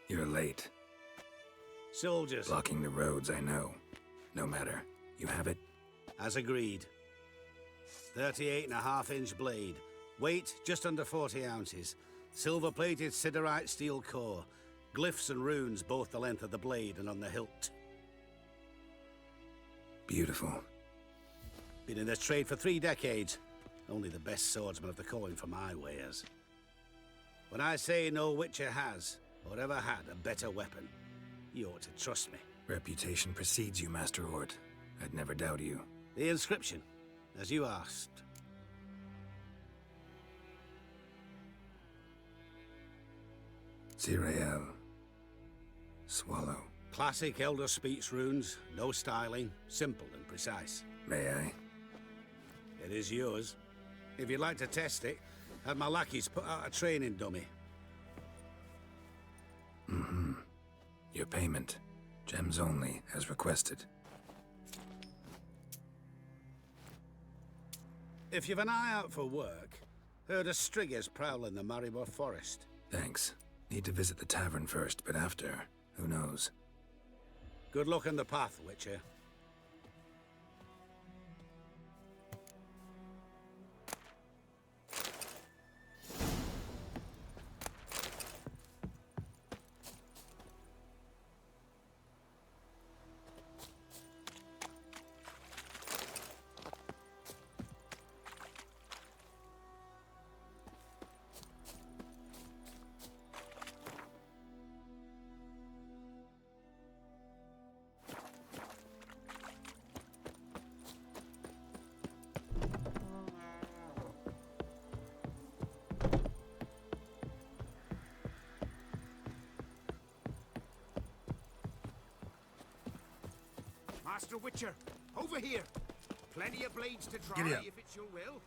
You're late. Soldiers. Blocking the roads, I know. No matter. You have it? As agreed. 38.5-inch blade. Weight just under 40 ounces. Silver-plated siderite steel core. Glyphs and runes both the length of the blade and on the hilt. Beautiful. Been in this trade for 3 decades. Only the best swordsmen of the calling for my wares. When I say no witcher has, or ever had, a better weapon, you ought to trust me. Reputation precedes you, Master Hort. I'd never doubt you. The inscription, as you asked. Ciri. Swallow. Classic Elder Speech runes, no styling, simple and precise. May I? It is yours. If you'd like to test it, have my lackeys put out a training dummy. Mm-hmm. Your payment. Gems only, as requested. If you've an eye out for work, heard of striggers prowling the Maribor forest. Thanks. Need to visit the tavern first, but after, who knows? Good luck on the path, Witcher. Master Witcher, over here. Plenty of blades to try, if it's your will.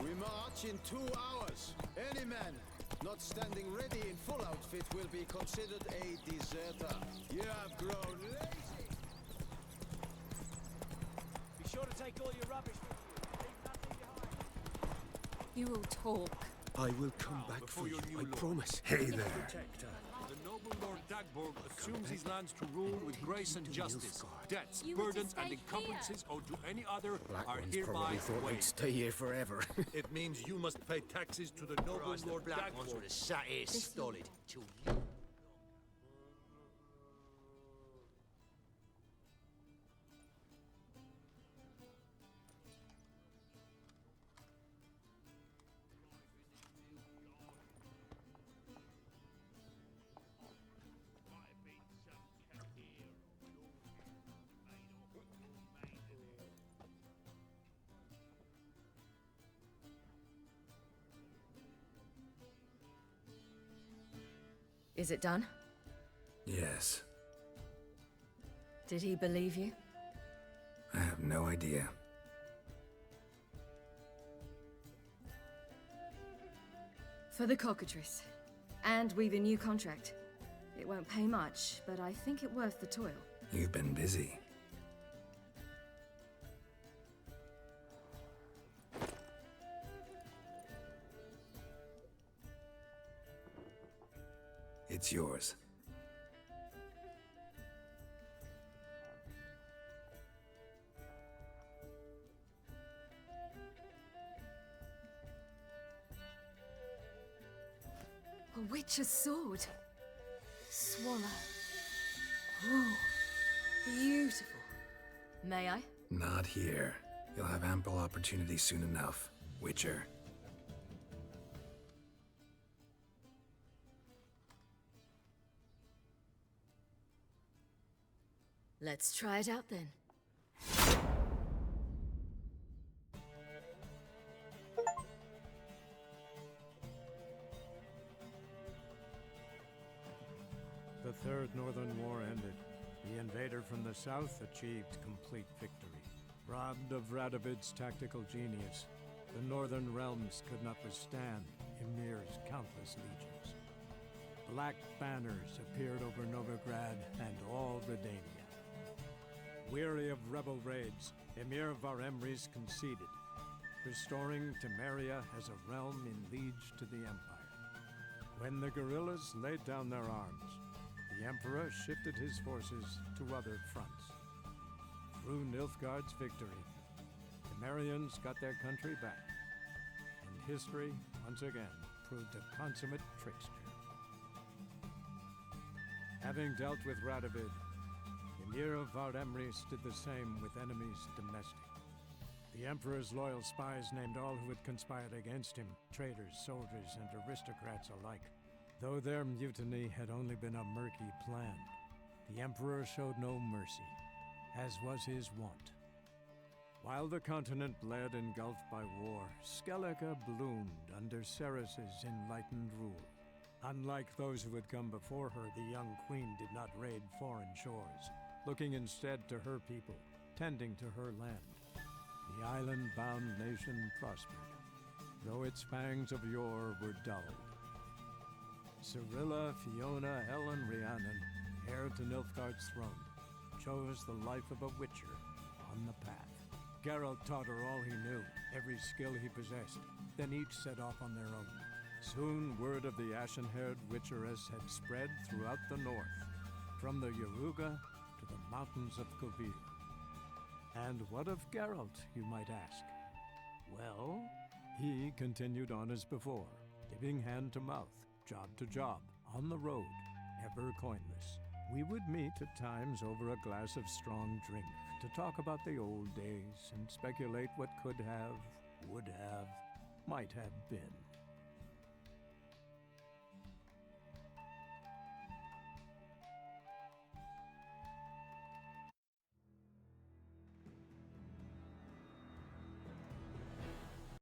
We march in 2 hours. Any man not standing ready in full outfit will be considered a deserter. You have grown lazy. Be sure to take all your rubbish with you. Leave nothing behind. You will talk. I will come back for you, I promise. Hey there. The noble Lord Dagborg assumes his lands to rule with grace and justice. Debts, burdens, and encumbrances owed to any other are hereby waived. Stay here forever. It means you must pay taxes to the noble Lord Dagborg. would have sat here stolid till you... Is it done? Yes. Did he believe you? I have no idea. For the cockatrice. And we've a new contract. It won't pay much, but I think it worth the toil. You've been busy. It's yours. A witch's sword. Swallow. Ooh, beautiful. May I? Not here. You'll have ample opportunity soon enough, Witcher. Let's try it out then. The Third Northern War ended. The invader from the south achieved complete victory. Robbed of Radovid's tactical genius, the northern realms could not withstand Ymir's countless legions. Black banners appeared over Novigrad and all Redania. Weary of rebel raids, Ymir Varemres conceded, restoring Temeria as a realm in liege to the Empire. When the guerrillas laid down their arms, the Emperor shifted his forces to other fronts. Through Nilfgaard's victory, Temerians got their country back, and history, once again, proved a consummate trickster. Having dealt with Radovid, Ymir of Varemres did the same with enemies domestic. The Emperor's loyal spies named all who had conspired against him, traitors, soldiers, and aristocrats alike. Though their mutiny had only been a murky plan, the Emperor showed no mercy, as was his wont. While the continent bled engulfed by war, Skellige bloomed under Ceres's enlightened rule. Unlike those who had come before her, the young queen did not raid foreign shores, looking instead to her people, tending to her land. The island-bound nation prospered, though its fangs of yore were dulled. Cirilla, Fiona, Ellen, Rhiannon, heir to Nilfgaard's throne, chose the life of a witcher on the path. Geralt taught her all he knew, every skill he possessed, then each set off on their own. Soon word of the ashen-haired witcheress had spread throughout the north, from the Yaruga to the mountains of Kovir. And what of Geralt, you might ask? Well, he continued on as before, giving hand to mouth, job to job, on the road, ever coinless. We would meet at times over a glass of strong drink to talk about the old days and speculate what could have, would have, might have been.